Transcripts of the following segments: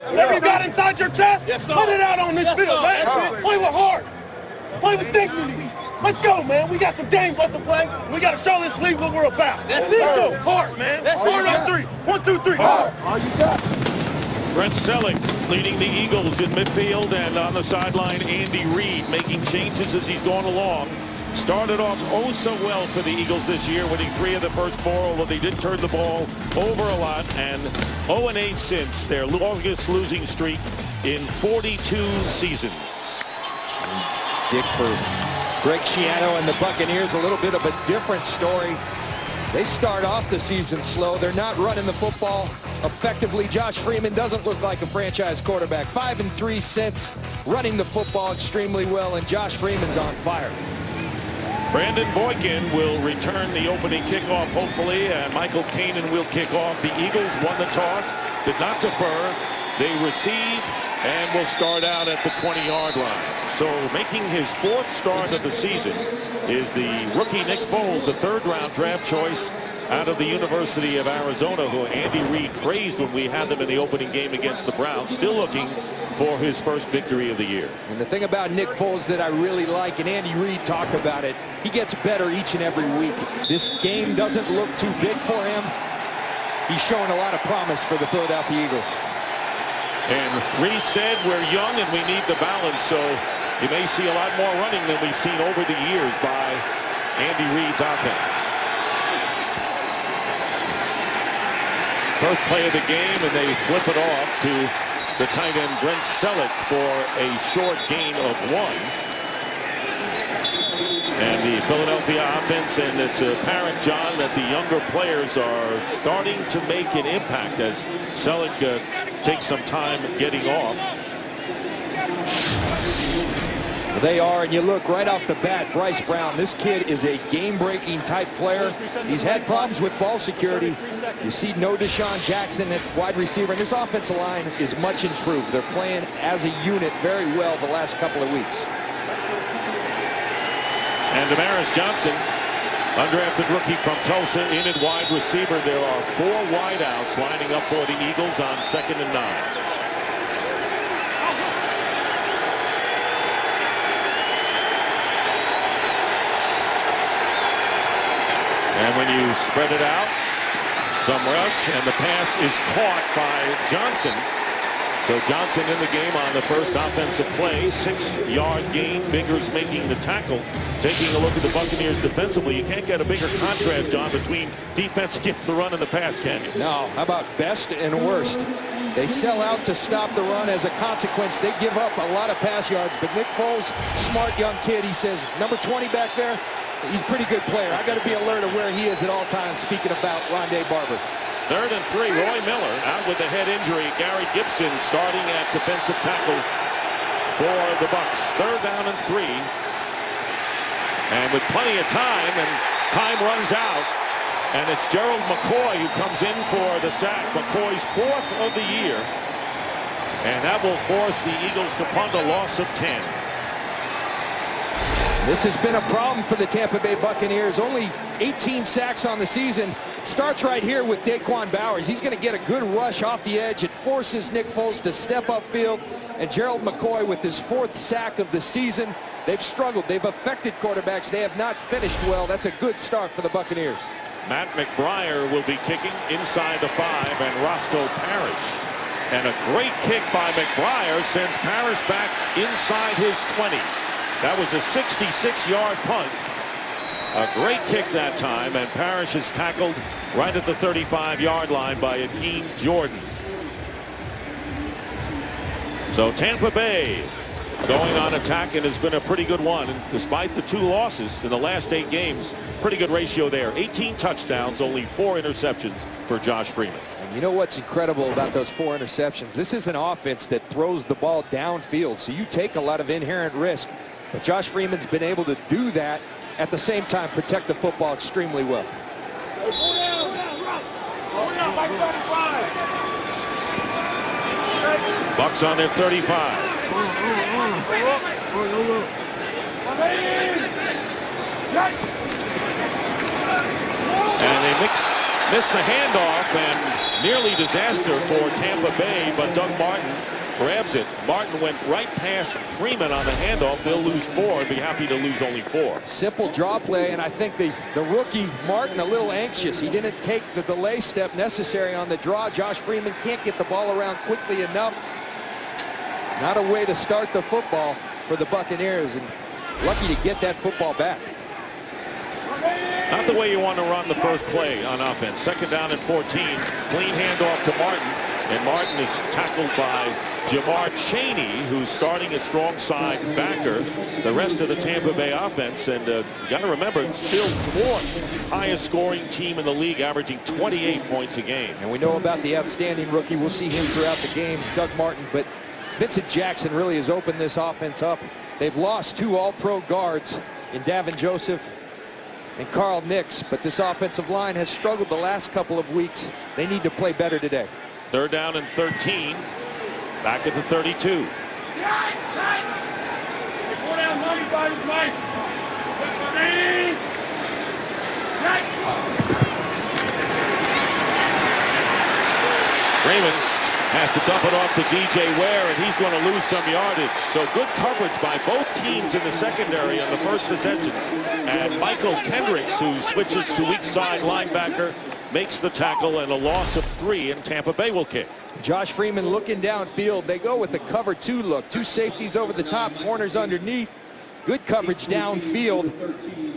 Whatever you got inside your chest, yes, put it out on this field, man. Play with heart. Play with dignity. Let's go, man. We got some games left to play. We got to show this league what we're about. Let's go. Heart, man. Heart on three. 1, 2, 3. Heart. All you got. Brent Selleck leading the Eagles in midfield, and on the sideline, Andy Reid making changes as he's going along. Started off oh so well for the Eagles this year, winning 3 of the first 4, although they did turn the ball over a lot, and 0-8 since their longest losing streak in 42 seasons. Dick for Greg Schiano and the Buccaneers, a little bit of a different story. They start off the season slow. They're not running the football effectively. Josh Freeman doesn't look like a franchise quarterback. 5-3 since, running the football extremely well, and Josh Freeman's on fire. Brandon Boykin will return the opening kickoff, hopefully, and Michael Kanan will kick off. The Eagles won the toss, did not defer. They receive and will start out at the 20-yard line. So making his 4th start of the season is the rookie Nick Foles, a 3rd-round draft choice out of the University of Arizona, who Andy Reid praised when we had them in the opening game against the Browns. Still looking for his first victory of the year. And the thing about Nick Foles that I really like, and Andy Reid talked about it, he gets better each and every week. This game doesn't look too big for him. He's showing a lot of promise for the Philadelphia Eagles. And Reid said we're young and we need the balance, so you may see a lot more running than we've seen over the years by Andy Reid's offense. First play of the game, and they flip it off to the tight end Brent Selleck for a short gain of 1. And the Philadelphia offense, and it's apparent, John, that the younger players are starting to make an impact as Selleck takes some time getting off. They are, and you look right off the bat, Bryce Brown, this kid is a game-breaking type player. He's had problems with ball security. You see no Deshaun Jackson at wide receiver, and this offensive line is much improved. They're playing as a unit very well the last couple of weeks. And Damaris Johnson, undrafted rookie from Tulsa, in at wide receiver. There are 4 wideouts lining up for the Eagles on 2nd and 9. And when you spread it out, some rush, and the pass is caught by Johnson. So Johnson in the game on the first offensive play. 6-yard gain. Biggers making the tackle. Taking a look at the Buccaneers defensively, you can't get a bigger contrast, John, between defense against the run and the pass, can you? No. How about best and worst? They sell out to stop the run. As a consequence, they give up a lot of pass yards. But Nick Foles, smart young kid, he says, number 20 back there, he's a pretty good player. I got to be alert of where he is at all times, speaking about Rondé Barber. 3rd and 3, Roy Miller out with the head injury. Gary Gibson starting at defensive tackle for the Bucs. 3rd down and 3. And with plenty of time, and time runs out, and it's Gerald McCoy who comes in for the sack. McCoy's 4th of the year. And that will force the Eagles to punt, a loss of 10. This has been a problem for the Tampa Bay Buccaneers. Only 18 sacks on the season. It starts right here with Daquan Bowers. He's going to get a good rush off the edge. It forces Nick Foles to step upfield. And Gerald McCoy with his 4th sack of the season. They've struggled. They've affected quarterbacks. They have not finished well. That's a good start for the Buccaneers. Matt McBriar will be kicking inside the 5, and Roscoe Parrish. And a great kick by McBriar sends Parrish back inside his 20. That was a 66-yard punt. A great kick that time, and Parrish is tackled right at the 35-yard line by Akeem Jordan. So Tampa Bay going on attack, and it's been a pretty good one. And despite the 2 losses in the last 8 games, pretty good ratio there. 18 touchdowns, only 4 interceptions for Josh Freeman. And you know what's incredible about those 4 interceptions? This is an offense that throws the ball downfield, so you take a lot of inherent risk. But Josh Freeman's been able to do that, at the same time protect the football extremely well. Bucs on their 35. And they miss the handoff, and Nearly disaster for Tampa Bay, but Doug Martin grabs it. Martin went right past Freeman on the handoff. They'll lose 4 and be happy to lose only 4. Simple draw play, and I think the rookie Martin a little anxious. He didn't take the delay step necessary on the draw. Josh Freeman can't get the ball around quickly enough. Not a way to start the football for the Buccaneers, and lucky to get that football back. Not the way you want to run the first play on offense. 2nd down and 14. Clean handoff to Martin. And Martin is tackled by Jamar Chaney, who's starting at strong side backer. The rest of the Tampa Bay offense. And you got to remember, it's still 4th highest scoring team in the league, averaging 28 points a game. And we know about the outstanding rookie. We'll see him throughout the game, Doug Martin. But Vincent Jackson really has opened this offense up. They've lost 2 all-pro guards in Davin Joseph and Carl Nix, but this offensive line has struggled the last couple of weeks. They need to play better today. 3rd down and 13. Back at the 32. Freeman has to dump it off to DJ Ware, and he's going to lose some yardage. So good coverage by both teams in the secondary on the first possessions. And Michael Kendricks, who switches to weak side linebacker, makes the tackle, and a loss of 3, and Tampa Bay will kick. Josh Freeman looking downfield. They go with a cover 2 look. 2 safeties over the top, corners underneath. Good coverage downfield,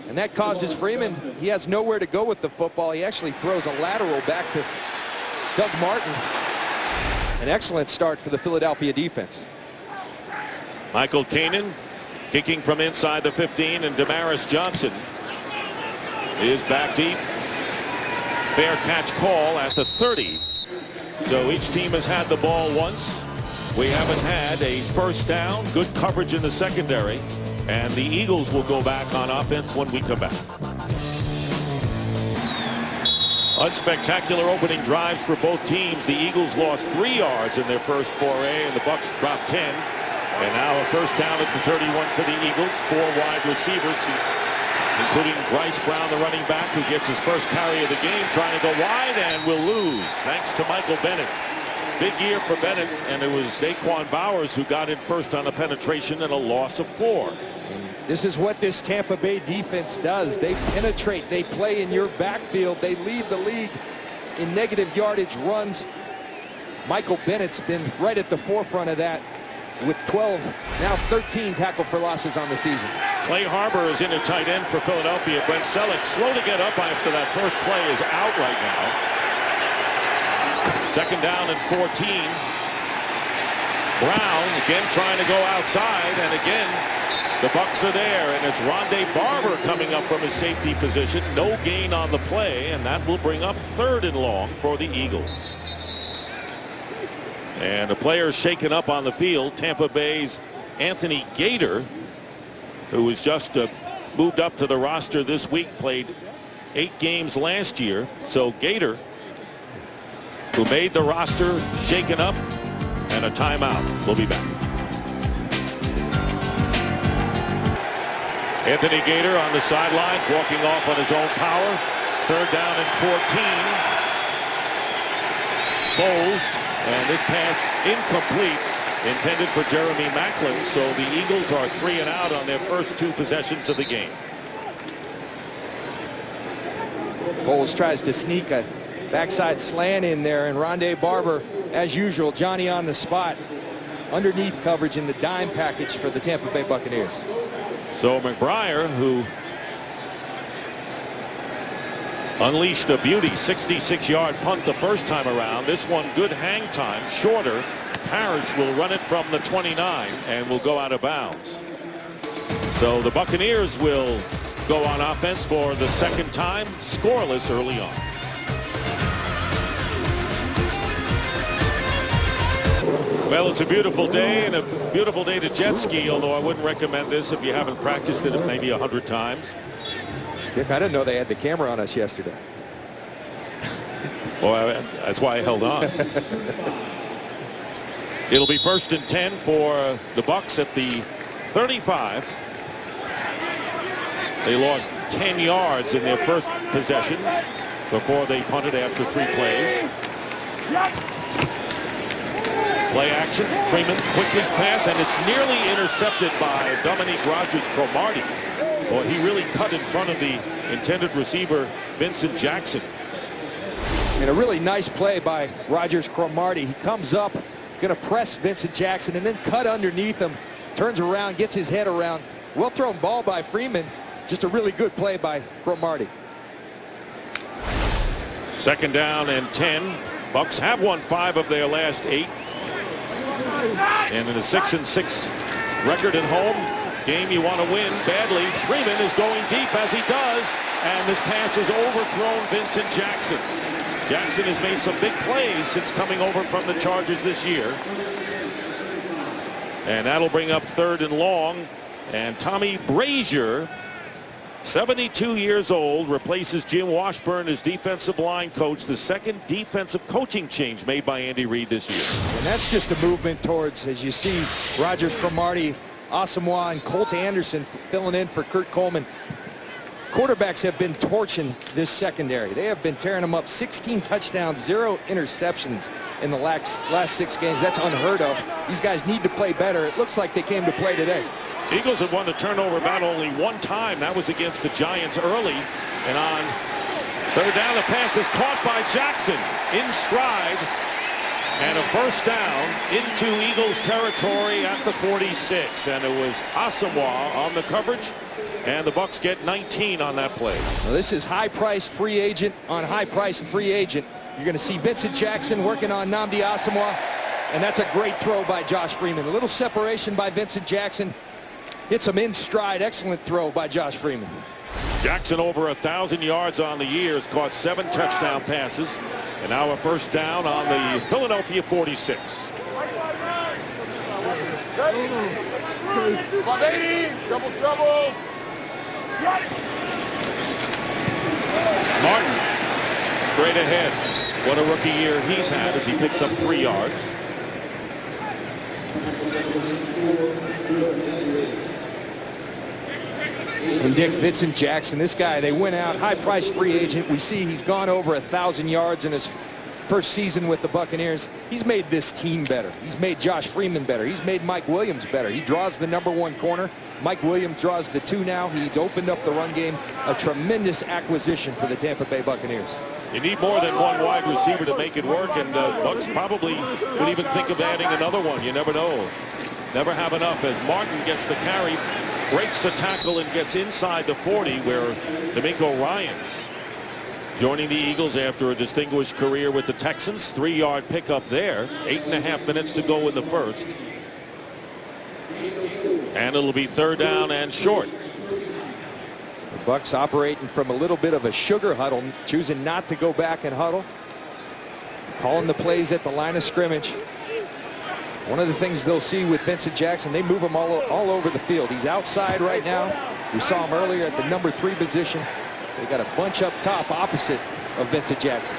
and that causes Freeman, he has nowhere to go with the football. He actually throws a lateral back to Doug Martin. An excellent start for the Philadelphia defense. Michael Kanan kicking from inside the 15, and Damaris Johnson is back deep. Fair catch call at the 30. So each team has had the ball once. We haven't had a first down. Good coverage in the secondary. And the Eagles will go back on offense when we come back. Unspectacular opening drives for both teams. The Eagles lost 3 yards in their first foray, and the Bucs dropped 10. And now a first down at the 31 for the Eagles. 4 wide receivers, including Bryce Brown, the running back, who gets his first carry of the game, trying to go wide and will lose, thanks to Michael Bennett. Big year for Bennett, and it was Daquan Bowers who got in first on the penetration, and a loss of 4. This is what this Tampa Bay defense does. They penetrate, they play in your backfield, they lead the league in negative yardage runs. Michael Bennett's been right at the forefront of that with 12, now 13 tackle for losses on the season. Clay Harbor is in a tight end for Philadelphia. Brent Selleck, slow to get up after that first play, is out right now. 2nd down and 14. Brown again trying to go outside, and again the Bucs are there, and it's Rondé Barber coming up from his safety position. No gain on the play, and that will bring up 3rd and long for the Eagles. And the players shaken up on the field. Tampa Bay's Anthony Gator, who was just moved up to the roster this week, played 8 games last year. So Gator, who made the roster, shaken up, and a timeout. We'll be back. Anthony Gator on the sidelines, walking off on his own power. 3rd down and 14. Foles, and this pass incomplete, intended for Jeremy Maclin. So the Eagles are 3 and out on their first 2 possessions of the game. Foles tries to sneak a backside slant in there, and Rondé Barber, as usual, Johnny on the spot, underneath coverage in the dime package for the Tampa Bay Buccaneers. So McBriar, who unleashed a beauty 66-yard punt the first time around. This one good hang time, shorter. Parrish will run it from the 29 and will go out of bounds. So the Buccaneers will go on offense for the 2nd time, scoreless early on. Well, it's a beautiful day, and a beautiful day to jet ski, although I wouldn't recommend this if you haven't practiced it maybe 100 times. Dick, I didn't know they had the camera on us yesterday. Well, that's why I held on. It'll be 1st and 10 for the Bucs at the 35. They lost 10 yards in their first possession before they punted after 3 plays. Play action. Freeman quickly pass, and it's nearly intercepted by Dominique Rogers-Cromartie. Boy, he really cut in front of the intended receiver, Vincent Jackson. And a really nice play by Rogers-Cromartie. He comes up, going to press Vincent Jackson, and then cut underneath him. Turns around, gets his head around. Well thrown ball by Freeman. Just a really good play by Cromartie. 2nd down and 10. Bucs have won 5 of their last 8. And in a 6-6 record at home, game you want to win badly. Freeman is going deep as he does, and this pass is overthrown Vincent Jackson. Jackson has made some big plays since coming over from the Chargers this year. And that'll bring up 3rd and long. And Tommy Brazier, 72 years old, replaces Jim Washburn as defensive line coach, the 2nd defensive coaching change made by Andy Reid this year. And that's just a movement towards, as you see, Rogers-Cromartie, Asamoah, and Colt Anderson filling in for Kurt Coleman. Quarterbacks have been torching this secondary. They have been tearing them up. 16 touchdowns, 0 interceptions in the last 6 games. That's unheard of. These guys need to play better. It looks like they came to play today. Eagles have won the turnover battle only 1 time. That was against the Giants early. And on 3rd down, the pass is caught by Jackson in stride. And a 1st down into Eagles territory at the 46. And it was Asamoah on the coverage. And the Bucs get 19 on that play. Well, this is high-priced free agent on high-priced free agent. You're going to see Vincent Jackson working on Nnamdi Asamoah. And that's a great throw by Josh Freeman. A little separation by Vincent Jackson. Hits him in stride. Excellent throw by Josh Freeman. Jackson over 1,000 yards on the year, has caught 7 touchdown passes, and now a 1st down on the Philadelphia 46. Martin straight ahead. What a rookie year he's had as he picks up 3 yards. And Dick, Vincent Jackson, this guy, they went out, high-priced free agent. We see he's gone over 1,000 yards in his first season with the Buccaneers. He's made this team better. He's made Josh Freeman better. He's made Mike Williams better. He draws the #1 corner. Mike Williams draws the 2 now. He's opened up the run game. A tremendous acquisition for the Tampa Bay Buccaneers. You need more than 1 wide receiver to make it work, and Bucs probably would even think of adding another one. You never know. Never have enough as Martin gets the carry, breaks a tackle, and gets inside the 40, where D'Amico Ryans joining the Eagles after a distinguished career with the Texans. 3-yard pickup there. 8.5 minutes to go in the first. And it'll be 3rd down and short. The Bucs operating from a little bit of a sugar huddle, choosing not to go back and huddle. Calling the plays at the line of scrimmage. One of the things they'll see with Vincent Jackson, they move him all over the field. He's outside right now. We saw him earlier at the #3 position. They got a bunch up top opposite of Vincent Jackson.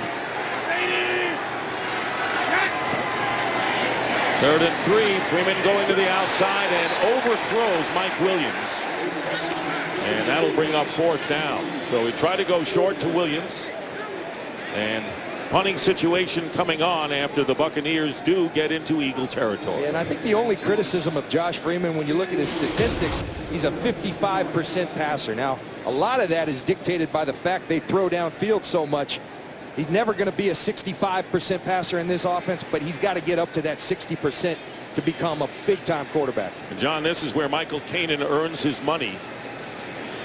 3rd and 3. Freeman going to the outside and overthrows Mike Williams. And that'll bring up 4th down. So he tried to go short to Williams. And punting situation coming on after the Buccaneers do get into Eagle territory. And I think the only criticism of Josh Freeman, when you look at his statistics, he's a 55% passer. Now, a lot of that is dictated by the fact they throw downfield so much. He's never going to be a 65% passer in this offense, but he's got to get up to that 60% to become a big-time quarterback. And John, this is where Michael Kanan earns his money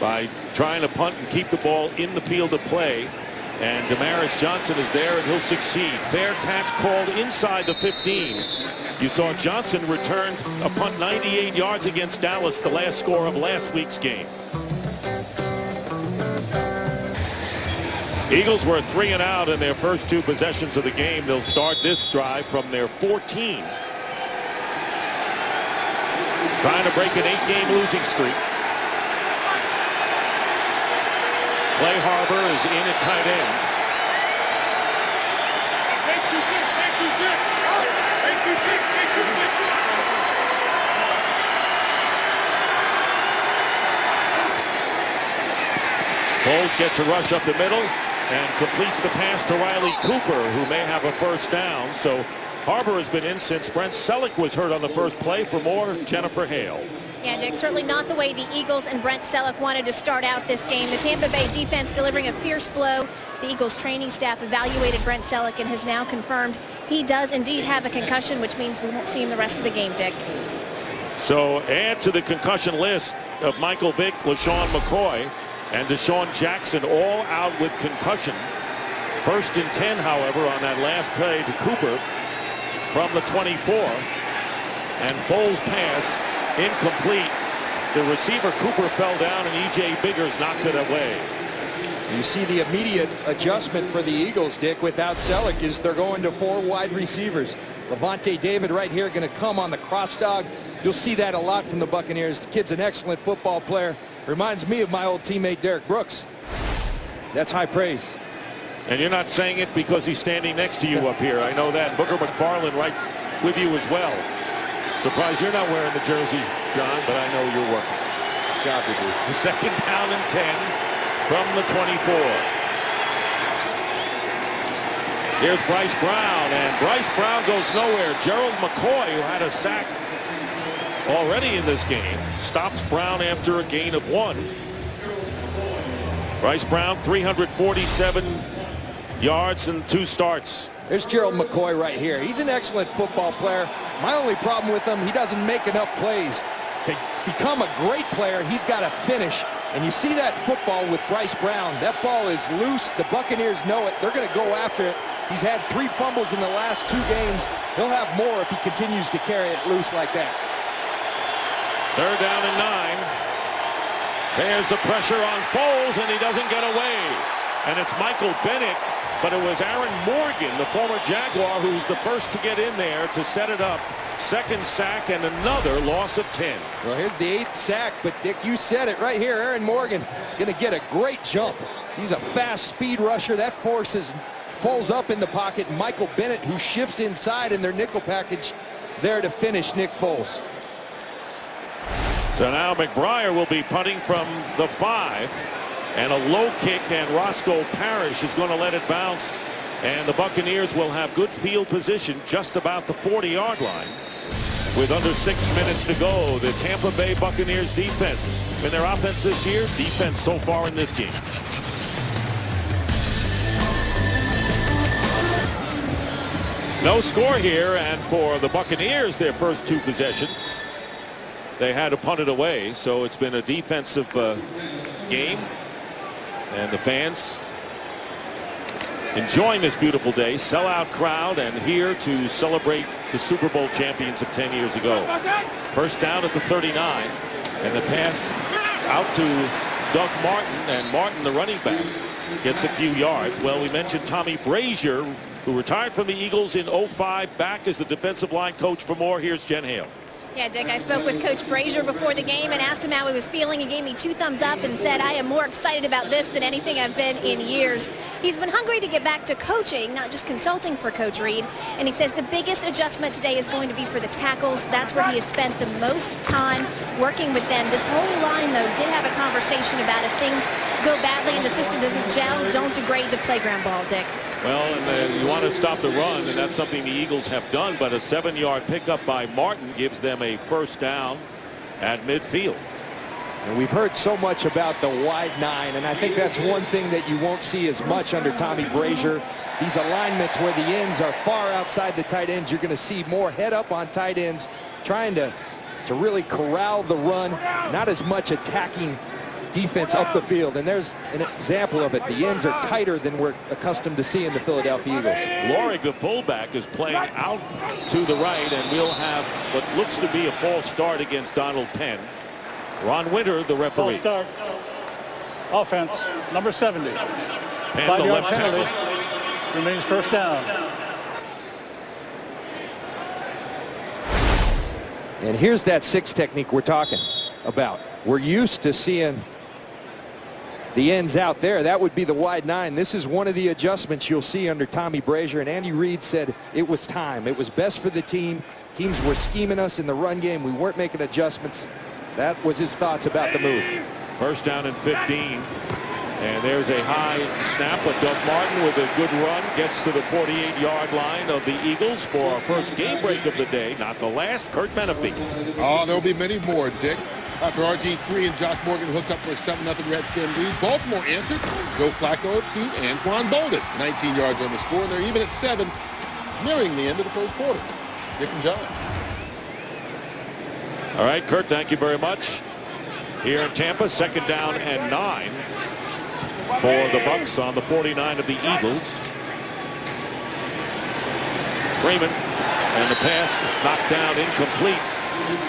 by trying to punt and keep the ball in the field of play. And Damaris Johnson is there, and he'll succeed. Fair catch called inside the 15. You saw Johnson return a punt 98 yards against Dallas, the last score of last week's game. Eagles were 3 and out in their first 2 possessions of the game. They'll start this drive from their 14. Trying to break an 8-game losing streak. Clay Harbor is in at tight end. Foles gets a rush up the middle. and completes the pass to Riley Cooper, who may have a first down. So Harbor has been in since Brent Selleck was hurt on the first play. For more, Jennifer Hale. Yeah, Dick, certainly not the way the Eagles and Brent Selleck wanted to start out this game. The Tampa Bay defense delivering a fierce blow. The Eagles training staff evaluated Brent Selleck and has now confirmed he does indeed have a concussion, which means we won't see him the rest of the game, Dick. So add to the concussion list of Michael Vick, LaShawn McCoy, and Deshaun Jackson, all out with concussions. 1st and 10, however, on that last play to Cooper from the 24. And Foles' pass incomplete. The receiver Cooper fell down, and E.J. Biggers knocked it away. You see the immediate adjustment for the Eagles, Dick, without Selleck, is they're going to 4 wide receivers. Levante David right here going to come on the cross dog. You'll see that a lot from the Buccaneers. The kid's an excellent football player. Reminds me of my old teammate Derek Brooks. That's high praise. And you're not saying it because he's standing next to you up here. I know that. Booker McFarland right with you as well. Surprised you're not wearing the jersey, John, but I know you're working. Good job, you do. The 2nd down and 10 from the 24. Here's Bryce Brown, and Bryce Brown goes nowhere. Gerald McCoy, who had a sack already in this game, stops Brown after a gain of 1. Bryce Brown, 347 yards and 2 starts. There's Gerald McCoy right here. He's an excellent football player. My only problem with him, he doesn't make enough plays. To become a great player, he's got to finish. And you see that football with Bryce Brown. That ball is loose. The Buccaneers know it. They're going to go after it. He's had 3 fumbles in the last 2 games. He'll have more if he continues to carry it loose like that. 3rd down and 9. There's the pressure on Foles, and he doesn't get away. And it's Michael Bennett, but it was Aaron Morgan, the former Jaguar, who's the first to get in there to set it up. 2nd sack and another loss of 10. Well, here's the 8th sack, but Dick, you said it right here. Aaron Morgan going to get a great jump. He's a fast speed rusher. That forces Foles up in the pocket. Michael Bennett, who shifts inside in their nickel package, there to finish Nick Foles. So now McBriar will be punting from the 5, and a low kick, and Roscoe Parrish is going to let it bounce, and the Buccaneers will have good field position just about the 40-yard line with under 6 minutes to go. The Tampa Bay Buccaneers defense, been their offense this year, defense so far in this game. No score here, and for the Buccaneers, their first 2 possessions, they had to punt it away. So it's been a defensive game, and the fans enjoying this beautiful day. Sellout crowd, and here to celebrate the Super Bowl champions of 10 years ago. 1st down at the 39, and the pass out to Doug Martin, and Martin, the running back, gets a few yards. Well, we mentioned Tommy Brazier, who retired from the Eagles in 05, back as the defensive line coach. For more, here's Jen Hale. Yeah, Dick, I spoke with Coach Brazier before the game and asked him how he was feeling. He gave me 2 thumbs up and said, I am more excited about this than anything I've been in years. He's been hungry to get back to coaching, not just consulting for Coach Reed. And he says the biggest adjustment today is going to be for the tackles. That's where he has spent the most time working with them. This whole line, though, did have a conversation about if things go badly and the system doesn't gel, don't degrade to playground ball, Dick. Well, and you want to stop the run, and that's something the Eagles have done, but a 7-yard pickup by Martin gives them a 1st down at midfield. And we've heard so much about the wide 9, and I think that's one thing that you won't see as much under Tommy Brazier. These alignments where the ends are far outside the tight ends, you're going to see more head up on tight ends, trying to really corral the run, not as much attacking defense up the field. And there's an example of it. The ends are tighter than we're accustomed to seeing the Philadelphia Eagles. Lorig, the fullback, is playing out to the right, and we'll have what looks to be a false start against Donald Penn. Ron Winter, the referee. False start. Offense, number 70. Penn, the 5-yard left penalty. tackle. Remains 1st down. And here's that 6 technique we're talking about. We're used to seeing the ends out there. That would be the wide 9. This is one of the adjustments you'll see under Tommy Brazier. And Andy Reid said it was time. It was best for the team. Teams were scheming us in the run game. We weren't making adjustments. That was his thoughts about the move. 1st down and 15. And there's a high snap, but Doug Martin with a good run gets to the 48-yard line of the Eagles for our first game break of the day. Not the last. Kurt Menefee. Oh, there'll be many more, Dick. After RG3 and Josh Morgan hooked up for a 7-0 Redskin lead, Baltimore answered. Joe Flacco to Anquan Bolden. 19 yards on the score, and they're even at 7, nearing the end of the first quarter. Dick and John. All right, Kurt, thank you very much. Here in Tampa, 2nd down and 9 for the Bucs on the 49 of the Eagles. Freeman, and the pass is knocked down, incomplete.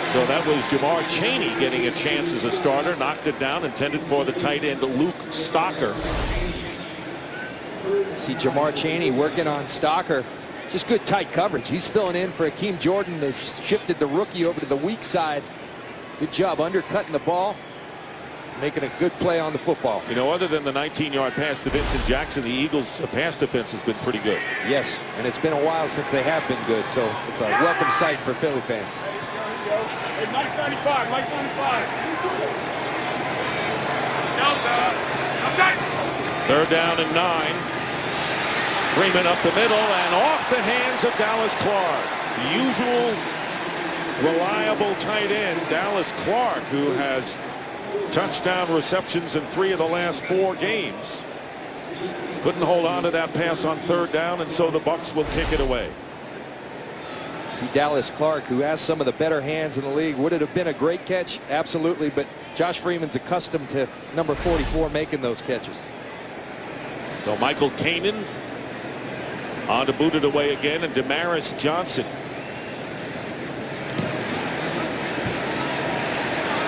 So that was Jamar Chaney getting a chance as a starter. Knocked it down, intended for the tight end Luke Stocker. See Jamar Chaney working on Stocker. Just good tight coverage. He's filling in for Akeem Jordan. They've shifted the rookie over to the weak side. Good job undercutting the ball, making a good play on the football. You know, other than the 19-yard pass to Vincent Jackson, the Eagles' pass defense has been pretty good. Yes, and it's been a while since they have been good, so it's a welcome sight for Philly fans. Hey, Mike 95, Mike 95. 3rd down and 9. Freeman up the middle and off the hands of Dallas Clark. The usual reliable tight end, Dallas Clark, who has touchdown receptions in 3 of the last 4 games. Couldn't hold on to that pass on 3rd down, and so the Bucs will kick it away. See Dallas Clark, who has some of the better hands in the league. Would it have been a great catch? Absolutely, but Josh Freeman's accustomed to number 44 making those catches. So Michael Kanan on to boot it away again, and Damaris Johnson.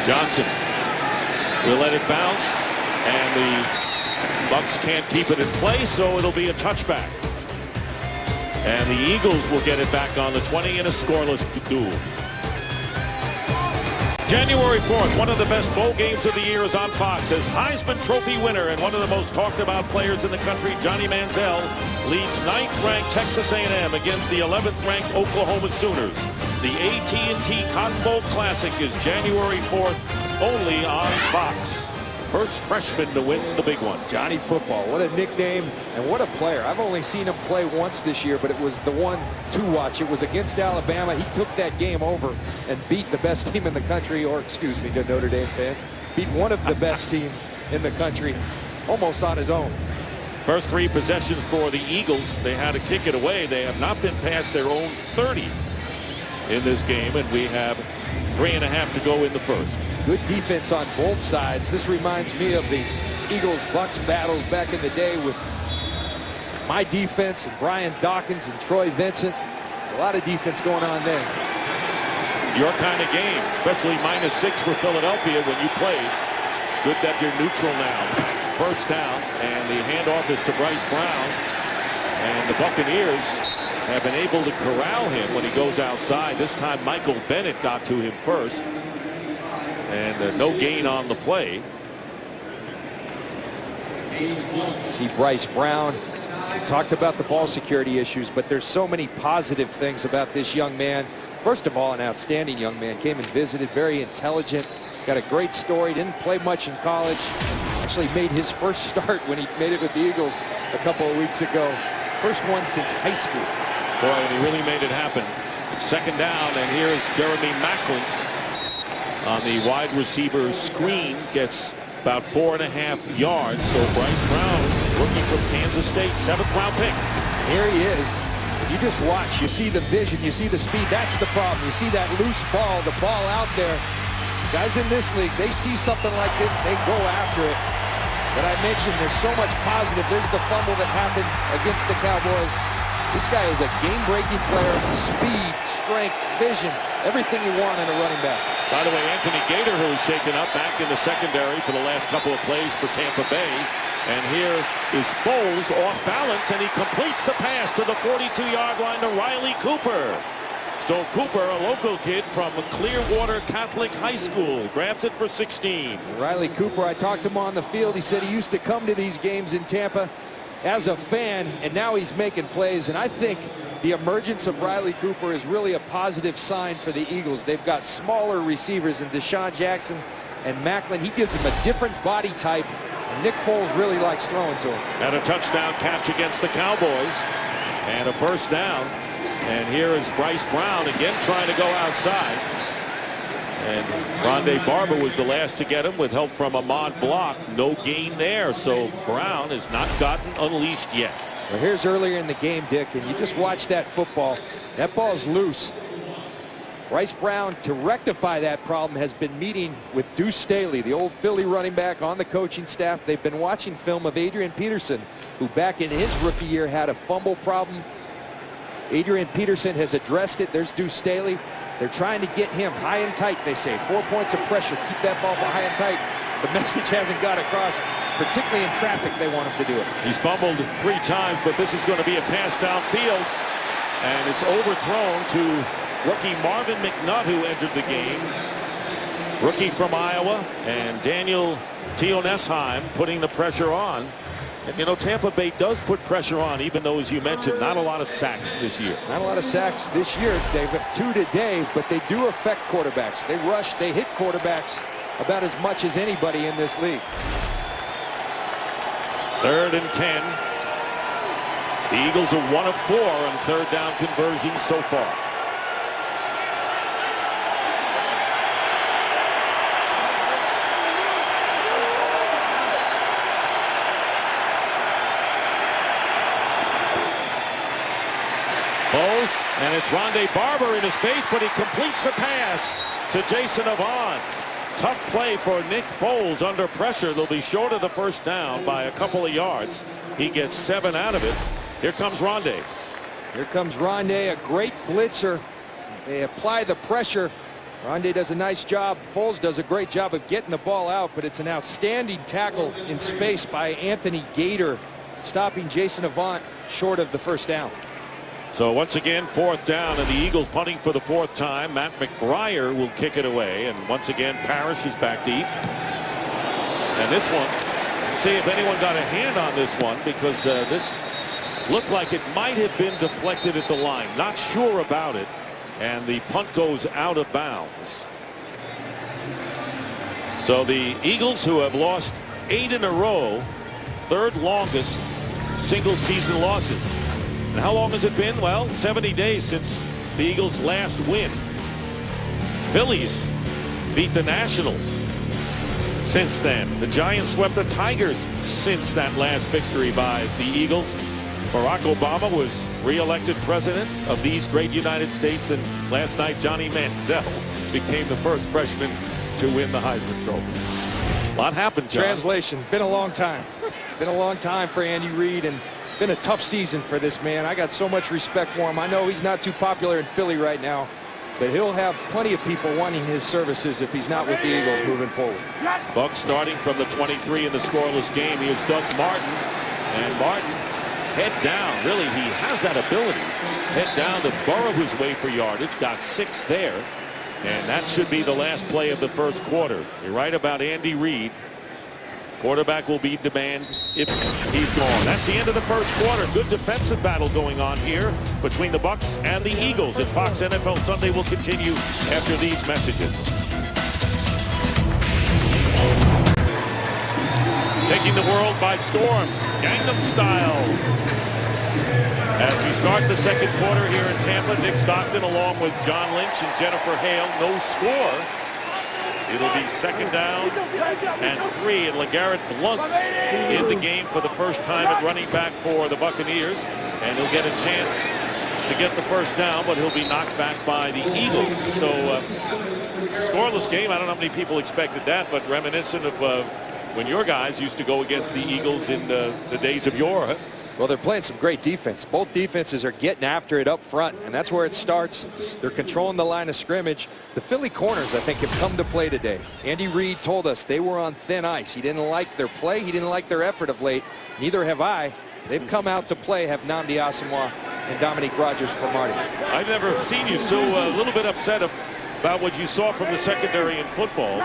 Johnson will let it bounce, and the Bucs can't keep it in place, so it'll be a touchback. And the Eagles will get it back on the 20 in a scoreless duel. January 4th, one of the best bowl games of the year is on Fox as Heisman Trophy winner and one of the most talked about players in the country, Johnny Manziel, leads 9th-ranked Texas A&M against the 11th-ranked Oklahoma Sooners. The AT&T Cotton Bowl Classic is January 4th, only on Fox. First freshman to win the big one. Johnny Football, what a nickname and what a player. I've only seen him play once this year, but it was the one to watch. It was against Alabama. He took that game over and beat the best team in the country, or excuse me to Notre Dame fans, beat one of the best team in the country almost on his own. First 3 possessions for the Eagles. They had to kick it away. They have not been past their own 30 in this game, and we have 3.5 to go in the first. Good defense on both sides. This reminds me of the Eagles-Bucs battles back in the day with my defense and Brian Dawkins and Troy Vincent. A lot of defense going on then. Your kind of game, especially -6 for Philadelphia when you played. Good that you're neutral now. First down, and the handoff is to Bryce Brown. And the Buccaneers have been able to corral him when he goes outside. This time Michael Bennett got to him first. And no gain on the play. See Bryce Brown. Talked about the ball security issues, but there's so many positive things about this young man. First of all, an outstanding young man. Came and visited, very intelligent. Got a great story. Didn't play much in college. Actually made his first start when he made it with the Eagles a couple of weeks ago. First one since high school. Boy, and he really made it happen. 2nd down, and here is Jeremy Maclin on the wide receiver screen. Gets about 4.5 yards. So Bryce Brown, rookie from Kansas State, 7th-round pick. Here he is. You just watch. You see the vision. You see the speed. That's the problem. You see that loose ball, the ball out there. Guys in this league, they see something like this, they go after it. But I mentioned there's so much positive. There's the fumble that happened against the Cowboys. This guy is a game-breaking player. Speed, strength, vision, everything you want in a running back. By the way, Anthony Gator, who is shaken up back in the secondary for the last couple of plays for Tampa Bay. And here is Foles off balance, and he completes the pass to the 42-yard line to Riley Cooper. So Cooper, a local kid from Clearwater Catholic High School, grabs it for 16. Riley Cooper, I talked to him on the field. He said he used to come to these games in Tampa as a fan, and now he's making plays. And I think the emergence of Riley Cooper is really a positive sign for the Eagles. They've got smaller receivers in Deshaun Jackson and Maclin. He gives them a different body type Nick Foles really likes throwing to him. And a touchdown catch against the Cowboys. And a first down. And here is Bryce Brown again trying to go outside. And Rondé Barber was the last to get him with help from Ahmad Block. No gain there. So Brown has not gotten unleashed yet. Well, here's earlier in the game, Dick, and you just watch that football. That ball's loose. Bryce Brown, to rectify that problem, has been meeting with Deuce Staley, the old Philly running back, on the coaching staff. They've been watching film of Adrian Peterson, who back in his rookie year had a fumble problem. Adrian Peterson has addressed it. There's Deuce Staley. They're trying to get him high and tight, they say. 4 points of pressure. Keep that ball high and tight. The message hasn't got across, particularly in traffic. They want him to do it. He's fumbled 3 times, but this is going to be a pass downfield. And it's overthrown to rookie Marvin McNutt, who entered the game. Rookie from Iowa. And Daniel Tionesheim putting the pressure on. And, you know, Tampa Bay does put pressure on, even though, as you mentioned, not a lot of sacks this year. Not a lot of sacks this year. They've got 2 today, but they do affect quarterbacks. They rush, they hit quarterbacks about as much as anybody in this league. 3rd and 10. The Eagles are 1 of 4 on 3rd down conversions so far. Foles, and it's Rondé Barber in his face, but he completes the pass to Jason Avant. Tough play for Nick Foles under pressure. They'll be short of the first down by a couple of yards. He gets 7 out of it. Here comes Rondé. Here comes Rondé, a great blitzer. They apply the pressure. Rondé does a nice job. Foles does a great job of getting the ball out, but it's an outstanding tackle in space by Anthony Gator, stopping Jason Avant short of the first down. So once again, 4th down, and the Eagles punting for the 4th time. Matt McBriar will kick it away, and once again, Parrish is back deep. And this one, see if anyone got a hand on this one, because this looked like it might have been deflected at the line. Not sure about it, and the punt goes out of bounds. So the Eagles, who have lost 8 in a row, 3rd longest single season losses. And how long has it been? Well, 70 days since the Eagles' last win. Phillies beat the Nationals since then. The Giants swept the Tigers since that last victory by the Eagles. Barack Obama was re-elected president of these great United States, and last night Johnny Manziel became the first freshman to win the Heisman Trophy. A lot happened, John. Translation, been a long time. Been a long time for Andy Reid, and been a tough season for this man. I got so much respect for him. I know he's not too popular in Philly right now, but he'll have plenty of people wanting his services if he's not with the Eagles moving forward. Bucs starting from the 23 in the scoreless game. Here's Doug Martin, and Martin head down. Really, he has that ability. Head down to burrow his way for yardage. Got 6 there, and that should be the last play of the first quarter. You're right about Andy Reid. Quarterback will be demand if he's gone. That's the end of the first quarter. Good defensive battle going on here between the Bucs and the Eagles. And Fox NFL Sunday will continue after these messages. Taking the world by storm, Gangnam Style. As we start the second quarter here in Tampa, Nick Stockton along with John Lynch and Jennifer Hale. No score. It'll be 2nd down and 3, and LeGarrette Blount in the game for the first time at running back for the Buccaneers, and he'll get a chance to get the first down, but he'll be knocked back by the Eagles. So scoreless game. I don't know how many people expected that, but reminiscent of when your guys used to go against the Eagles in the days of yore. Well, they're playing some great defense. Both defenses are getting after it up front, and that's where it starts. They're controlling the line of scrimmage. The Philly corners, I think, have come to play today. Andy Reid told us they were on thin ice. He didn't like their play. He didn't like their effort of late. Neither have I. They've come out to play, have Nnamdi Asomugha and Dominique Rodgers-Cromartie. I've never seen you so a little bit upset about what you saw from the secondary in football.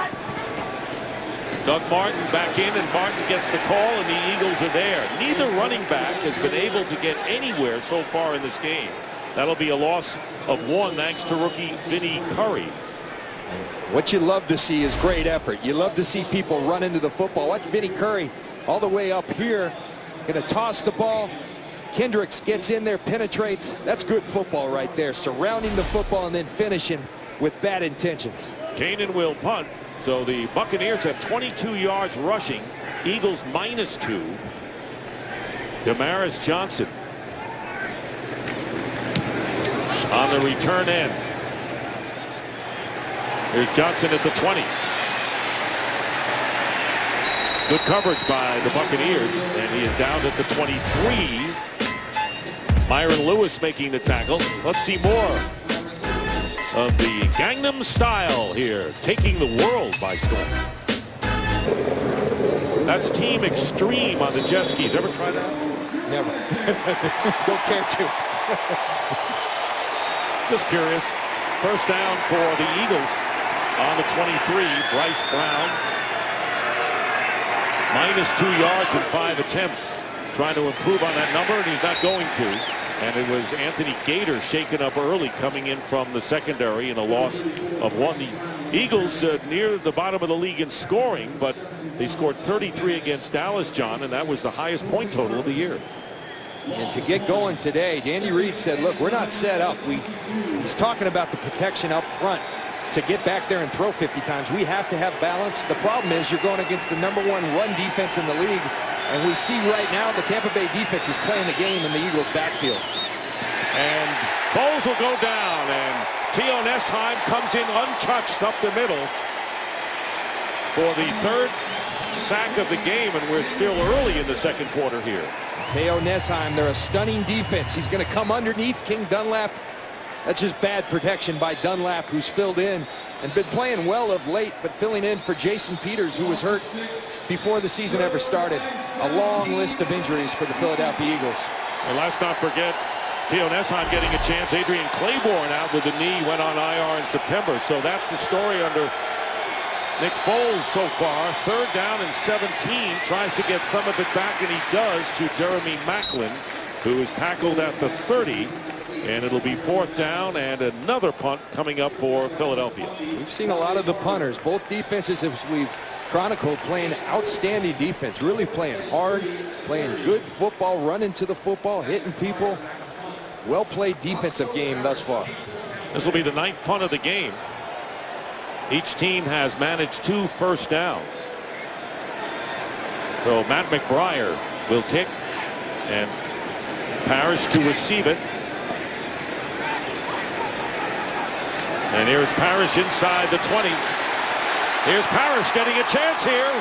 Doug Martin back in, and Martin gets the call, and the Eagles are there. Neither running back has been able to get anywhere so far in this game. That'll be a loss of 1 thanks to rookie Vinny Curry. What you love to see is great effort. You love to see people run into the football. Watch Vinny Curry all the way up here. Gonna toss the ball. Kendricks gets in there, penetrates. That's good football right there. Surrounding the football and then finishing with bad intentions. Kanan will punt. So the Buccaneers have 22 yards rushing. Eagles -2. Damaris Johnson on the return end. Here's Johnson at the 20. Good coverage by the Buccaneers, and he is down at the 23. Myron Lewis making the tackle. Let's see more of the Gangnam Style here, taking the world by storm. That's Team Extreme on the jet skis. Ever try that? Never. Don't care to. Just curious. First down for the Eagles on the 23. Bryce Brown. -2 yards in 5 attempts. Trying to improve on that number, and he's not going to. And it was Anthony Gator shaken up early, coming in from the secondary in a loss of 1. The Eagles near the bottom of the league in scoring, but they scored 33 against Dallas, John, and that was the highest point total of the year. And to get going today, Danny Reed said, look, we're not set up. He's talking about the protection up front. To get back there and throw 50 times, we have to have balance. The problem is you're going against the #1 run defense in the league. And we see right now the Tampa Bay defense is playing the game in the Eagles' backfield. And Foles will go down, and Theo Nesheim comes in untouched up the middle for the 3rd sack of the game, and we're still early in the 2nd quarter here. Theo Nesheim, they're a stunning defense. He's going to come underneath King Dunlap. That's just bad protection by Dunlap, who's filled in and been playing well of late, but filling in for Jason Peters, who was hurt before the season ever started. A long list of injuries for the Philadelphia Eagles. And let's not forget Theo Nesheim getting a chance. Adrian Claiborne out with the knee, went on IR in September. So that's the story under Nick Foles so far. 3rd down and 17. Tries to get some of it back, and he does, to Jeremy Maclin, who is tackled at the 30. And it'll be 4th down and another punt coming up for Philadelphia. We've seen a lot of the punters, both defenses, as we've chronicled, playing outstanding defense, really playing hard, playing good football, running to the football, hitting people. Well played defensive game thus far. This will be the 9th punt of the game. Each team has managed 2 first downs. So Matt McBriar will kick, and Parrish to receive it. And here's Parrish inside the 20. Here's Parrish getting a chance here.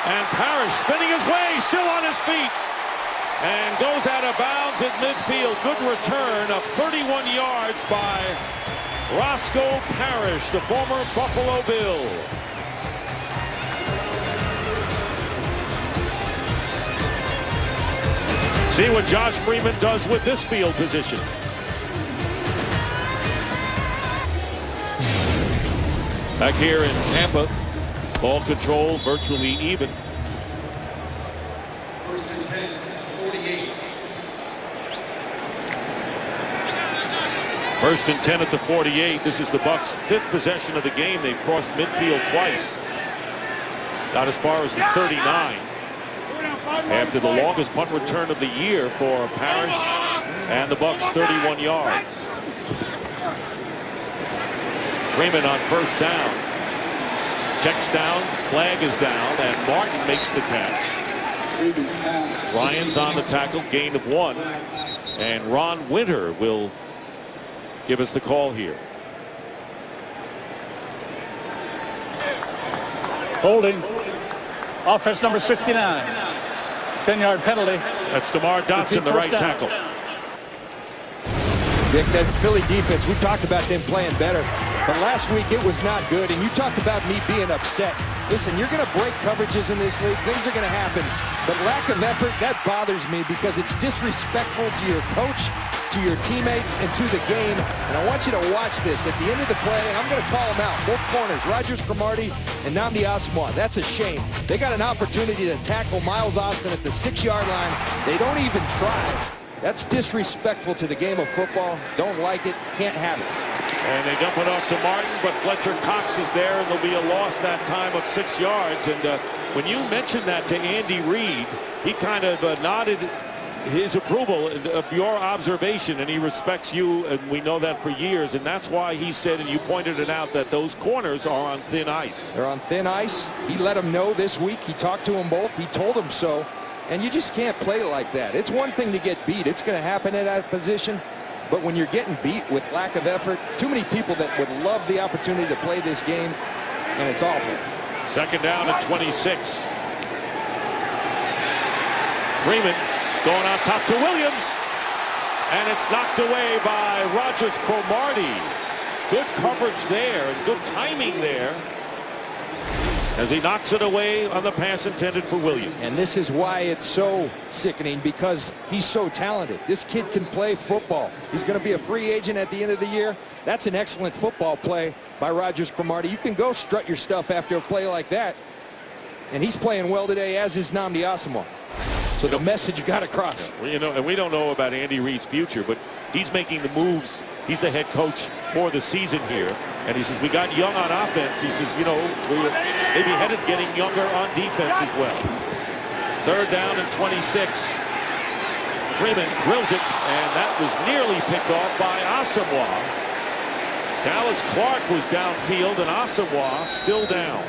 And Parrish spinning his way, still on his feet. And goes out of bounds at midfield. Good return of 31 yards by Roscoe Parrish, the former Buffalo Bill. See what Josh Freeman does with this field position. Back here in Tampa, ball control virtually even. First and 10 at the 48. This is the Bucs' 5th possession of the game. They've crossed midfield twice. Got as far as the 39. After the longest punt return of the year for Parrish and the Bucs, 31 yards. Freeman on 1st down. Checks down, flag is down, and Martin makes the catch. Ryan's on the tackle, gain of 1. And Ron Winter will give us the call here. Holding. Offense number 69. 10-yard penalty. That's DeMar Dotson, the right tackle. Dick, that Philly defense, we talked about them playing better. But last week it was not good, and you talked about me being upset. Listen, you're going to break coverages in this league. Things are going to happen. But lack of effort, that bothers me because it's disrespectful to your coach, to your teammates, and to the game. And I want you to watch this. At the end of the play, and I'm going to call them out, both corners, Rogers Cromartie and Nnamdi Asomugha. That's a shame. They got an opportunity to tackle Miles Austin at the 6-yard line. They don't even try. That's disrespectful to the game of football. Don't like it. Can't have it. And they dump it off to Martin, but Fletcher Cox is there, and there'll be a loss that time of 6 yards. And when you mentioned that to Andy Reid, he kind of nodded his approval of your observation, and he respects you, and we know that for years. And that's why he said, and you pointed it out, that those corners are on thin ice. They're on thin ice. He let them know this week. He talked to them both. He told them so. And you just can't play like that. It's one thing to get beat. It's going to happen at that position. But when you're getting beat with lack of effort, too many people that would love the opportunity to play this game, and it's awful. Second down at 26. Freeman going on top to Williams, and it's knocked away by Rogers Cromartie. Good coverage there, and good timing there, as he knocks it away on the pass intended for Williams. And this is why it's so sickening, because he's so talented. This kid can play football. He's going to be a free agent at the end of the year. That's an excellent football play by Rogers Cromartie. You can go strut your stuff after a play like that. And he's playing well today, as is Nnamdi Asomugha. So the message got across. Well, you know, and we don't know about Andy Reid's future, but he's making the moves. He's the head coach for the season here. And he says, we got young on offense. He says, you know, we're maybe headed getting younger on defense as well. Third down and 26. Freeman drills it, and that was nearly picked off by Asomugha. Dallas Clark was downfield, and Asomugha still down.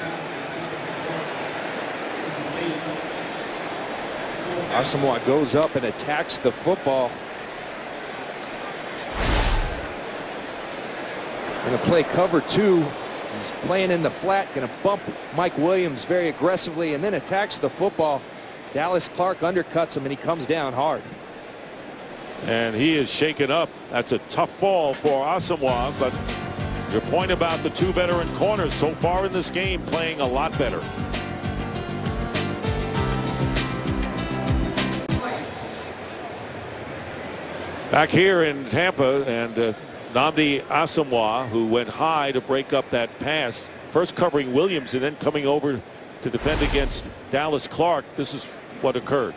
Asomugha goes up and attacks the football. Going to play cover 2. He's playing in the flat, going to bump Mike Williams very aggressively, and then attacks the football. Dallas Clark undercuts him, and he comes down hard. And he is shaken up. That's a tough fall for Asomugha, but your point about the 2 veteran corners so far in this game playing a lot better. Back here in Tampa, and Nnamdi Asomugha, who went high to break up that pass, first covering Williams and then coming over to defend against Dallas Clark. This is what occurred.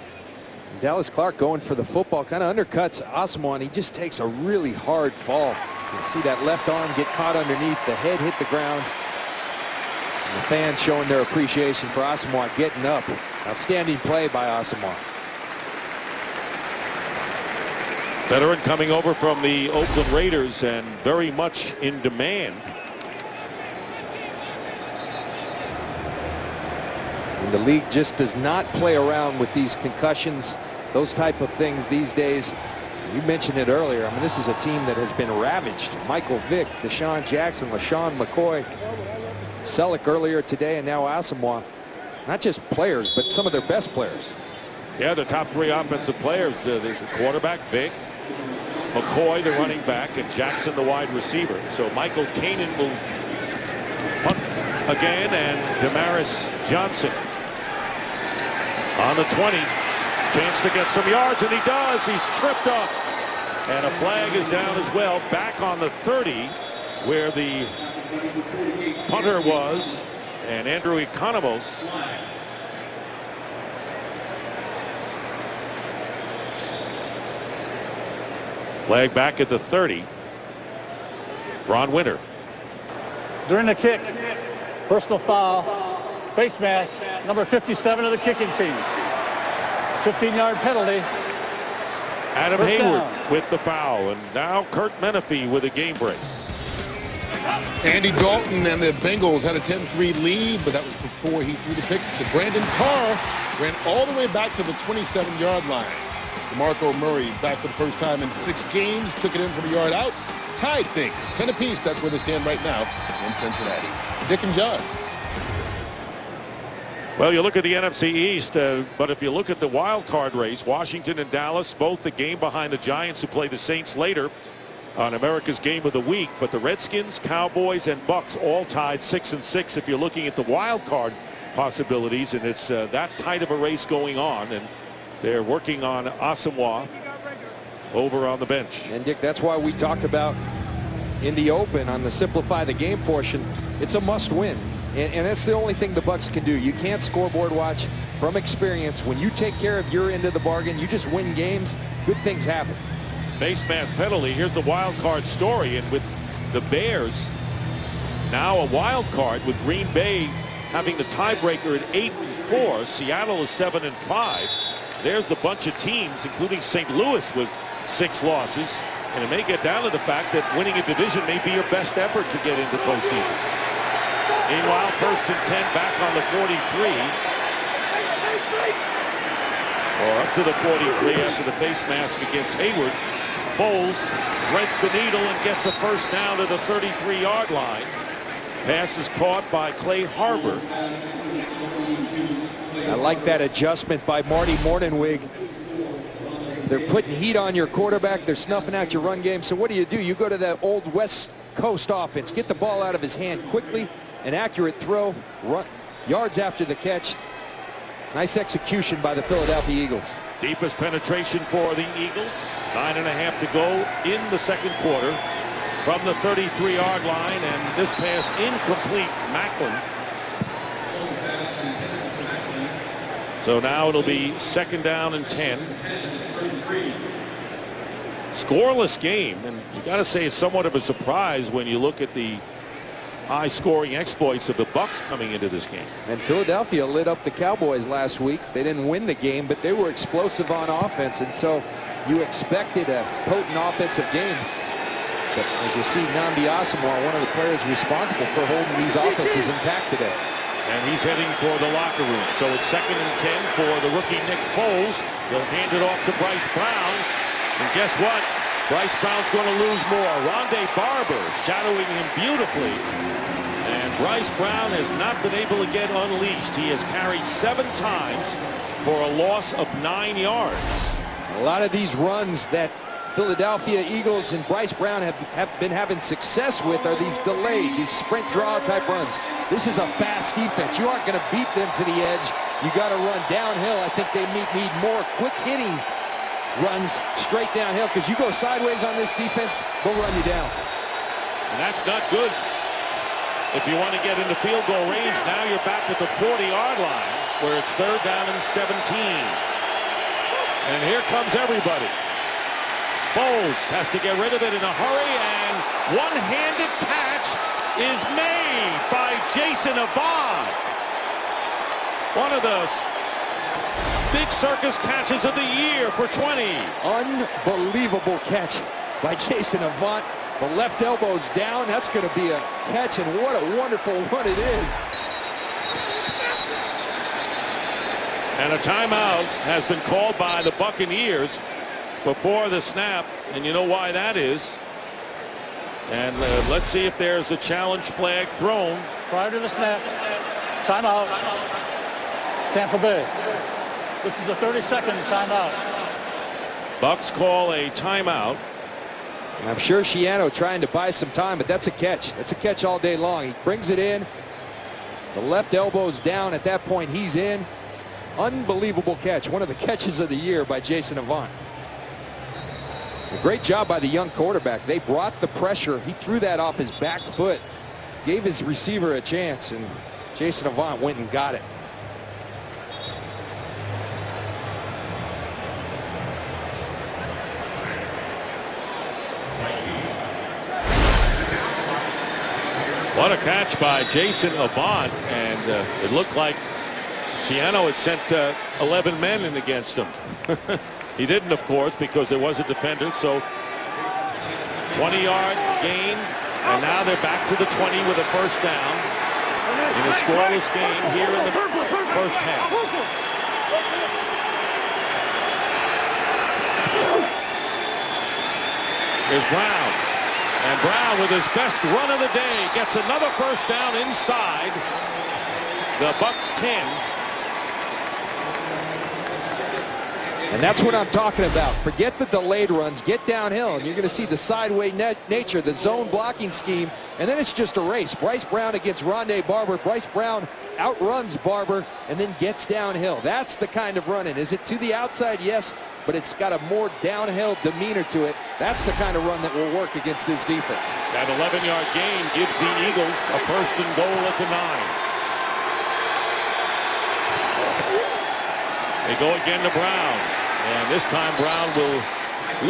Dallas Clark going for the football, kind of undercuts Asomugha, and he just takes a really hard fall. You can see that left arm get caught underneath, the head hit the ground. And the fans showing their appreciation for Asomugha getting up. Outstanding play by Asomugha. Veteran coming over from the Oakland Raiders and very much in demand. And the league just does not play around with these concussions, those type of things these days. You mentioned it earlier. I mean, this is a team that has been ravaged. Michael Vick, Deshaun Jackson, LaShawn McCoy, Selleck earlier today, and now Asomugha. Not just players, but some of their best players. Yeah, the top 3 offensive players, the quarterback, Vick, McCoy, the running back, and Jackson, the wide receiver. So Michael Kanan will punt again, and Damaris Johnson on the 20. Chance to get some yards, and he does. He's tripped up, and a flag is down as well. Back on the 30, where the punter was, and Andrew Economos. Flag back at the 30. Ron Winter. During the kick, personal foul, face mask, number 57 of the kicking team. 15-yard penalty. Adam First Hayward down. with the foul, and now Kurt Menefee with a game break. Andy Dalton and the Bengals had a 10-3 lead, but that was before he threw the pick. The Brandon Carr ran all the way back to the 27-yard line. DeMarco Murray back for the first time in 6 games, took it in from a yard out, tied things 10 apiece. That's where they stand right now in Cincinnati. Dick and John. Well, you look at the NFC East, but if you look at the wild card race, Washington and Dallas, both the game behind the Giants, who play the Saints later on America's Game of the Week. But the Redskins, Cowboys, and Bucs all tied 6-6 if you're looking at the wild card possibilities, and it's that tight of a race going on. And they're working on Asomugha over on the bench. And Dick, that's why we talked about in the open on the simplify the game portion, it's a must win. And that's the only thing the Bucs can do. You can't scoreboard watch. From experience, when you take care of your end of the bargain, you just win games, good things happen. Face mask penalty. Here's the wild card story. And with the Bears, now a wild card with Green Bay having the tiebreaker at 8-4. Seattle is 7-5. There's the bunch of teams, including St. Louis with 6 losses. And it may get down to the fact that winning a division may be your best effort to get into postseason. Meanwhile, 1st and 10 back on the 43. Or up to the 43 after the face mask against Hayward. Foles threads the needle and gets a first down to the 33-yard line. Pass is caught by Clay Harbor. I like that adjustment by Marty Mornhinweg. They're putting heat on your quarterback. They're snuffing out your run game. So what do? You go to that old West Coast offense. Get the ball out of his hand quickly. An accurate throw. Run yards after the catch. Nice execution by the Philadelphia Eagles. Deepest penetration for the Eagles. 9.5 to go in the second quarter from the 33-yard line. And this pass incomplete. Macklin. So now it'll be 2nd down and 10. Scoreless game, and you got to say it's somewhat of a surprise when you look at the high-scoring exploits of the Bucs coming into this game. And Philadelphia lit up the Cowboys last week. They didn't win the game, but they were explosive on offense, and so you expected a potent offensive game. But as you see, Nnamdi Asomugha, one of the players responsible for holding these offenses intact today. And he's heading for the locker room. So it's 2nd and 10 for the rookie Nick Foles. He'll hand it off to Bryce Brown. And guess what? Bryce Brown's going to lose more. Rondé Barber shadowing him beautifully. And Bryce Brown has not been able to get unleashed. He has carried 7 times for a loss of 9 yards. A lot of these runs that Philadelphia Eagles and Bryce Brown have been having success with are these delayed, these sprint draw type runs. This is a fast defense. You aren't going to beat them to the edge. You got to run downhill. I think they need more quick hitting runs straight downhill, because you go sideways on this defense, they'll run you down. And that's not good. If you want to get into field goal range, now you're back at the 40-yard line where it's 3rd down and 17. And here comes everybody. Foles has to get rid of it in a hurry, and one-handed catch is made by Jason Avant. One of the big circus catches of the year for 20. Unbelievable catch by Jason Avant. The left elbow's down. That's going to be a catch, and what a wonderful one it is. And a timeout has been called by the Buccaneers before the snap, and you know why that is. And let's see if there's a challenge flag thrown. Prior to the snap, timeout, Tampa Bay. This is a 30-second timeout. Bucs call a timeout. And I'm sure Schiano trying to buy some time, but that's a catch. That's a catch all day long. He brings it in. The left elbow's down. At that point, he's in. Unbelievable catch. One of the catches of the year by Jason Avant. A great job by the young quarterback. They brought the pressure. He threw that off his back foot, gave his receiver a chance, and Jason Avant went and got it. What a catch by Jason Avant, and it looked like Schiano had sent 11 men in against him. He didn't, of course, because there was a defender. So 20-yard gain, and now they're back to the 20 with a first down in a scoreless game here in the first half. Here's Brown. And Brown, with his best run of the day, gets another first down inside the Bucs 10. And that's what I'm talking about. Forget the delayed runs. Get downhill, and you're going to see the sideways nature, the zone blocking scheme, and then it's just a race. Bryce Brown against Rondé Barber. Bryce Brown outruns Barber and then gets downhill. That's the kind of running. Is it to the outside? Yes, but it's got a more downhill demeanor to it. That's the kind of run that will work against this defense. That 11-yard gain gives the Eagles a first and goal at the 9. They go again to Brown. And this time Brown will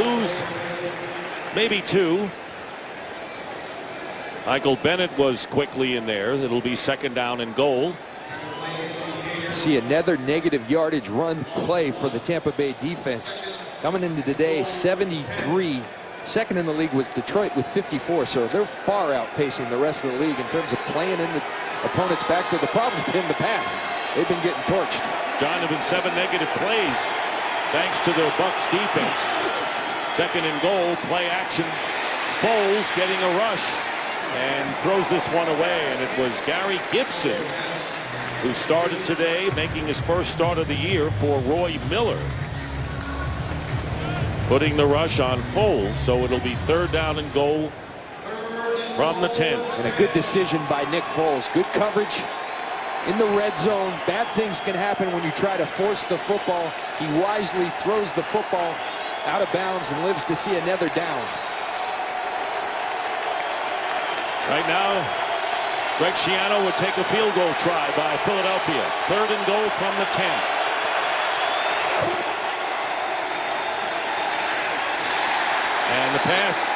lose maybe 2. Michael Bennett was quickly in there. It'll be 2nd down and goal. See another negative yardage run play for the Tampa Bay defense. Coming into today, 73. Second in the league was Detroit with 54, so they're far outpacing the rest of the league in terms of playing in the opponent's backfield. The problem's been the pass. They've been getting torched. John, have been 7 negative plays thanks to the Bucs defense. 2nd and goal, play action. Foles getting a rush and throws this one away, and it was Gary Gibson who started today, making his first start of the year for Roy Miller, putting the rush on Foles. So it'll be 3rd down and goal from the 10. And a good decision by Nick Foles. Good coverage in the red zone. Bad things can happen when you try to force the football. He wisely throws the football out of bounds and lives to see another down. Right now, Greg Schiano would take a field goal try by Philadelphia. 3rd and goal from the 10. And the pass,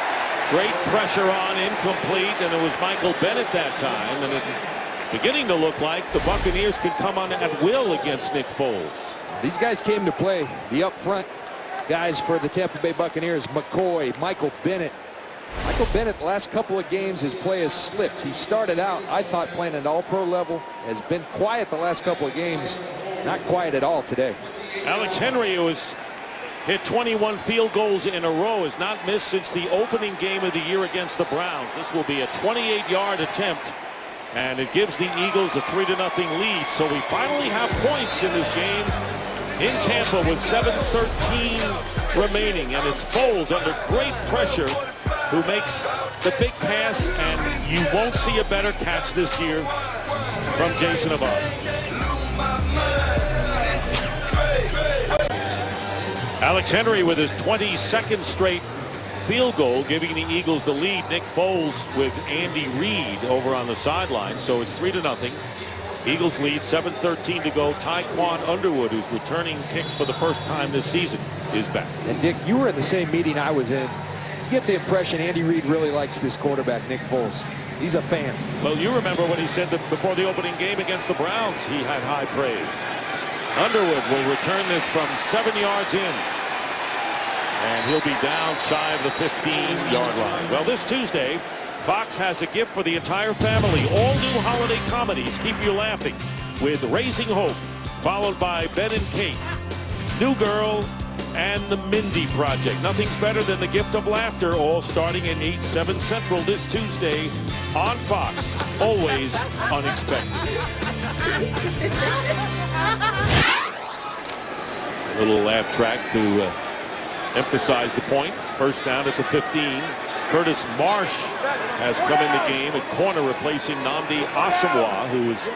great pressure on, incomplete, and it was Michael Bennett that time. And it's beginning to look like the Buccaneers can come on at will against Nick Foles. These guys came to play. The up front guys for the Tampa Bay Buccaneers, McCoy, Michael Bennett. Michael Bennett, the last couple of games, his play has slipped. He started out, I thought, playing at all-pro level. Has been quiet the last couple of games. Not quiet at all today. Alex Henry, who has hit 21 field goals in a row, has not missed since the opening game of the year against the Browns. This will be a 28-yard attempt, and it gives the Eagles a 3-0 lead. So we finally have points in this game in Tampa with 7:13 remaining, and it's Foles under great pressure who makes the big pass, and you won't see a better catch this year from Jason Abad. Alex Henry with his 22nd straight field goal, giving the Eagles the lead. Nick Foles with Andy Reid over on the sideline, so it's 3-0. Eagles lead, 7:13 to go. Tyquan Underwood, who's returning kicks for the first time this season, is back. And Dick, you were in the same meeting I was in. You get the impression Andy Reid really likes this quarterback, Nick Foles. He's a fan. Well, you remember what he said before the opening game against the Browns. He had high praise. Underwood will return this from 7 yards in, and he'll be down shy of the 15-yard line. Well, this Tuesday, Fox has a gift for the entire family. All new holiday comedies keep you laughing with Raising Hope, followed by Ben and Kate, New Girl, and The Mindy Project. Nothing's better than the gift of laughter, all starting at 8/7 Central this Tuesday on Fox. Always unexpected. A little laugh track to emphasize the point. 1st down at the 15. Curtis Marsh has come in the game at corner, replacing Nnamdi Asomugha, who was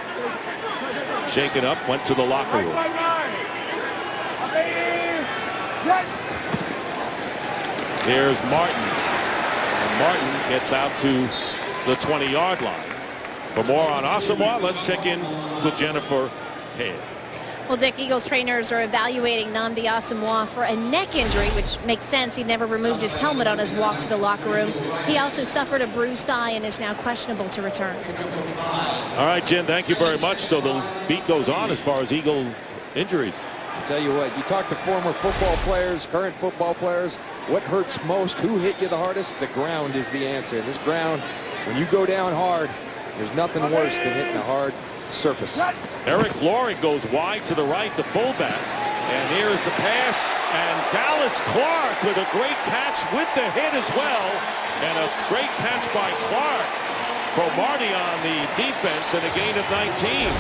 shaken up, went to the locker room. There's Martin, and Martin gets out to the 20-yard line. For more on Asomugha, let's check in with Jennifer Head. Well, Dick, Eagles trainers are evaluating Nnamdi Asomugha for a neck injury, which makes sense. He never removed his helmet on his walk to the locker room. He also suffered a bruised thigh and is now questionable to return. All right, Jen, thank you very much. So the beat goes on as far as Eagle injuries. I'll tell you what, you talk to former football players, current football players, what hurts most, who hit you the hardest? The ground is the answer. This ground, when you go down hard, there's nothing worse than hitting a hard surface. Eric Loring goes wide to the right, the fullback. And here is the pass, and Dallas Clark with a great catch with the hit as well. And a great catch by Clark. Cromartie on the defense and a gain of 19.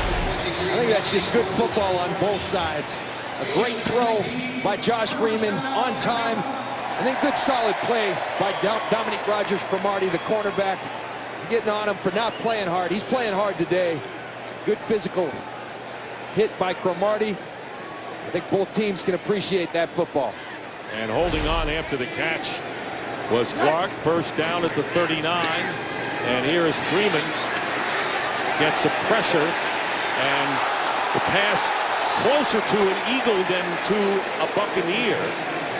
I think that's just good football on both sides. A great throw by Josh Freeman on time. And then good solid play by Dominique Rodgers-Cromartie, the cornerback, getting on him for not playing hard. He's playing hard today. Good physical hit by Cromartie. I think both teams can appreciate that football. And holding on after the catch was Clark. 1st down at the 39. And here is Freeman. Gets some pressure. And the pass closer to an Eagle than to a Buccaneer.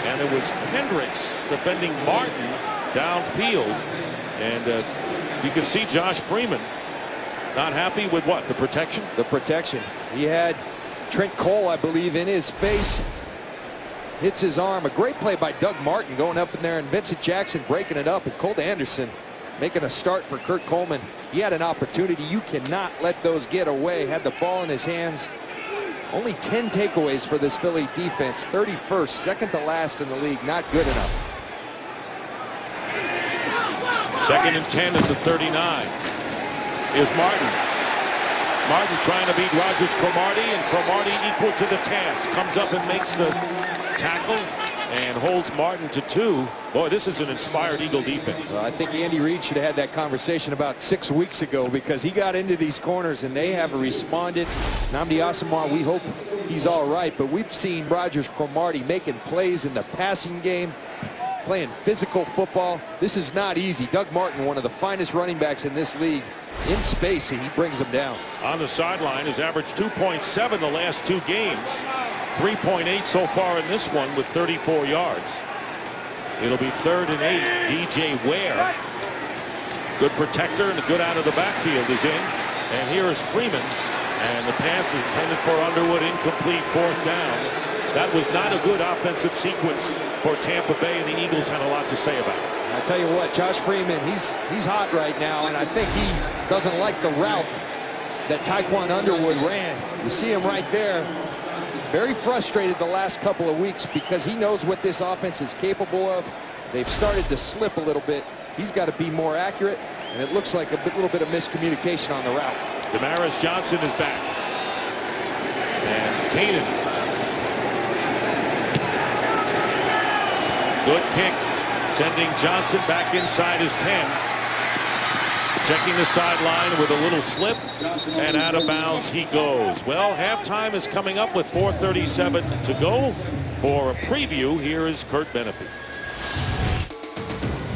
And it was Kendricks defending Martin downfield. And You can see Josh Freeman not happy with what? The protection? The protection. He had Trent Cole, I believe, in his face. Hits his arm. A great play by Doug Martin going up in there, and Vincent Jackson breaking it up, and Colt Anderson making a start for Kurt Coleman. He had an opportunity. You cannot let those get away. Had the ball in his hands. Only 10 takeaways for this Philly defense. 31st, second to last in the league. Not good enough. 2nd and 10 at the 39. Here's Martin. Martin trying to beat Rogers Cromartie, and Cromartie equal to the task. Comes up and makes the tackle and holds Martin to 2. Boy, this is an inspired Eagle defense. Well, I think Andy Reid should have had that conversation about 6 weeks ago, because he got into these corners and they have responded. Nnamdi Asomugha, we hope he's all right, but we've seen Rogers Cromartie making plays in the passing game, playing physical football. This is not easy. Doug Martin, one of the finest running backs in this league, in space, and he brings them down. On the sideline, has averaged 2.7 the last 2 games. 3.8 so far in this one with 34 yards. It'll be 3rd and 8. DJ Ware, good protector, and a good out of the backfield is in. And here is Freeman, and the pass is intended for Underwood, incomplete, 4th down. That was not a good offensive sequence for Tampa Bay, and the Eagles had a lot to say about it. I tell you what, Josh Freeman, he's hot right now, and I think he doesn't like the route that Tyquan Underwood ran. You see him right there. Very frustrated the last couple of weeks because he knows what this offense is capable of. They've started to slip a little bit. He's got to be more accurate, and it looks like a little bit of miscommunication on the route. Damaris Johnson is back. And Keenan. Good kick, sending Johnson back inside his 10. Checking the sideline with a little slip, and out of bounds he goes. Well, halftime is coming up with 4:37 to go. For a preview, here is Kurt Benefit.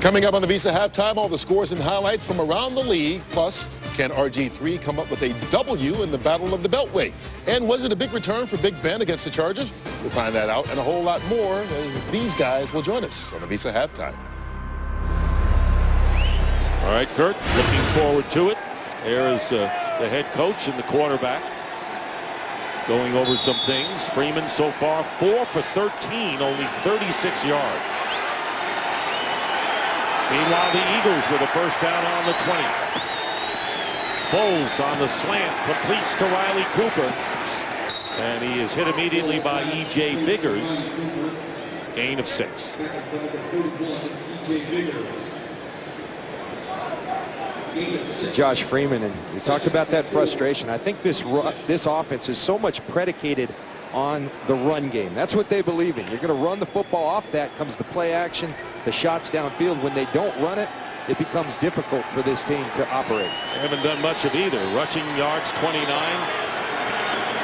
Coming up on the Visa Halftime, all the scores and highlights from around the league. Plus, can RG3 come up with a W in the Battle of the Beltway? And was it a big return for Big Ben against the Chargers? We'll find that out and a whole lot more as these guys will join us on the Visa Halftime. All right, Kurt, looking forward to it. There is the head coach and the quarterback going over some things. Freeman so far 4 for 13, only 36 yards. Meanwhile, the Eagles with a first down on the 20. Foles on the slant, completes to Riley Cooper. And he is hit immediately by E.J. Biggers. Gain of 6. Josh Freeman, and we talked about that frustration. I think this offense is so much predicated on the run game. That's what they believe in. You're going to run the football. Off that comes the play action, the shots downfield. When they don't run it, it becomes difficult for this team to operate. They haven't done much of either. Rushing yards 29,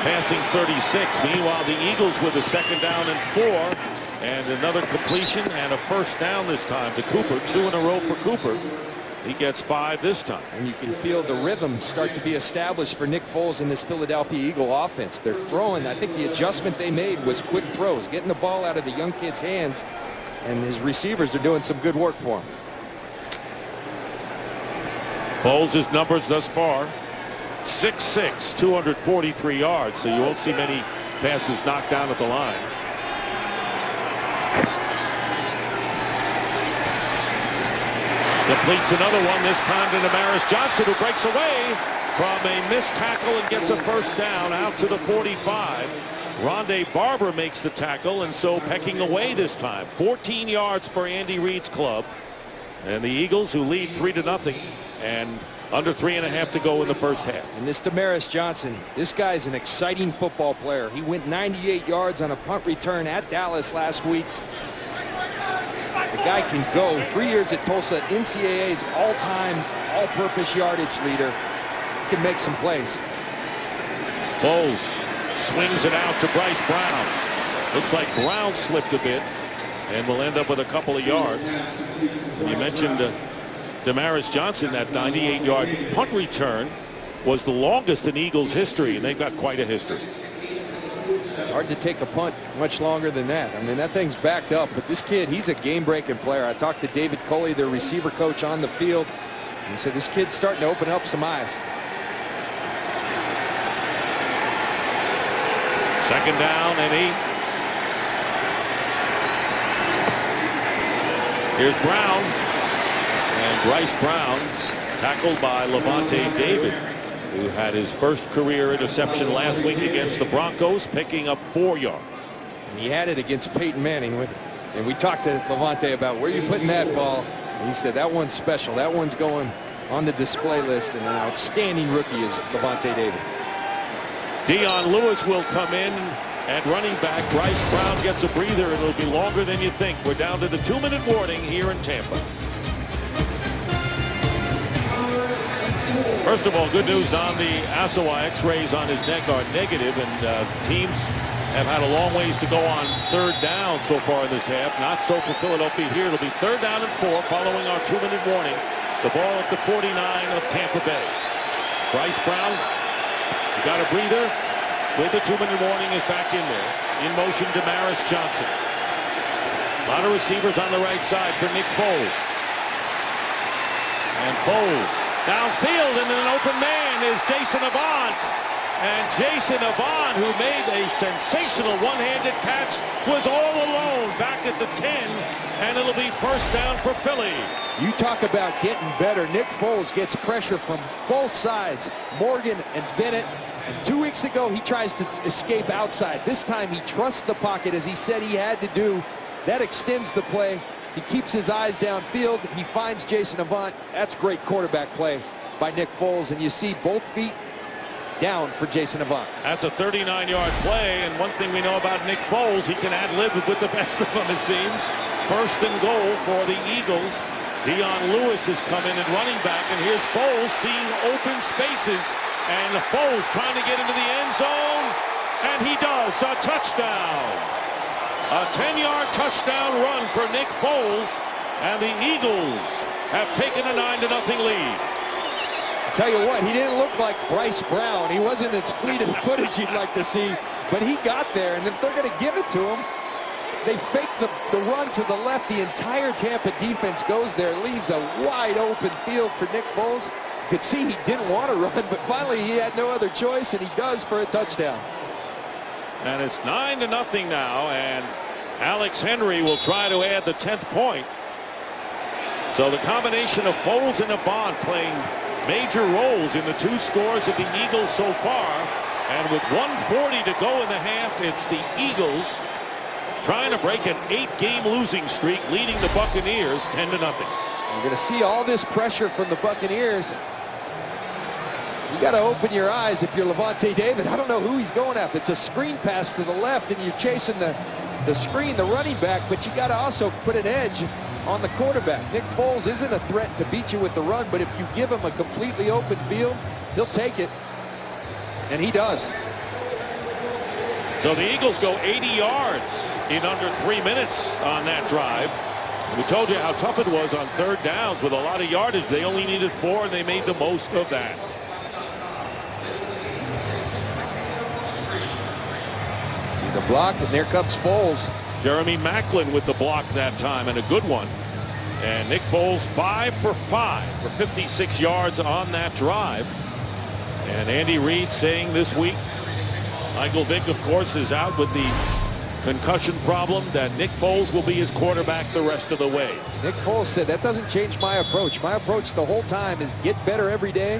passing 36. Meanwhile, the Eagles with a 2nd down and 4, and another completion and a first down this time to Cooper. 2 in a row for Cooper. He gets 5 this time. And you can feel the rhythm start to be established for Nick Foles in this Philadelphia Eagle offense. They're throwing. I think the adjustment they made was quick throws, getting the ball out of the young kid's hands, and his receivers are doing some good work for him. Foles' numbers thus far, 6'6", 243 yards, so you won't see many passes knocked down at the line. Completes another one, this time to Damaris Johnson, who breaks away from a missed tackle and gets a first down out to the 45. Rondé Barber makes the tackle, and so pecking away this time. 14 yards for Andy Reid's club. And the Eagles, who lead 3-0, and under 3.5 to go in the first half. And this Damaris Johnson, this guy's an exciting football player. He went 98 yards on a punt return at Dallas last week. The guy can go. 3 years at Tulsa, NCAA's all-time, all-purpose yardage leader. He can make some plays. Foles swings it out to Bryce Brown. Looks like Brown slipped a bit and will end up with a couple of yards. And you mentioned Damaris Johnson, that 98-yard punt return was the longest in Eagles history, and they've got quite a history. Hard to take a punt much longer than that. I mean, that thing's backed up, but this kid, he's a game-breaking player. I talked to David Culley, their receiver coach, on the field. He said this kid's starting to open up some eyes. Second down and 8. Here's Brown. And Bryce Brown tackled by Levante David, who had his first career interception last week against the Broncos, picking up 4 yards. And he had it against Peyton Manning. And we talked to Levante about where you putting that ball. And he said that one's special. That one's going on the display list. And an outstanding rookie is Levante David. Dion Lewis will come in at running back. Bryce Brown gets a breather. It'll be longer than you think. We're down to the 2-minute warning here in Tampa. First of all, good news, Don. The Asawa X-rays on his neck are negative, and teams have had a long ways to go on third down so far in this half. Not so for Philadelphia here. It'll be 3rd down and 4 following our 2-minute warning. The ball at the 49 of Tampa Bay. Bryce Brown, you got a breather. With the 2-minute warning is back in there. In motion, Damaris Johnson. A lot of receivers on the right side for Nick Foles. And Foles downfield, and an open man is Jason Avant. And Jason Avant, who made a sensational one-handed catch, was all alone back at the 10, and it'll be 1st down for Philly. You talk about getting better. Nick Foles gets pressure from both sides, Morgan and Bennett. And 2 weeks ago, he tries to escape outside. This time, he trusts the pocket, as he said he had to do. That extends the play. He keeps his eyes downfield. He finds Jason Avant. That's great quarterback play by Nick Foles. And you see both feet down for Jason Avant. That's a 39-yard play. And one thing we know about Nick Foles, he can ad-lib with the best of them, it seems. 1st and goal for the Eagles. Dion Lewis has come in at running back. And here's Foles seeing open spaces. And Foles trying to get into the end zone. And he does. A touchdown. A 10-yard touchdown run for Nick Foles, and the Eagles have taken a 9-0 lead. I'll tell you what, he didn't look like Bryce Brown. He wasn't as fleet of footage you'd like to see, but he got there, and if they're going to give it to him, they fake the run to the left. The entire Tampa defense goes there, leaves a wide open field for Nick Foles. You could see he didn't want to run, but finally he had no other choice, and he does for a touchdown. And it's 9-0 now, and Alex Henry will try to add the 10th point. So the combination of Foles and Avant playing major roles in the 2 scores of the Eagles so far. And with 1:40 to go in the half, it's the Eagles trying to break an 8-game losing streak, leading the Buccaneers 10-0. You're going to see all this pressure from the Buccaneers. You got to open your eyes if you're Levante David. I don't know who he's going after. It's a screen pass to the left, and you're chasing the screen, the running back, but you got to also put an edge on the quarterback. Nick Foles isn't a threat to beat you with the run, but if you give him a completely open field, he'll take it, and he does. So the Eagles go 80 yards in under 3 minutes on that drive. And we told you how tough it was on 3rd downs with a lot of yardage. They only needed 4, and they made the most of that. The block, and there comes Foles. Jeremy Maclin with the block that time, and a good one. And Nick Foles 5 for 5 for 56 yards on that drive. And Andy Reid saying this week, Michael Vick, of course, is out with the concussion problem, that Nick Foles will be his quarterback the rest of the way. Nick Foles said, that doesn't change my approach. My approach the whole time is get better every day.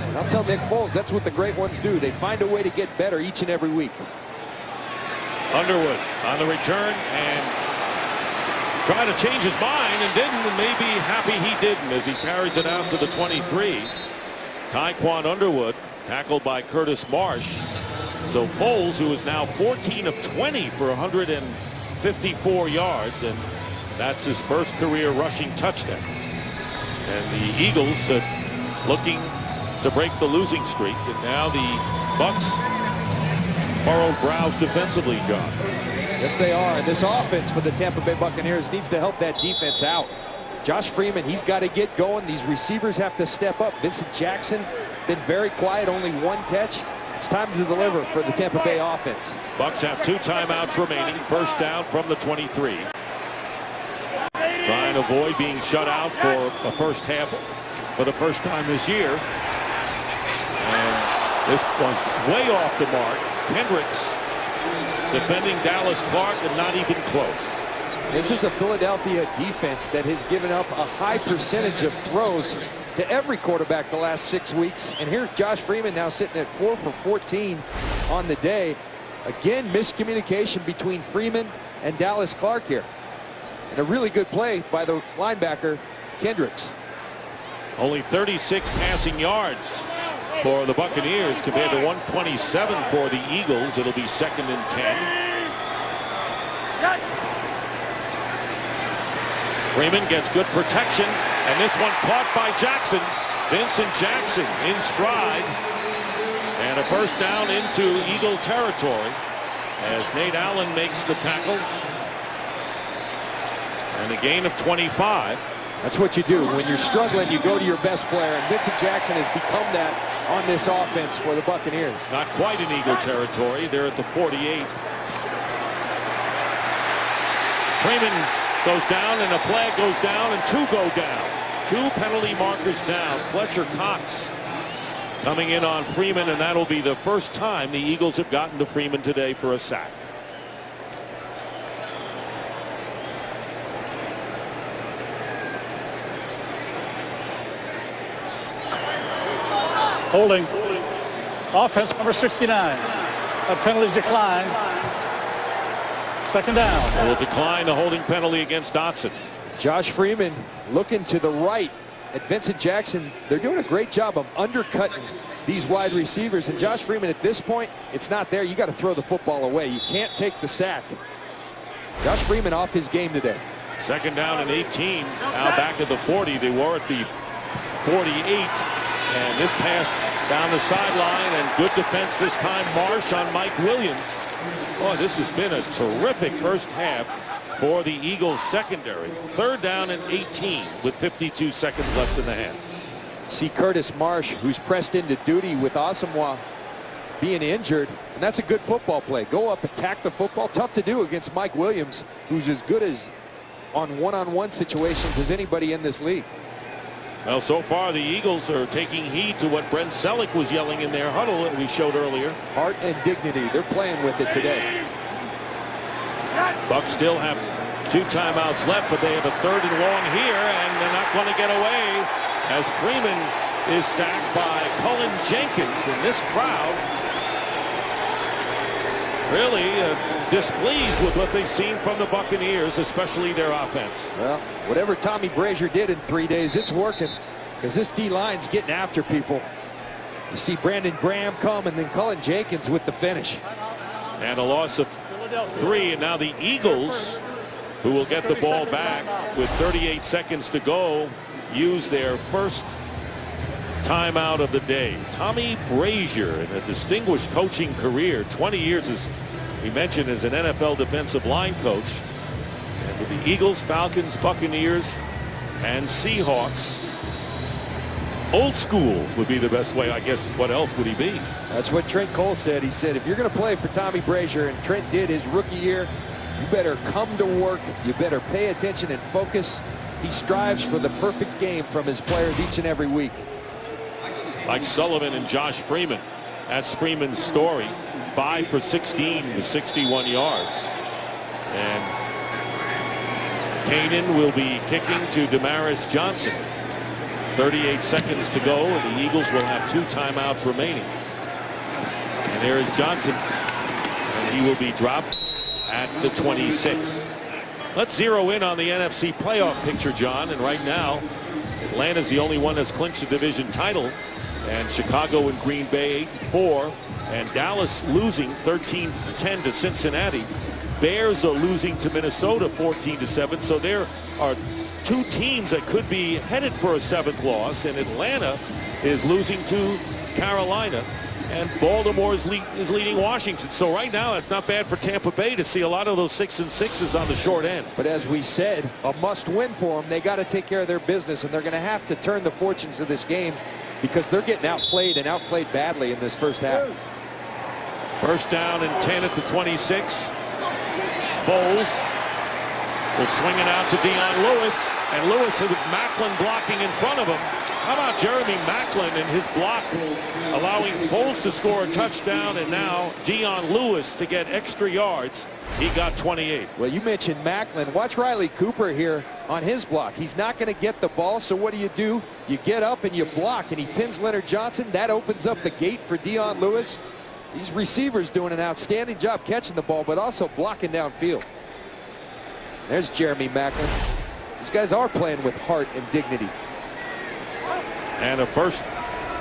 And I'll tell Nick Foles, that's what the great ones do. They find a way to get better each and every week. Underwood on the return and trying to change his mind and didn't, and maybe happy he didn't as he carries it out to the 23. Tyquan Underwood tackled by Curtis Marsh. So Foles, who is now 14 of 20 for 154 yards, and that's his first career rushing touchdown. And the Eagles looking to break the losing streak, and now the Bucs furrowed brows defensively, John. Yes, they are. And this offense for the Tampa Bay Buccaneers needs to help that defense out. Josh Freeman, he's got to get going. These receivers have to step up. Vincent Jackson been very quiet, only 1 catch. It's time to deliver for the Tampa Bay offense. Bucs have 2 timeouts remaining. 1st down from the 23. Trying to avoid being shut out for a first half for the first time this year. And this was way off the mark. Kendricks defending Dallas Clark and not even close. This is a Philadelphia defense that has given up a high percentage of throws to every quarterback the last 6 weeks. And here Josh Freeman now sitting at 4 for 14 on the day. Again, miscommunication between Freeman and Dallas Clark here. And a really good play by the linebacker, Kendricks. Only 36 passing yards for the Buccaneers compared to 127 for the Eagles. It'll be 2nd and 10. Freeman gets good protection, and this one caught by Jackson. Vincent Jackson in stride. And a first down into Eagle territory as Nate Allen makes the tackle. And a gain of 25. That's what you do. When you're struggling, you go to your best player, and Vincent Jackson has become that on this offense for the Buccaneers. Not quite in Eagle territory. They're at the 48. Freeman goes down, and a flag goes down, and 2 go down. 2 penalty markers down. Fletcher Cox coming in on Freeman, and that'll be the first time the Eagles have gotten to Freeman today for a sack. Holding. Offense number 69. A penalties decline. 2nd down. They will decline the holding penalty against Dotson. Josh Freeman looking to the right at Vincent Jackson. They're doing a great job of undercutting these wide receivers. And Josh Freeman, at this point, it's not there. You got to throw the football away. You can't take the sack. Josh Freeman off his game today. 2nd down and 18. Now back at the 40. They were at the 48. And this pass down the sideline, and good defense this time. Marsh on Mike Williams. Boy, this has been a terrific first half for the Eagles secondary. 3rd down and 18 with 52 seconds left in the half. See Curtis Marsh, who's pressed into duty with Asamoah being injured, and that's a good football play. Go up, attack the football. Tough to do against Mike Williams, who's as good as on one-on-one situations as anybody in this league. Well, so far the Eagles are taking heed to what Brent Selleck was yelling in their huddle that we showed earlier. Heart and dignity. They're playing with it today. Bucs still have 2 timeouts left, but they have a 3rd and long here, and they're not going to get away as Freeman is sacked by Cullen Jenkins. And this crowd really displeased with what they've seen from the Buccaneers, especially their offense. Well, whatever Tommy Brazier did in 3 days, it's working, because this D-line's getting after people. You see Brandon Graham come, and then Cullen Jenkins with the finish. And a loss of 3, and now the Eagles, who will get the ball back with 38 seconds to go, use their first timeout of the day. Tommy Brazier, in a distinguished coaching career, 20 years as we mentioned as an NFL defensive line coach. And with the Eagles, Falcons, Buccaneers, and Seahawks, old school would be the best way. I guess what else would he be? That's what Trent Cole said. He said, if you're going to play for Tommy Brazier, and Trent did his rookie year, you better come to work. You better pay attention and focus. He strives for the perfect game from his players each and every week. Like Sullivan and Josh Freeman. That's Freeman's story. 5 for 16 with 61 yards. And Kanan will be kicking to Damaris Johnson. 38 seconds to go, and the Eagles will have 2 timeouts remaining. And there is Johnson, and he will be dropped at the 26. Let's zero in on the NFC playoff picture, John. And right now, Atlanta's the only one that's clinched the division title, and Chicago and Green Bay 8-4, and Dallas losing 13-10 to Cincinnati. Bears are losing to Minnesota 14-7. So there are 2 teams that could be headed for a 7th loss, and Atlanta is losing to Carolina, and Baltimore is leading Washington. So right now it's not bad for Tampa Bay to see a lot of those 6 and 6s on the short end. But as we said, a must-win for them. They got to take care of their business, and they're going to have to turn the fortunes of this game because they're getting outplayed and outplayed badly in this first half. First down and 10 at the 26. Foles will swing it out to Dion Lewis, and Lewis with Macklin blocking in front of him How about Jeremy Maclin and his block, allowing Foles to score a touchdown, and now Dion Lewis to get extra yards. He got 28. Well, you mentioned Maclin. Watch Riley Cooper here on his block. He's not going to get the ball, so what do? You get up and you block, and he pins Leonard Johnson. That opens up the gate for Dion Lewis. These receivers doing an outstanding job catching the ball, but also blocking downfield. There's Jeremy Maclin. These guys are playing with heart and dignity. And a first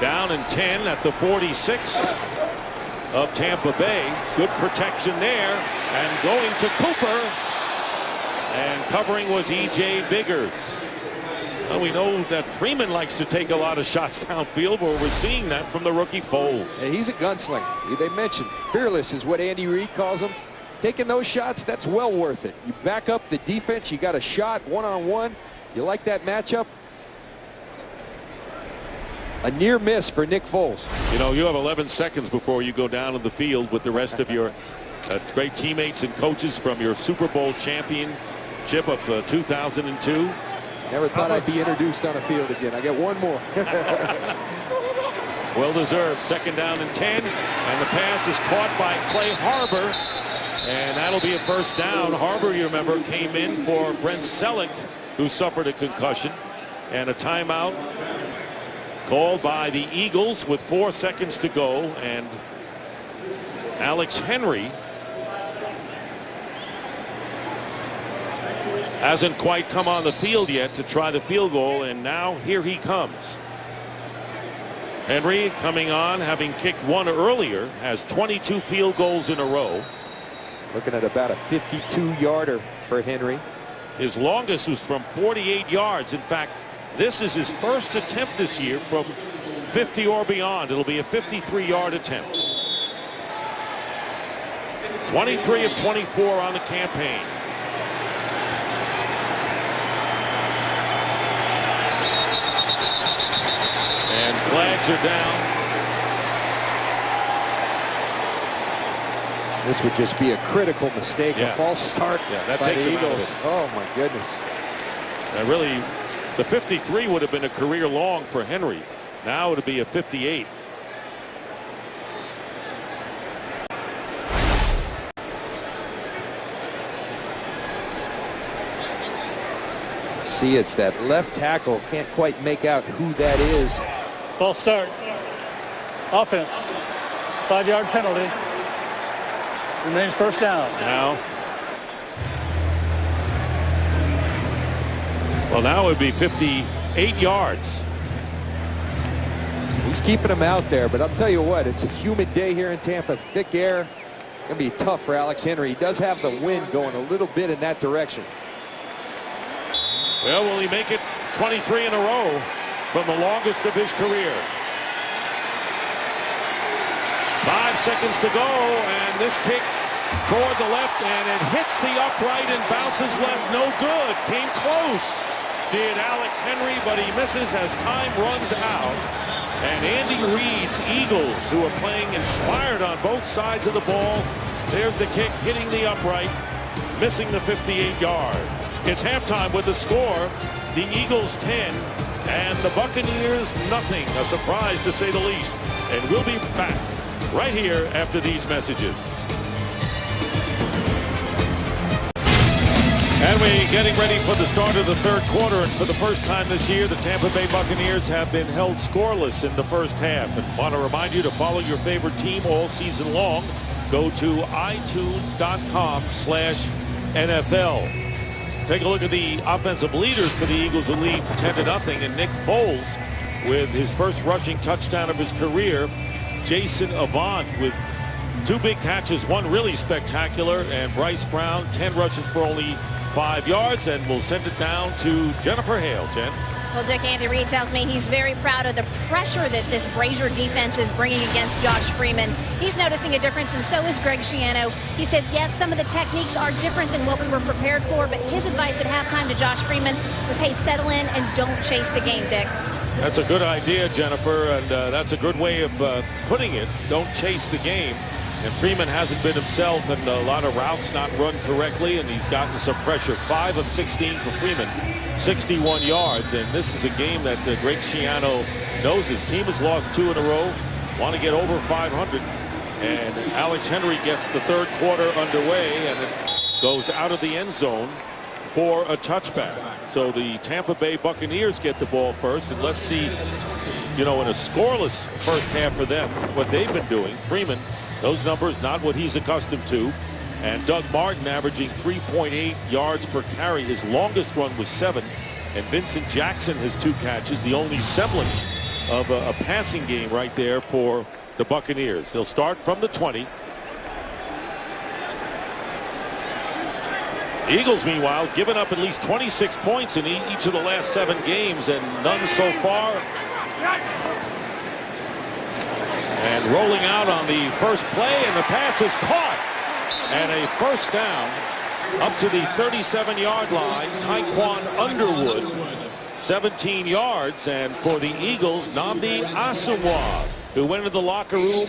down and 10 at the 46 of Tampa Bay. Good protection there, and going to Cooper, and covering was E.J. Biggers. Well, we know that Freeman likes to take a lot of shots downfield, but we're seeing that from the rookie Foles. And he's a gunslinger. They mentioned fearless is what Andy Reid calls him. Taking those shots, that's well worth it. You back up the defense, you got a shot one-on-one. You like that matchup? A near miss for Nick Foles. You know, you have 11 seconds before you go down to the field with the rest of your great teammates and coaches from your Super Bowl championship of 2002. Never thought I'd be introduced on a field again. I get one more. Well deserved. Second down and 10, and the pass is caught by Clay Harbor, and that'll be a first down. Harbor, you remember, came in for Brent Selleck, who suffered a concussion, and a timeout called by the Eagles with 4 seconds to go, and Alex Henry hasn't quite come on the field yet to try the field goal, and now here he comes. Henry coming on, having kicked one earlier, has 22 field goals in a row. Looking at about a 52-yarder for Henry. His longest was from 48 yards. In fact, this is his first attempt this year from 50 or beyond. It'll be a 53-yard attempt. 23 of 24 on the campaign. And flags are down. This would just be a critical mistake, a false start that by takes the him out of Eagles. it. Oh, my goodness. Really, the 53 would have been a career long for Henry. Now it'll be a 58. See, it's that left tackle. Can't quite make out who that is. False start. Offense. 5-yard penalty. Remains first down. Now. Well, now it would be 58 yards. He's keeping him out there, but I'll tell you what, it's a humid day here in Tampa. Thick air. Going to be tough for Alex Henry. He does have the wind going a little bit in that direction. Well, will he make it 23 in a row from the longest of his career? 5 seconds to go, and this kick toward the left, and it hits the upright and bounces left. No good. Came close, did Alex Henry, but he misses as time runs out. And Andy Reid's Eagles, who are playing inspired on both sides of the ball, there's the kick hitting the upright, missing the 58-yard. It's halftime with the score, the Eagles 10 and the Buccaneers nothing. A surprise to say the least. And we'll be back right here after these messages. And we're getting ready for the start of the third quarter, and for the first time this year, the Tampa Bay Buccaneers have been held scoreless in the first half. And want to remind you to follow your favorite team all season long. Go to itunes.com/NFL. Take a look at the offensive leaders for the Eagles, who lead 10-0, and Nick Foles with his first rushing touchdown of his career. Jason Avant with 2 big catches, one really spectacular, and Bryce Brown 10 rushes for only 5 yards, and we'll send it down to Jennifer Hale. Jen. Well, Dick, Andy Reid tells me he's very proud of the pressure that this Brazier defense is bringing against Josh Freeman. He's noticing a difference, and so is Greg Schiano. He says, yes, some of the techniques are different than what we were prepared for, but his advice at halftime to Josh Freeman was, hey, settle in and don't chase the game, Dick. That's a good idea, Jennifer, and that's a good way of putting it. Don't chase the game. And Freeman hasn't been himself, and a lot of routes not run correctly, and he's gotten some pressure. 5 of 16 for Freeman. 61 yards. And this is a game that Greg Schiano knows his team has lost 2 in a row, want to get over 500. And Alex Henry gets the third quarter underway, and it goes out of the end zone for a touchback. So the Tampa Bay Buccaneers get the ball first, and let's see, in a scoreless first half for them, what they've been doing. Freeman, those numbers not what he's accustomed to. And Doug Martin averaging 3.8 yards per carry. His longest run was 7. And Vincent Jackson has 2 catches, the only semblance of a passing game right there for the Buccaneers. They'll start from the 20. The Eagles, meanwhile, given up at least 26 points in each of the last 7 games, and none so far. And rolling out on the first play, and the pass is caught. And a first down up to the 37-yard line. Tyquan Underwood, 17 yards. And for the Eagles, Nnamdi Asomugha, who went into the locker room,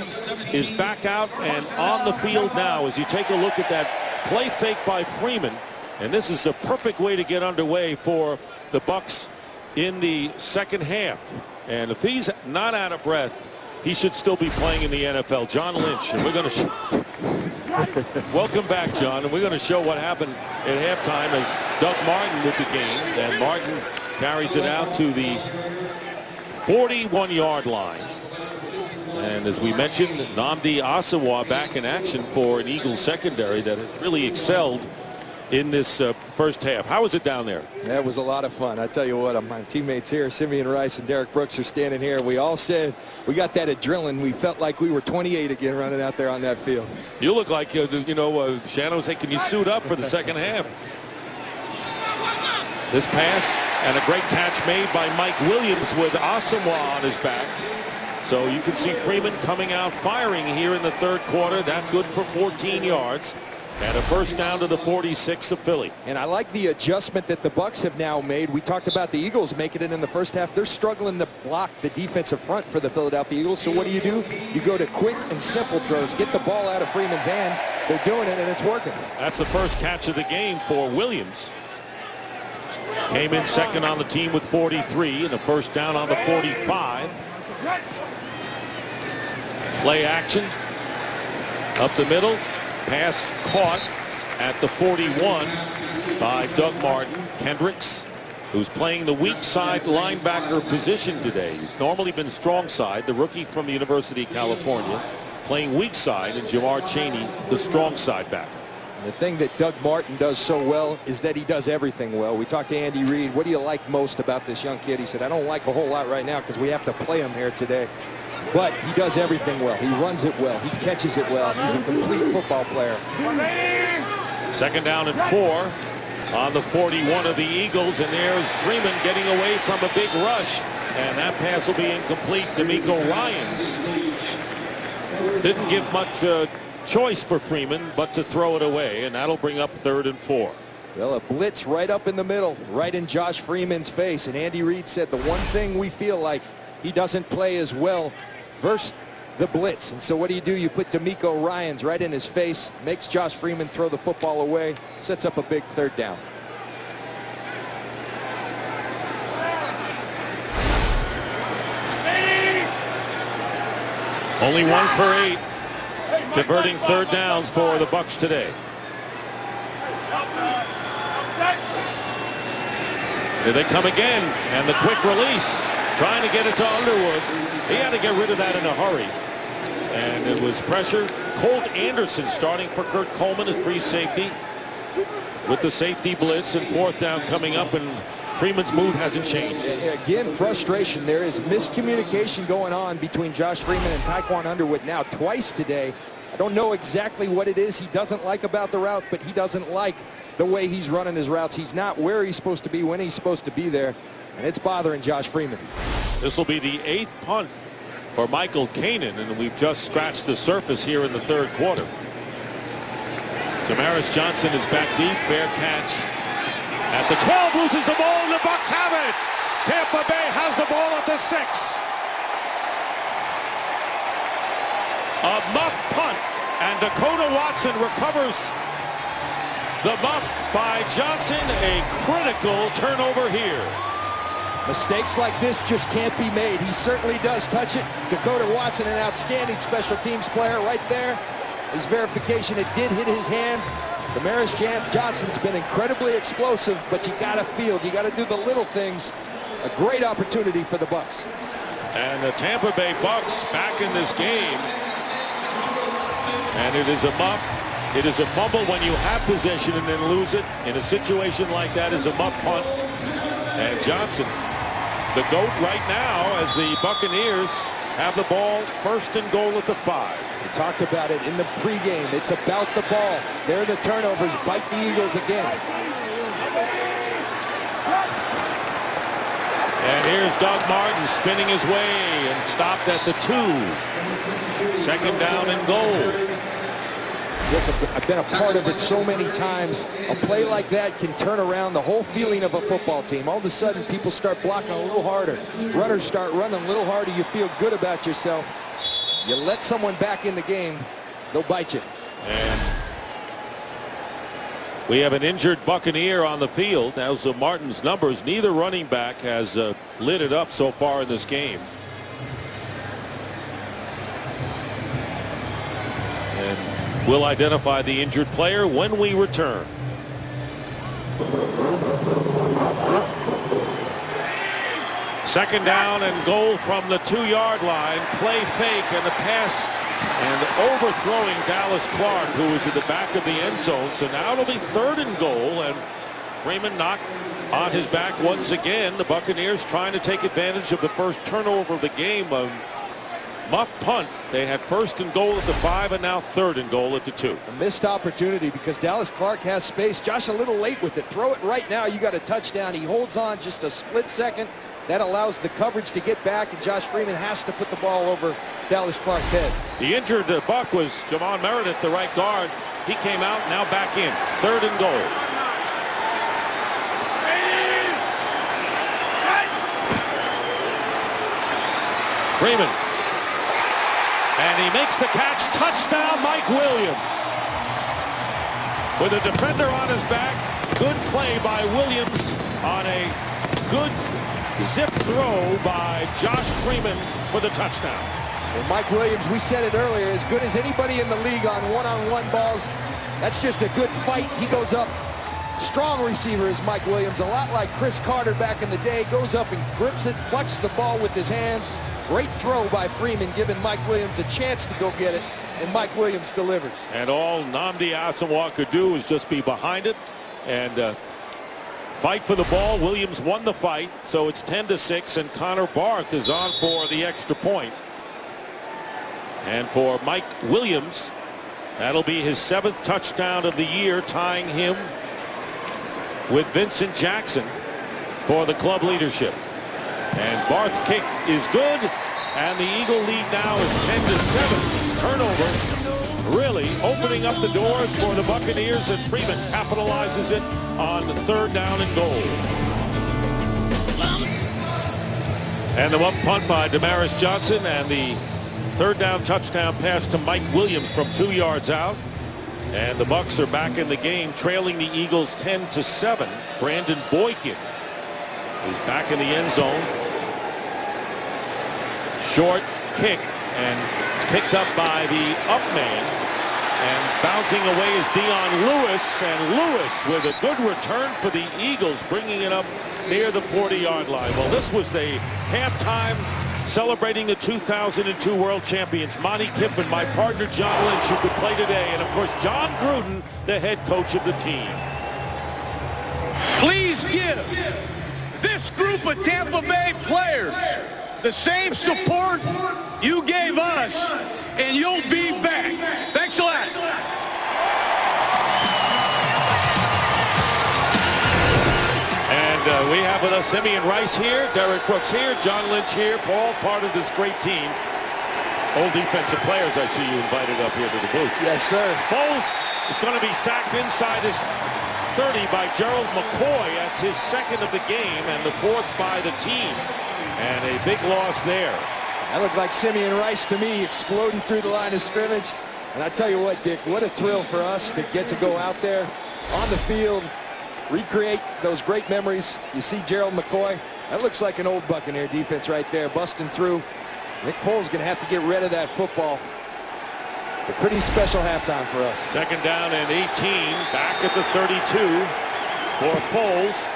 is back out and on the field now. As you take a look at that play fake by Freeman. And this is a perfect way to get underway for the Bucs in the second half. And if he's not out of breath, he should still be playing in the NFL. John Lynch, and we're going to welcome back, John, and we're going to show what happened at halftime as Doug Martin with the game, and Martin carries it out to the 41-yard line. And as we mentioned, Nnamdi Asomugha back in action for an Eagles secondary that has really excelled in this first half. How was it down there? That was a lot of fun. I tell you what, my teammates here, Simeon Rice and Derek Brooks, are standing here. We all said we got that adrenaline. We felt like we were 28 again running out there on that field. You look like, Shannon saying, can you suit up for the second half? This pass and a great catch made by Mike Williams with Asomugha on his back. So you can see Freeman coming out firing here in the third quarter. That good for 14 yards. And a first down to the 46 of Philly. And I like the adjustment that the Bucs have now made. We talked about the Eagles making it in the first half. They're struggling to block the defensive front for the Philadelphia Eagles. So what do? You go to quick and simple throws. Get the ball out of Freeman's hand. They're doing it, and it's working. That's the first catch of the game for Williams. Came in second on the team with 43, and a first down on the 45. Play action. Up the middle. Pass caught at the 41 by Doug Martin. Kendricks, who's playing the weak side linebacker position today. He's normally been strong side, the rookie from the University of California, playing weak side, and Jamar Chaney, the strong side backer. The thing that Doug Martin does so well is that he does everything well. We talked to Andy Reid. What do you like most about this young kid? He said, I don't like a whole lot right now because we have to play him here today. But he does everything well. He runs it well. He catches it well. He's a complete football player. Second down and 4 on the 41 of the Eagles. And there's Freeman getting away from a big rush. And that pass will be incomplete. D'Amico Ryans didn't give much choice for Freeman but to throw it away. And that'll bring up 3rd and 4. Well, a blitz right up in the middle, right in Josh Freeman's face. And Andy Reid said the one thing we feel like he doesn't play as well versus the blitz. And so what do? You put D'Amico Ryans right in his face, makes Josh Freeman throw the football away, sets up a big 3rd down. Only 1 for 8, converting 3rd downs for the Bucs today. Here they come again, and the quick release, trying to get it to Underwood. He had to get rid of that in a hurry. And it was pressure. Colt Anderson starting for Kurt Coleman as free safety with the safety blitz, and 4th down coming up, and Freeman's mood hasn't changed. Again, frustration. There is miscommunication going on between Josh Freeman and Tyquan Underwood now twice today. I don't know exactly what it is he doesn't like about the route, but he doesn't like the way he's running his routes. He's not where he's supposed to be when he's supposed to be there, and it's bothering Josh Freeman. This will be the 8th punt for Michael Kanan, and we've just scratched the surface here in the 3rd quarter. Tamaris Johnson is back deep. Fair catch at the 12. Loses the ball, and the Bucs have it. Tampa Bay has the ball at the 6. A muff punt, and Dakota Watson recovers The muff by Johnson, a critical turnover here. Mistakes like this just can't be made. He certainly does touch it. Dakota Watson, an outstanding special teams player right there. His verification, it did hit his hands. Damaris Johnson's been incredibly explosive, but you got to field. You got to do the little things. A great opportunity for the Bucs. And the Tampa Bay Bucs back in this game. And it is a muff. It is a fumble when you have possession and then lose it. In a situation like that is a muff punt. And Johnson, the GOAT right now, as the Buccaneers have the ball, 1st and goal at the 5. We talked about it in the pregame. It's about the ball. There the turnovers bite the Eagles again. And here's Doug Martin spinning his way and stopped at the 2. 2nd down and goal. Look, I've been a part of it so many times. A play like that can turn around the whole feeling of a football team. All of a sudden, people start blocking a little harder. Runners start running a little harder. You feel good about yourself. You let someone back in the game, they'll bite you. And we have an injured Buccaneer on the field. As of Martin's numbers, neither running back has lit it up so far in this game. And we'll identify the injured player when we return. Second down and goal from the 2-yard line. Play fake and the pass and overthrowing Dallas Clark, who was in the back of the end zone. So now it'll be 3rd and goal, and Freeman knocked on his back once again. The Buccaneers trying to take advantage of the first turnover of the game. Muff punt. They had 1st and goal at the 5 and now 3rd and goal at the 2. A missed opportunity because Dallas Clark has space. Josh a little late with it. Throw it right now. You got a touchdown. He holds on just a split second. That allows the coverage to get back, and Josh Freeman has to put the ball over Dallas Clark's head. The injured Buck was Javon Meredith, the right guard. He came out, now back in. 3rd and goal. Freeman. And he makes the catch. Touchdown, Mike Williams. With a defender on his back. Good play by Williams on a good zip throw by Josh Freeman for the touchdown. And Mike Williams, we said it earlier, as good as anybody in the league on one-on-one balls. That's just a good fight. He goes up. Strong receiver is Mike Williams, a lot like Chris Carter back in the day. Goes up and grips it, plucks the ball with his hands. Great throw by Freeman, giving Mike Williams a chance to go get it, and Mike Williams delivers. And all Nnamdi Asomugha could do is just be behind it and fight for the ball. Williams won the fight, so it's 10-6, and Connor Barth is on for the extra point. And for Mike Williams, that'll be his 7th touchdown of the year, tying him with Vincent Jackson for the club leadership. And Barth's kick is good, and the Eagle lead now is 10-7. Turnover really opening up the doors for the Buccaneers, and Freeman capitalizes it on the 3rd down and goal. And the muff punt by Damaris Johnson, and the 3rd down touchdown pass to Mike Williams from 2 yards out. And the Bucs are back in the game, trailing the Eagles 10-7. Brandon Boykin is back in the end zone. Short kick and picked up by the up man, and bouncing away is Dion Lewis, and Lewis with a good return for the Eagles, bringing it up near the 40-yard line. Well, this was the halftime celebrating the 2002 World Champions. Monty Kiffin, my partner John Lynch, who could play today, and of course John Gruden, the head coach of the team. Please give this group of Tampa Bay players the same support you gave us, and you'll be back. Thanks a lot. And we have with us Simeon Rice here, Derek Brooks here, John Lynch here, Paul, part of this great team. Old defensive players, I see you invited up here to the booth. Yes, sir. Foles is going to be sacked inside his 30 by Gerald McCoy. That's his 2nd of the game and the 4th by the team. And a big loss there. That looked like Simeon Rice to me, exploding through the line of scrimmage. And I tell you what, Dick, what a thrill for us to get to go out there on the field, recreate those great memories. You see Gerald McCoy. That looks like an old Buccaneer defense right there, busting through. Nick Foles going to have to get rid of that football. A pretty special halftime for us. Second down and 18, back at the 32 for Foles.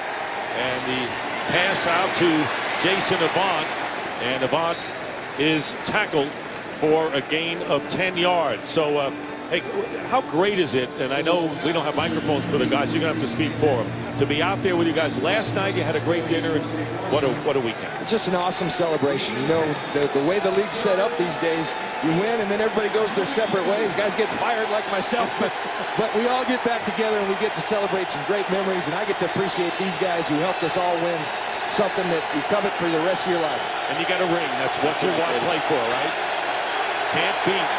And the pass out to Jason Avant. And Avant is tackled for a gain of 10 yards. So, hey, how great is it? And I know we don't have microphones for the guys, so you're going to have to speak for them. To be out there with you guys. Last night you had a great dinner, and what a weekend. It's just an awesome celebration. You know, the way the league's set up these days, you win and then everybody goes their separate ways. Guys get fired like myself, but we all get back together and we get to celebrate some great memories, and I get to appreciate these guys who helped us all win something that you covet for the rest of your life. And you got a ring. That's what you want to play for, right? Can't beat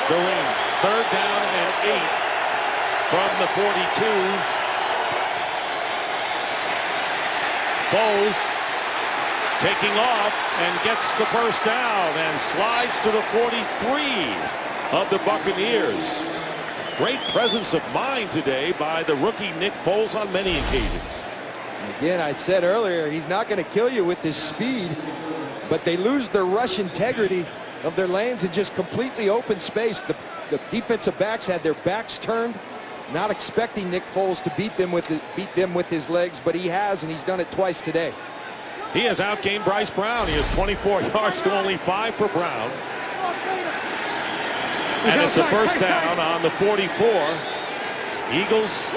the ring. Third down and 8 from the 42. Foles taking off and gets the first down and slides to the 43 of the Buccaneers. Great presence of mind today by the rookie Nick Foles on many occasions. Again, I said earlier, he's not going to kill you with his speed, but they lose their rush integrity of their lanes in just completely open space. The defensive backs had their backs turned, not expecting Nick Foles to beat them with his legs, but he has, and he's done it twice today. He has outgained Bryce Brown. He has 24 yards to only 5 for Brown. And it's a first down on the 44. Eagles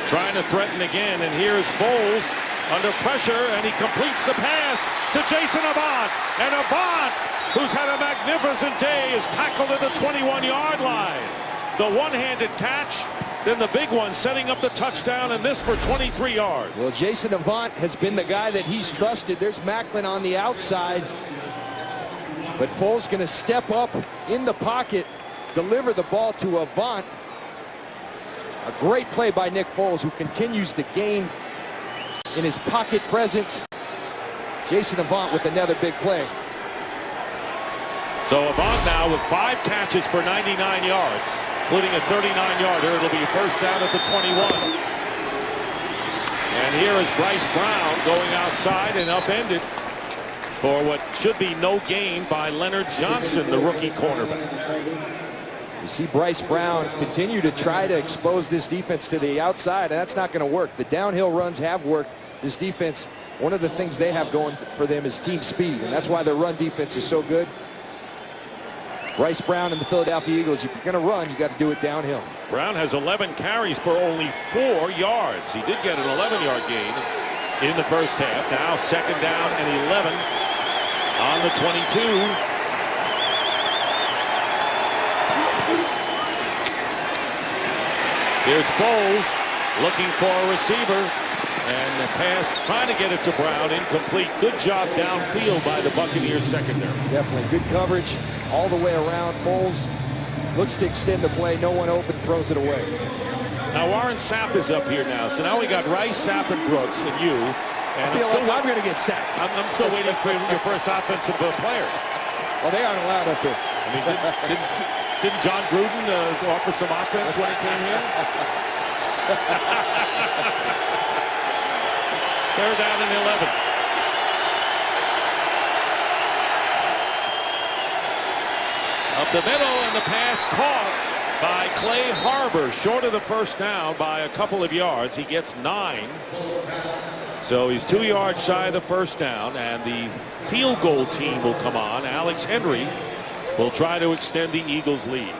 trying to threaten again, and here's Foles under pressure, and he completes the pass to Jason Avant. And Avant, who's had a magnificent day, is tackled at the 21-yard line. The one-handed catch, then the big one setting up the touchdown, and this for 23 yards. Well, Jason Avant has been the guy that he's trusted. There's Macklin on the outside, but Foles going to step up in the pocket, deliver the ball to Avant. A great play by Nick Foles, who continues to gain in his pocket presence. Jason Avant with another big play. So Avant now with 5 catches for 99 yards, including a 39-yarder. It'll be first down at the 21. And here is Bryce Brown going outside and upended for what should be no gain by Leonard Johnson, the rookie cornerback. You see Bryce Brown continue to try to expose this defense to the outside, and that's not going to work. The downhill runs have worked. This defense, one of the things they have going for them is team speed, and that's why their run defense is so good. Bryce Brown and the Philadelphia Eagles, if you're going to run, you got to do it downhill. Brown has 11 carries for only 4 yards. He did get an 11-yard gain in the first half. Now second down and 11 on the 22. Here's Foles looking for a receiver, and the pass trying to get it to Brown, incomplete. Good job downfield by the Buccaneers secondary. Definitely good coverage all the way around. Foles looks to extend the play. No one open, throws it away. Now Warren Sapp is up here now, so now we got Rice, Sapp, and Brooks, and you. And I feel like I'm going to get sacked. I'm still waiting for your first offensive player. Well, they aren't allowed up here. I mean, didn't John Gruden offer some offense when he came here? Third down and 11. Up the middle, and the pass caught by Clay Harbor, short of the first down by a couple of yards. He gets 9. So he's 2 yards shy of the first down, and the field goal team will come on. Alex Henry will try to extend the Eagles' lead.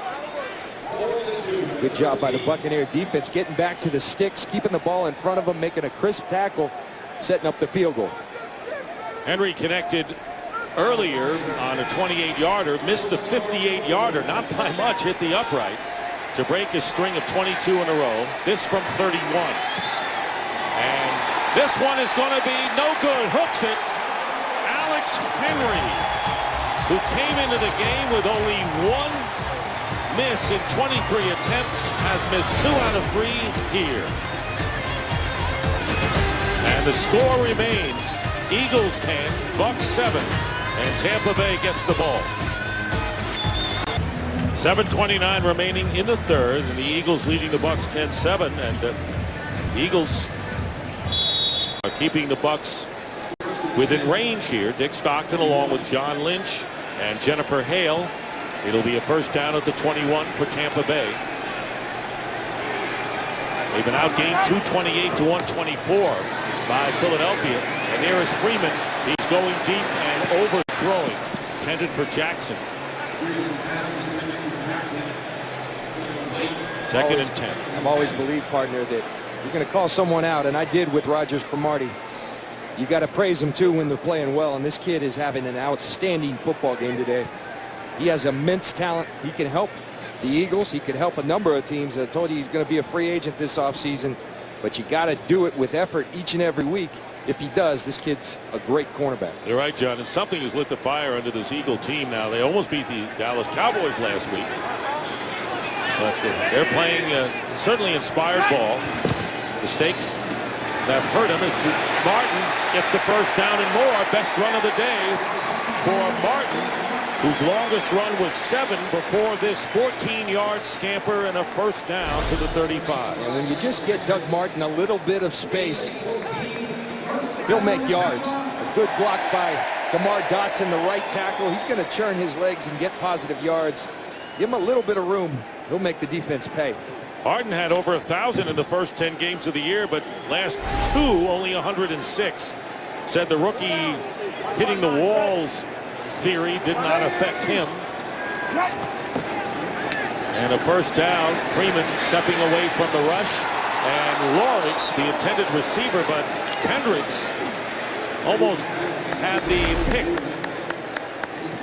Good job by the Buccaneer defense, getting back to the sticks, keeping the ball in front of them, making a crisp tackle, setting up the field goal. Henry connected earlier on a 28-yarder, missed the 58-yarder, not by much, hit the upright to break his string of 22 in a row. This from 31. And this one is going to be no good. Hooks it. Alex Henry, who came into the game with only 1 miss in 23 attempts, has missed 2 out of 3 here. And the score remains Eagles 10, Bucs 7, and Tampa Bay gets the ball. 7:29 remaining in the third, and the Eagles leading the Bucs 10-7, and the Eagles are keeping the Bucs within range here. Dick Stockton along with John Lynch and Jennifer Hale. It'll be a first down at the 21 for Tampa Bay. They've been outgained 228-124 by Philadelphia. And there is Freeman. He's going deep and overthrowing. Intended for Jackson. Second and 10. I've always believed, partner, that you're going to call someone out, and I did with Rogers Cromartie. You got to praise them too when they're playing well, and this kid is having an outstanding football game today. He has immense talent. He can help the Eagles. He can help a number of teams. I told you he's going to be a free agent this offseason, but you got to do it with effort each and every week. If he does, this kid's a great cornerback. You're right, John, and something has lit the fire under this Eagle team now. They almost beat the Dallas Cowboys last week, but they're playing certainly inspired ball. The stakes that hurt him as Martin gets the first down and more. Best run of the day for Martin, whose longest run was 7 before this 14-yard scamper and a first down to the 35. And when you just get Doug Martin a little bit of space, he'll make yards. A good block by DeMar Dotson, the right tackle. He's going to churn his legs and get positive yards. Give him a little bit of room. He'll make the defense pay. Harden had over 1,000 in the first 10 games of the year, but last 2 only 106. Said the rookie hitting the walls theory did not affect him. And a first down. Freeman stepping away from the rush, and Laurie, the intended receiver, but Kendricks almost had the pick.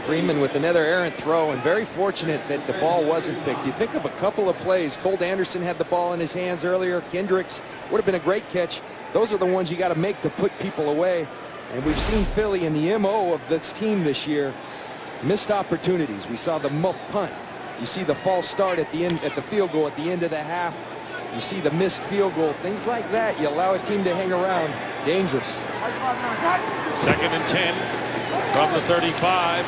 Freeman with another errant throw, and very fortunate that the ball wasn't picked. You think of a couple of plays. Colt Anderson had the ball in his hands earlier. Kendricks would have been a great catch. Those are the ones you got to make to put people away. And we've seen Philly in the MO of this team this year. Missed opportunities. We saw the muff punt. You see the false start at the end, at the field goal at the end of the half. You see the missed field goal. Things like that. You allow a team to hang around. Dangerous. Second and 10 from the 35.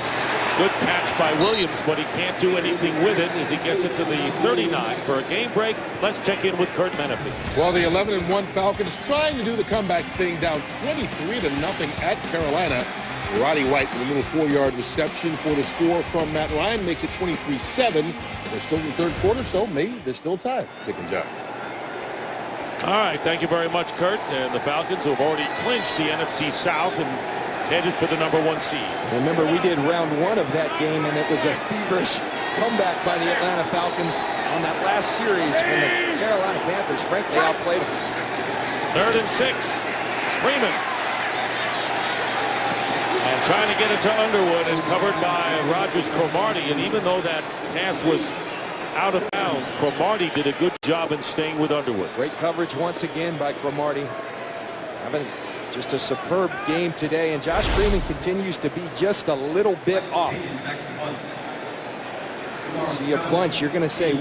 Good catch by Williams, but he can't do anything with it as he gets it to the 39 for a game break. Let's check in with Kurt Menefee. Well, the 11-1 Falcons trying to do the comeback thing, down 23-0 at Carolina. Roddy White with a little 4-yard reception for the score from Matt Ryan makes it 23-7. They're still in the third quarter, so maybe there's still time. Dick and John. All right, thank you very much, Kurt. And the Falcons who have already clinched the NFC South and headed for the #1 seed. Remember, we did round 1 of that game, and it was a feverish comeback by the Atlanta Falcons on that last series when the Carolina Panthers frankly outplayed them. 3rd and 6. Freeman. And trying to get it to Underwood and covered by Rogers Cromartie. And even though that pass was out of bounds, Cromartie did a good job in staying with Underwood. Great coverage once again by Cromartie. Having just a superb game today, and Josh Freeman continues to be just a little bit off. See a bunch, you're going to say,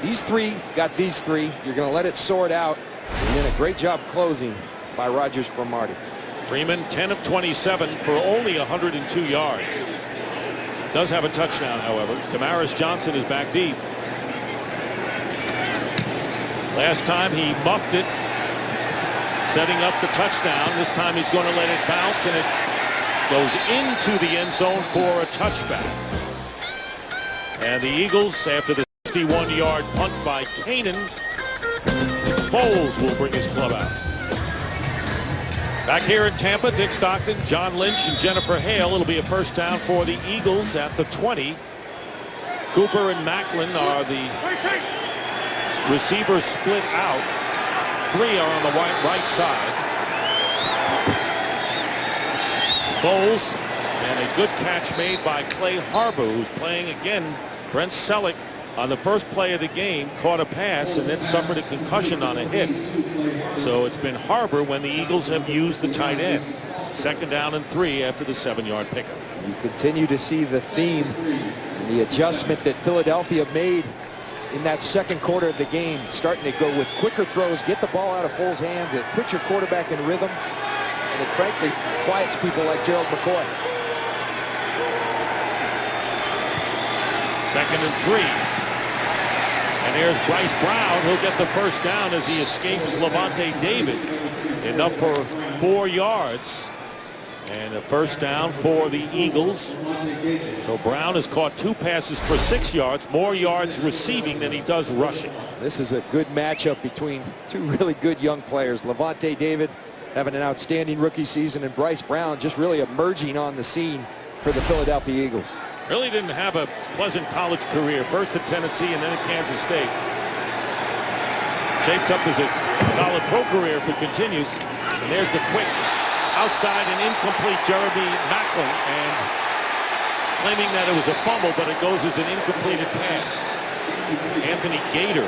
these 3 got these 3. You're going to let it sort out, and then a great job closing by Rogers Cromartie. Freeman 10 of 27 for only 102 yards. Does have a touchdown, however. Damaris Johnson is back deep. Last time he muffed it, setting up the touchdown. This time he's going to let it bounce, and it goes into the end zone for a touchback. And the Eagles, after the 61-yard punt by Kanan, Foles will bring his club out. Back here in Tampa, Dick Stockton, John Lynch, and Jennifer Hale. It'll be a first down for the Eagles at the 20. Cooper and Macklin are the receivers split out. 3 are on the right side. Bowles, and a good catch made by Clay Harbor, who's playing again. Brent Selleck on the first play of the game caught a pass and then suffered a concussion on a hit. So it's been Harbor when the Eagles have used the tight end. 2nd down and 3 after the 7-yard pickup. You continue to see the theme and the adjustment that Philadelphia made in that second quarter of the game, starting to go with quicker throws, get the ball out of Foles' hands, and put your quarterback in rhythm, and it frankly quiets people like Gerald McCoy. 2nd and 3. And here's Bryce Brown. He'll get the first down as he escapes Levante David. Enough for 4 yards. And a first down for the Eagles. So Brown has caught 2 passes for 6 yards, more yards receiving than he does rushing. This is a good matchup between 2 really good young players. Levante David having an outstanding rookie season, and Bryce Brown just really emerging on the scene for the Philadelphia Eagles. Really didn't have a pleasant college career. First at Tennessee and then at Kansas State. Shapes up as a solid pro career if it continues. And there's the quick outside and incomplete Jeremy Macklin, and claiming that it was a fumble, but it goes as an incompleted pass. Anthony Gator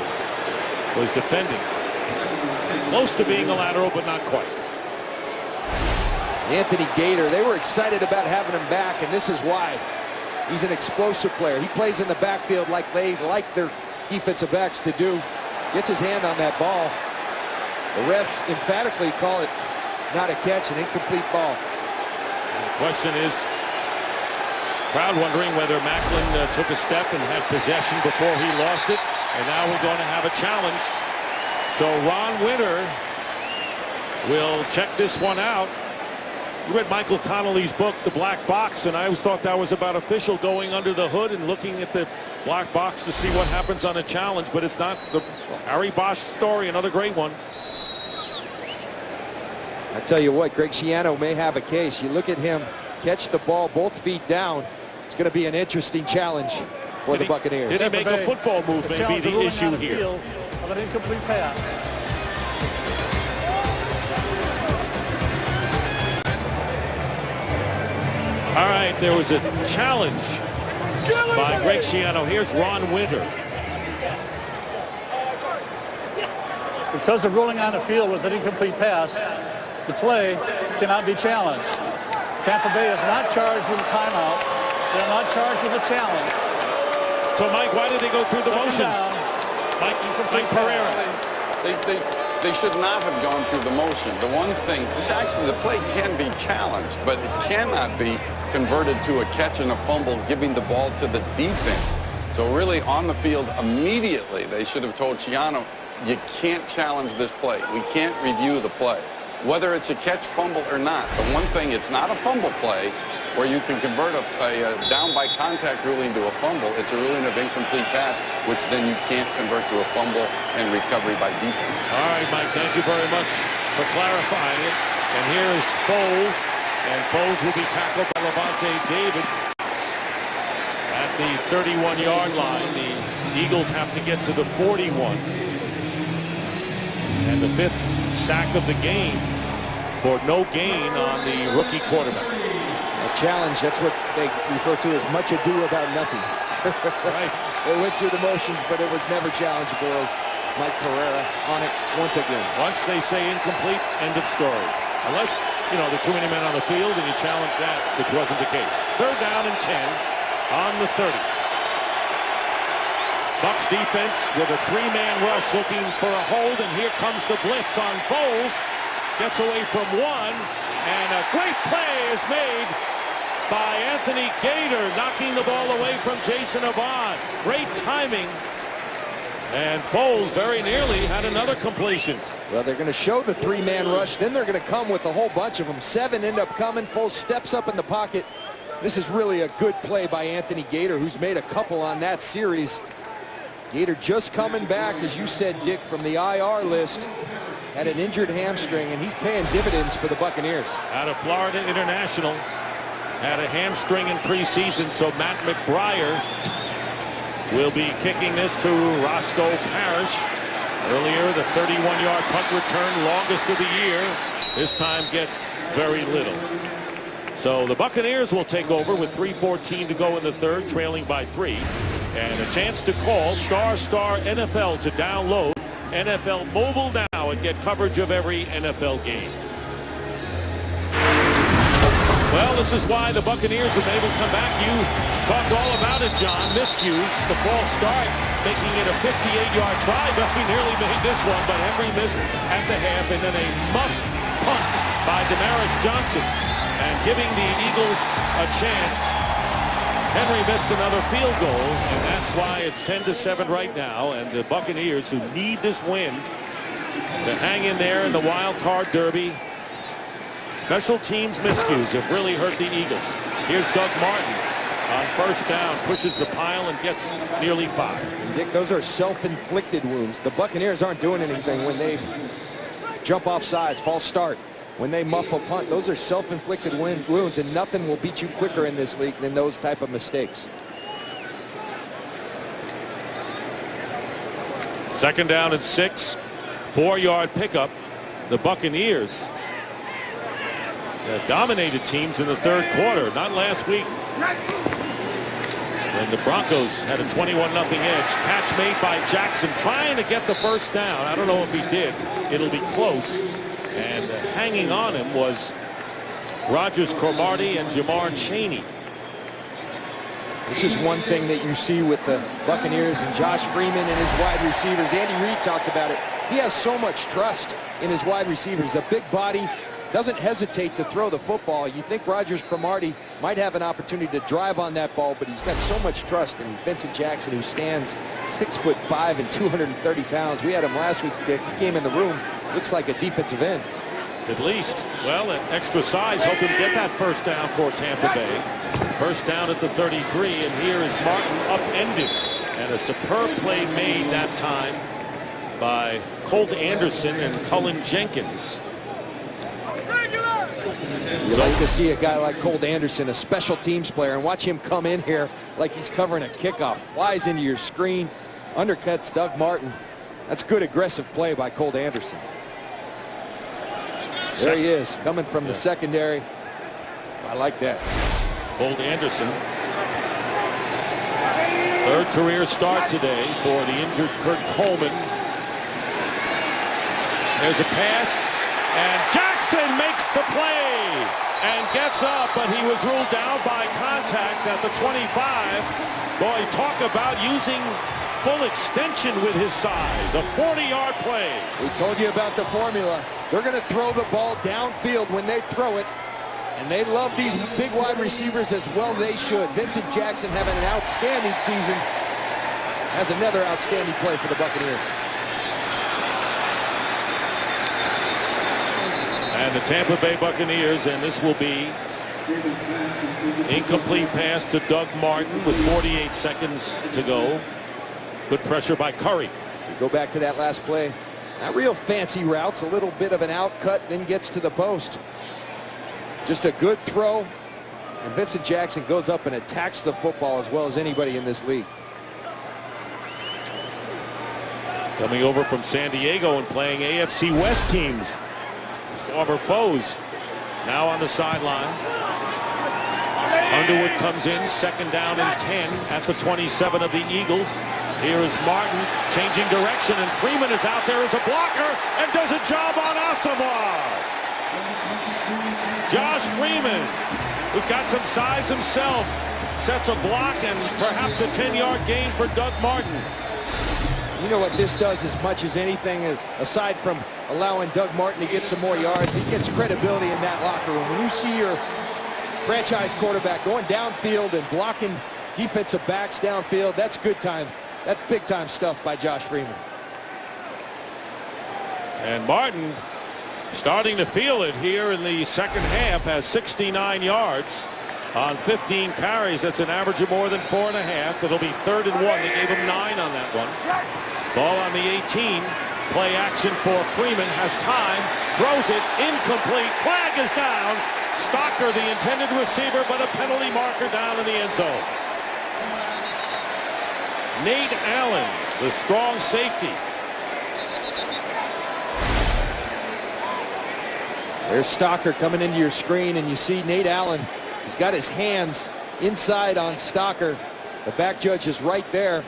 was defending. Close to being a lateral, but not quite. Anthony Gator, they were excited about having him back, and this is why. He's an explosive player. He plays in the backfield like they like their defensive backs to do. Gets his hand on that ball. The refs emphatically call it not a catch, an incomplete ball. And the question is, crowd wondering whether Macklin took a step and had possession before he lost it, and now we're going to have a challenge. So Ron Winter will check this one out. You read Michael Connolly's book, The Black Box, and I always thought that was about official going under the hood and looking at the black box to see what happens on a challenge, but it's not. It's a Harry Bosch story, another great one. I tell you what, Greg Schiano may have a case. You look at him catch the ball both feet down. It's going to be an interesting challenge for the Buccaneers. Did he make a football move? Maybe the issue here. Of an incomplete pass. All right, there was a challenge by Greg Schiano. Here's Ron Winter. Because the ruling on the field was an incomplete pass, the play cannot be challenged. Tampa Bay is not charged with a timeout. They're not charged with a challenge. So, Mike, why did they go through the motions? Mike Pereira. They should not have gone through the motion. The one thing, this actually, the play can be challenged, but it cannot be converted to a catch and a fumble, giving the ball to the defense. So really, on the field, immediately, they should have told Schiano, you can't challenge this play. We can't review the play. Whether it's a catch, fumble, or not, the one thing, it's not a fumble play where you can convert a down by contact ruling to a fumble. It's a ruling of incomplete pass, which then you can't convert to a fumble and recovery by defense. All right, Mike, thank you very much for clarifying it. And here is Foles, and Foles will be tackled by Levante David at the 31-yard line. The Eagles have to get to the 41. And the 5th sack of the game for no gain on the rookie quarterback. A challenge, that's what they refer to as much ado about nothing. Right. They went through the motions, but it was never challengeable as Mike Pereira on it once again. Once they say incomplete, end of story. Unless, you know, there are too many men on the field and you challenge that, which wasn't the case. 3rd down and 10 on the 30. Bucs defense with a 3-man rush looking for a hold, and here comes the blitz on Foles. Gets away from one, and a great play is made by Anthony Gator, knocking the ball away from Jason Avant. Great timing. And Foles very nearly had another completion. Well, they're going to show the 3-man rush. Then they're going to come with a whole bunch of them. 7 end up coming. Foles steps up in the pocket. This is really a good play by Anthony Gator, who's made a couple on that series. Gator just coming back, as you said, Dick, from the IR list. Had an injured hamstring, and he's paying dividends for the Buccaneers. Out of Florida International. Had a hamstring in preseason, so Matt McBriar will be kicking this to Roscoe Parrish. Earlier, the 31-yard punt return, longest of the year. This time gets very little. So the Buccaneers will take over with 3:14 to go in the 3rd, trailing by 3. And a chance to call ** NFL to download NFL Mobile now and get coverage of every NFL game. Well, this is why the Buccaneers have been able to come back. You talked all about it, John. Miscues, the false start, making it a 58-yard try. Duffy nearly made this one, but Henry missed at the half, and then a muffed punt by Damaris Johnson, and giving the Eagles a chance Henry missed another field goal, and that's why it's 10-7 right now. And the Buccaneers, who need this win to hang in there in the wild card derby. Special teams miscues have really hurt the Eagles. Here's Doug Martin on first down, pushes the pile and gets nearly 5. Dick, those are self-inflicted wounds. The Buccaneers aren't doing anything when they jump off sides, false start. When they muff a punt, those are self-inflicted wounds, and nothing will beat you quicker in this league than those type of mistakes. Second down and 6, 4-yard pickup. The Buccaneers have dominated teams in the third quarter. Not last week, when the Broncos had a 21-0 edge. Catch made by Jackson, trying to get the first down. I don't know if he did. It'll be close. And hanging on him was Rodgers-Cromartie and Jamar Chaney. This is one thing that you see with the Buccaneers and Josh Freeman and his wide receivers. Andy Reid talked about it. He has so much trust in his wide receivers. A big body, doesn't hesitate to throw the football. You think Rodgers-Cromartie might have an opportunity to drive on that ball, but he's got so much trust in Vincent Jackson, who stands 6'5" and 230 pounds. We had him last week. He came in the room. Looks like a defensive end. At least. Well, at extra size, hoping to get that first down for Tampa Bay. First down at the 33, and here is Martin upended. And a superb play made that time by Colt Anderson and Cullen Jenkins. You like to see a guy like Colt Anderson, a special teams player, and watch him come in here like he's covering a kickoff. Flies into your screen, undercuts Doug Martin. That's good aggressive play by Colt Anderson. There he is, coming from the secondary. I like that. Colt Anderson. Third career start today for the injured Kurt Coleman. There's a pass, and Jackson makes the play and gets up, but he was ruled down by contact at the 25. Boy, talk about using full extension with his size. A 40-yard play. We told you about the formula. They're going to throw the ball downfield when they throw it, and they love these big wide receivers as well they should. Vincent Jackson having an outstanding season, has another outstanding play for the Buccaneers. And the Tampa Bay Buccaneers, and this will be incomplete pass to Doug Martin with 48 seconds to go. Good pressure by Curry. We go back to that last play. Not real fancy routes, a little bit of an outcut, then gets to the post. Just a good throw, and Vincent Jackson goes up and attacks the football as well as anybody in this league. Coming over from San Diego and playing AFC West teams. His former foes now on the sideline. Underwood comes in, second down and 10 at the 27 of the Eagles. Here is Martin changing direction, and Freeman is out there as a blocker and does a job on Asamoah. Josh Freeman, who's got some size himself, sets a block and perhaps a 10-yard gain for Doug Martin. You know what this does as much as anything, aside from allowing Doug Martin to get some more yards, it gets credibility in that locker room. When you see your franchise quarterback going downfield and blocking defensive backs downfield, that's good time. That's big time stuff by Josh Freeman. And Martin starting to feel it here in the second half, has 69 yards on 15 carries. That's an average of more than 4.5. It'll be 3rd and 1. They gave him 9 on that one. Ball on the 18. Play action for Freeman. Has time. Throws it. Incomplete. Flag is down. Stocker, the intended receiver, but a penalty marker down in the end zone. Nate Allen, the strong safety. There's Stocker coming into your screen, and you see Nate Allen. He's got his hands inside on Stocker. The back judge is right there.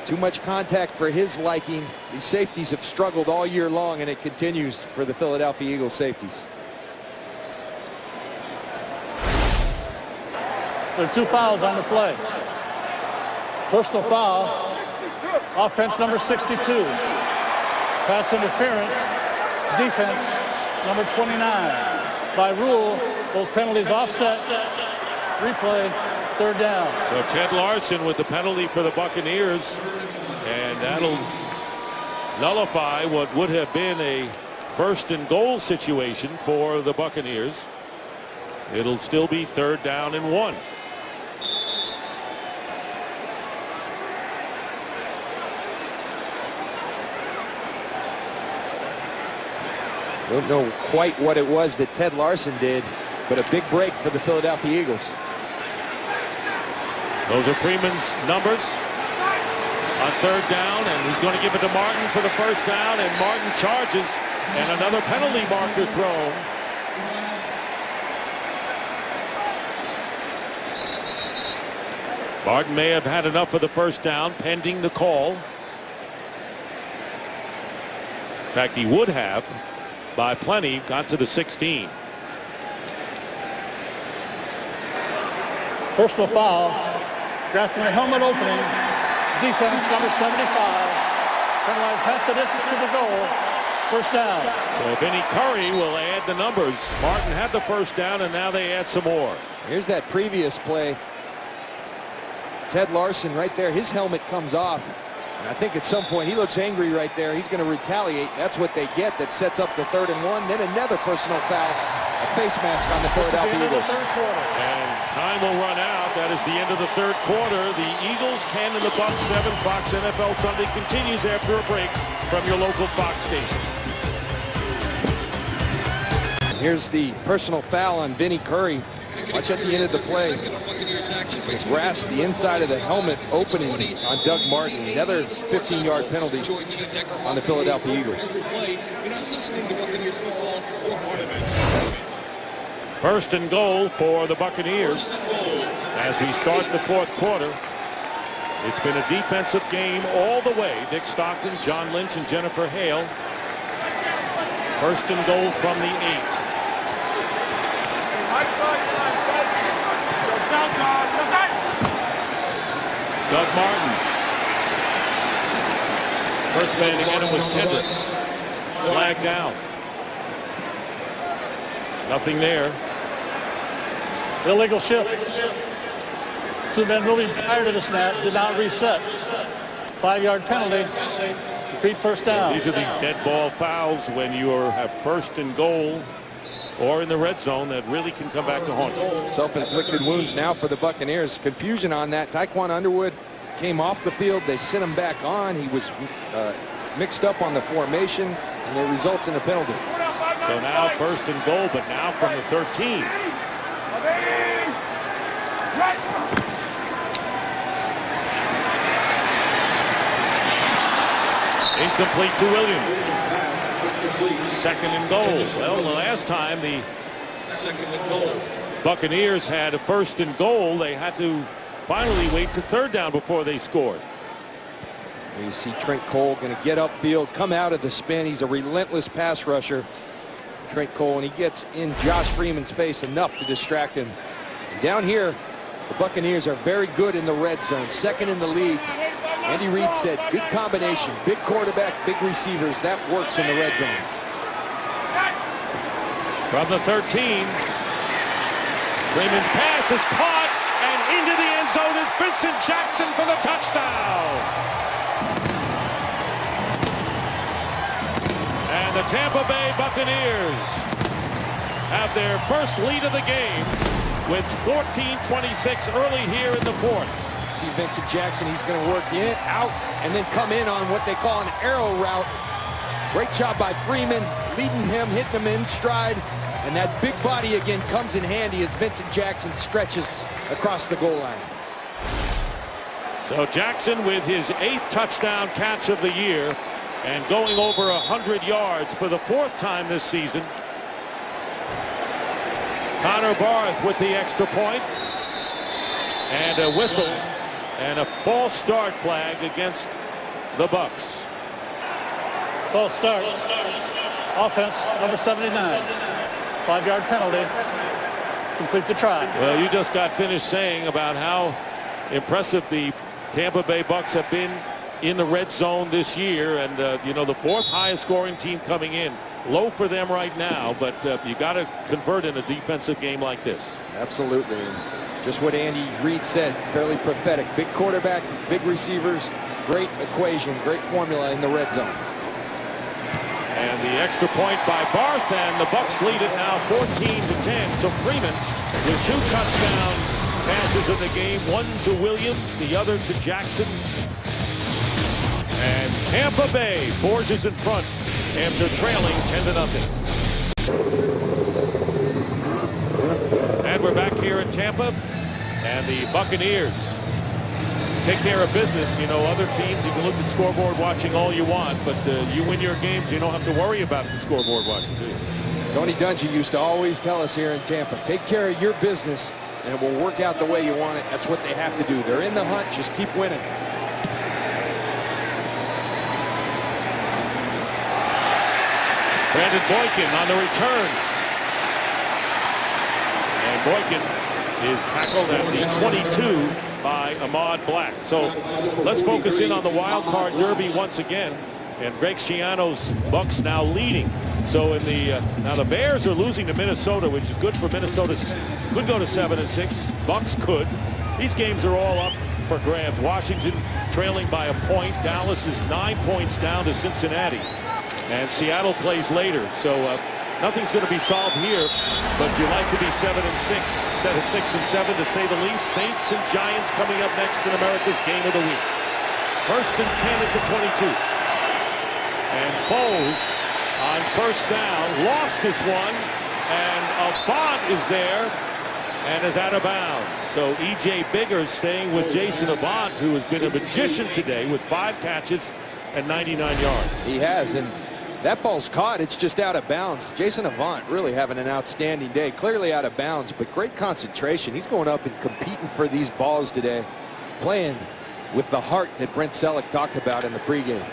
Too much contact for his liking. These safeties have struggled all year long, and it continues for the Philadelphia Eagles safeties. There are 2 fouls on the play. Personal foul, offense number 62. Pass interference, defense number 29. By rule, those penalties offset. Replay, Third down. So Ted Larson with the penalty for the Buccaneers, and that'll nullify what would have been a first and goal situation for the Buccaneers. It'll still be 3rd down and 1. Don't know quite what it was that Ted Larson did, but a big break for the Philadelphia Eagles. Those are Freeman's numbers on 3rd down, and he's going to give it to Martin for the 1st down, and Martin charges, and another penalty marker thrown. Martin may have had enough for the 1st down pending the call. In fact, he would have by plenty, got to the 16. Personal foul. Grasping the helmet opening. Defense number 75. Penalized half the distance to the goal. 1st down. So Vinnie Curry will add the numbers. Martin had the 1st down, and now they add some more. Here's that previous play. Ted Larson right there. His helmet comes off. And I think at some point he looks angry right there. He's going to retaliate. That's what they get. That sets up the 3rd and 1. Then another personal foul. A face mask on the Philadelphia Eagles. And time will run out. That is the end of the 3rd quarter. The Eagles 10 and the Bucs 7. Fox NFL Sunday continues after a break from your local Fox station. And here's the personal foul on Vinnie Curry. Watch at the end of the play. The grass, the inside of the helmet opening on Doug Martin. Another 15-yard penalty on the Philadelphia Eagles. 1st and goal for the Buccaneers as we start the 4th quarter. It's been a defensive game all the way. Dick Stockton, John Lynch, and Jennifer Hale. 1st and goal from the 8. Doug Martin. First man to get him was Kendricks. Flag down. Nothing there. Illegal shift. 2 men moving prior to the snap. Did not reset. 5-yard penalty. Repeat 1st down. These are these dead ball fouls when you have 1st and goal or in the red zone that really can come back to haunt you. Self-inflicted wounds now for the Buccaneers. Confusion on that. Taekwon Underwood came off the field. They sent him back on. He was mixed up on the formation, and it results in a penalty. So now 1st and goal, but now from the 13. Incomplete to Williams. 2nd and goal. Well, the last time the Buccaneers had a 1st and goal, they had to finally wait to 3rd down before they scored. You see Trent Cole going to get upfield, come out of the spin. He's a relentless pass rusher, Trent Cole, and he gets in Josh Freeman's face enough to distract him. And down here, the Buccaneers are very good in the red zone, 2nd in the league. Andy Reid said, good combination, big quarterback, big receivers. That works in the red zone. From the 13, Freeman's pass is caught, and into the end zone is Vincent Jackson for the touchdown. And the Tampa Bay Buccaneers have their first lead of the game with 14:26 early here in the 4th. See Vincent Jackson, he's going to work in, out, and then come in on what they call an arrow route. Great job by Freeman, leading him, hitting him in stride, and that big body again comes in handy as Vincent Jackson stretches across the goal line. So Jackson with his 8th touchdown catch of the year and going over 100 yards for the 4th time this season. Connor Barth with the extra point and a whistle and a false start flag against the Bucs. False start. Offense number 79. 5-yard penalty. Complete the try. Well, you just got finished saying about how impressive the Tampa Bay Bucs have been in the red zone this year, and you know, the 4th highest scoring team coming in. Low for them right now, but you got to convert in a defensive game like this. Absolutely. Just what Andy Reid said, fairly prophetic. Big quarterback, big receivers, great equation, great formula in the red zone. And the extra point by Barth, and the Bucs lead it now 14-10. So Freeman with 2 touchdown passes in the game, one to Williams, the other to Jackson. And Tampa Bay forges in front after trailing 10-0. And we're back here in Tampa, and the Buccaneers take care of business. You know, other teams, you can look at scoreboard watching all you want, but you win your games, you don't have to worry about the scoreboard watching, do you? Tony Dungy used to always tell us here in Tampa, take care of your business, and it will work out the way you want it. That's what they have to do. They're in the hunt. Just keep winning. Brandon Boykin on the return. And Boykin is tackled at the 22 by Ahmad Black. So let's focus in on the wild card derby once again. And Greg Schiano's Bucs now leading. So in the now the Bears are losing to Minnesota, which is good for Minnesota. Could go to 7-6. Bucs could. These games are all up for grabs. Washington trailing by a point. Dallas is 9 points down to Cincinnati. And Seattle plays later. So nothing's going to be solved here. But you like to be 7-6 instead of 6-7 to say the least. Saints and Giants coming up next in America's Game of the Week. 1st and 10 at the 22. And Foles on 1st down lost this one, and Avant is there and is out of bounds. So E.J. Biggers staying with Jason Avant, who has been a magician today with 5 catches and 99 yards. He has, and that ball's caught. It's just out of bounds. Jason Avant really having an outstanding day. Clearly out of bounds, but great concentration. He's going up and competing for these balls today, playing with the heart that Brent Selleck talked about in the pregame.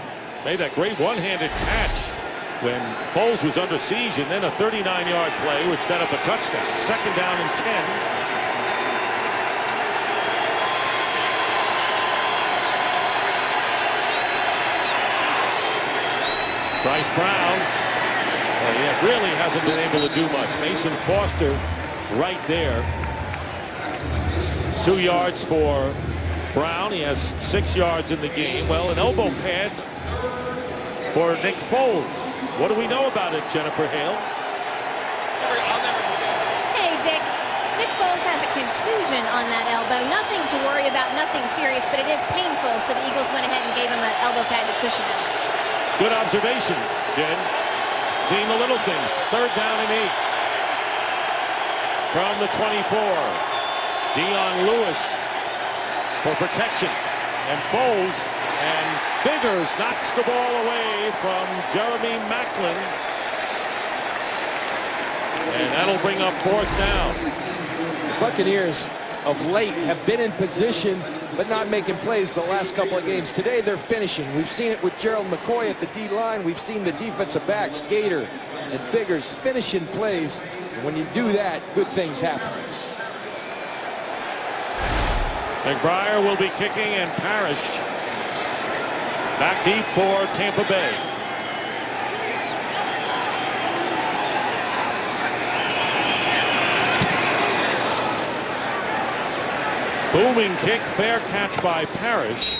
Made that great one-handed catch when Foles was under siege, and then a 39-yard play which set up a touchdown. 2nd down and 10. Bryce Brown, really hasn't been able to do much. Mason Foster right there. 2 yards for Brown. He has 6 yards in the game. Well, an elbow pad for Nick Foles. What do we know about it, Jennifer Hale? Hey, Dick. Nick Foles has a contusion on that elbow. Nothing to worry about, nothing serious, but it is painful, so the Eagles went ahead and gave him an elbow pad to cushion it. Good observation, Jen. Seeing the little things. 3rd down and 8. From the 24. Dion Lewis for protection. And Foles and Biggers knocks the ball away from Jeremy Maclin. And that'll bring up 4th down. The Buccaneers of late have been in position but not making plays the last couple of games. Today they're finishing. We've seen it with Gerald McCoy at the D-line. We've seen the defensive backs, Gator and Biggers, finishing plays. And when you do that, good things happen. McBriar will be kicking, and Parrish back deep for Tampa Bay. Booming kick, fair catch by Parrish,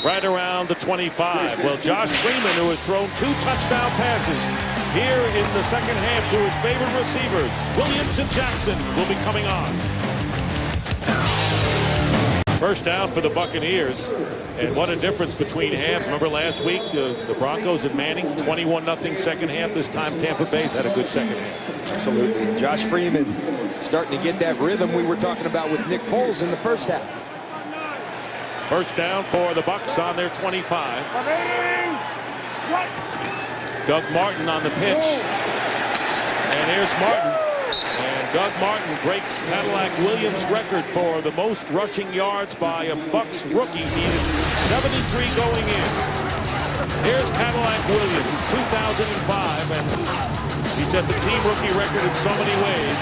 right around the 25. Well, Josh Freeman, who has thrown 2 touchdown passes here in the 2nd half to his favorite receivers, Williams and Jackson, will be coming on. 1st down for the Buccaneers, and what a difference between halves. Remember last week, the Broncos and Manning, 21-0 2nd half. This time Tampa Bay's had a good 2nd half. Absolutely. Josh Freeman starting to get that rhythm we were talking about with Nick Foles in the 1st half. 1st down for the Bucs on their 25. Doug Martin on the pitch. And here's Martin. And Doug Martin breaks Cadillac Williams' record for the most rushing yards by a Bucs rookie. He needed 73 going in. Here's Cadillac Williams, 2005, and he set the team rookie record in so many ways.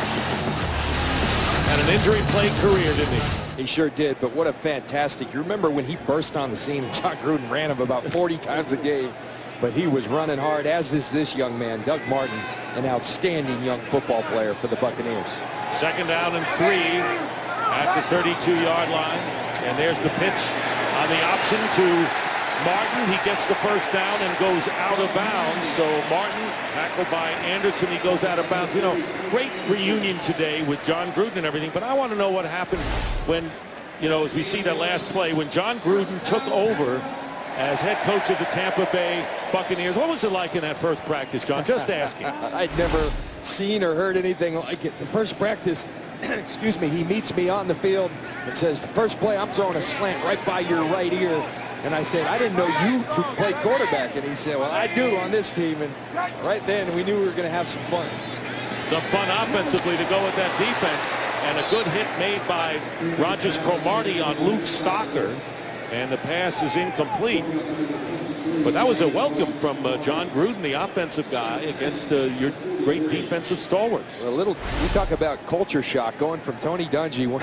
Had an injury-plagued career, didn't he? He sure did, but what a fantastic. You remember when he burst on the scene, and John Gruden ran him about 40 times a game, but he was running hard, as is this young man, Doug Martin, an outstanding young football player for the Buccaneers. 2nd down and 3. at the 32-yard line. And there's the pitch on the option to Martin. He gets the first down and goes out of bounds. So Martin, tackled by Anderson, he goes out of bounds. You know, great reunion today with John Gruden and everything. But I want to know what happened when, you know, as we see that last play, when John Gruden took over as head coach of the Tampa Bay Buccaneers. What was it like in that first practice, John? Just asking. I'd never seen or heard anything like it. The first practice, excuse me, he meets me on the field and says, the first play, I'm throwing a slant right by your right ear. And I said, I didn't know you played quarterback. And he said, well, I do on this team. And right then, we knew we were going to have some fun. Some fun offensively to go with that defense. And a good hit made by Rogers Cromartie on Luke Stocker. And the pass is incomplete. But that was a welcome from John Gruden, the offensive guy, against your great defensive stalwarts. A little, we talk about culture shock, going from Tony Dungy, one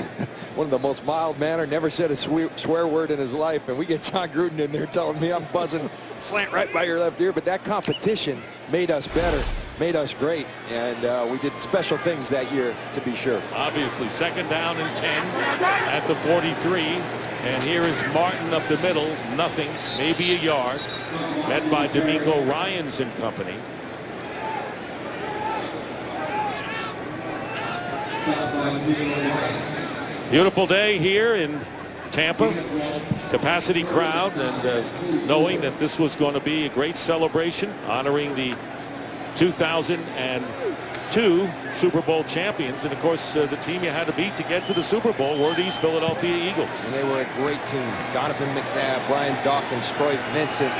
of the most mild-mannered, never said a swear word in his life, and we get John Gruden in there telling me I'm buzzing, slant right by your left ear. But that competition made us better, made us great, and we did special things that year, to be sure. Obviously, second down and 10 at the 43. And here is Martin up the middle, nothing, maybe a yard, met by D'Amico Ryans and company. Beautiful day here in Tampa. Capacity crowd, and knowing that this was going to be a great celebration honoring the 2002 Super Bowl champions. And of course, the team you had to beat to get to the Super Bowl were these Philadelphia Eagles. And they were a great team. Donovan McNabb, Brian Dawkins, Troy Vincent.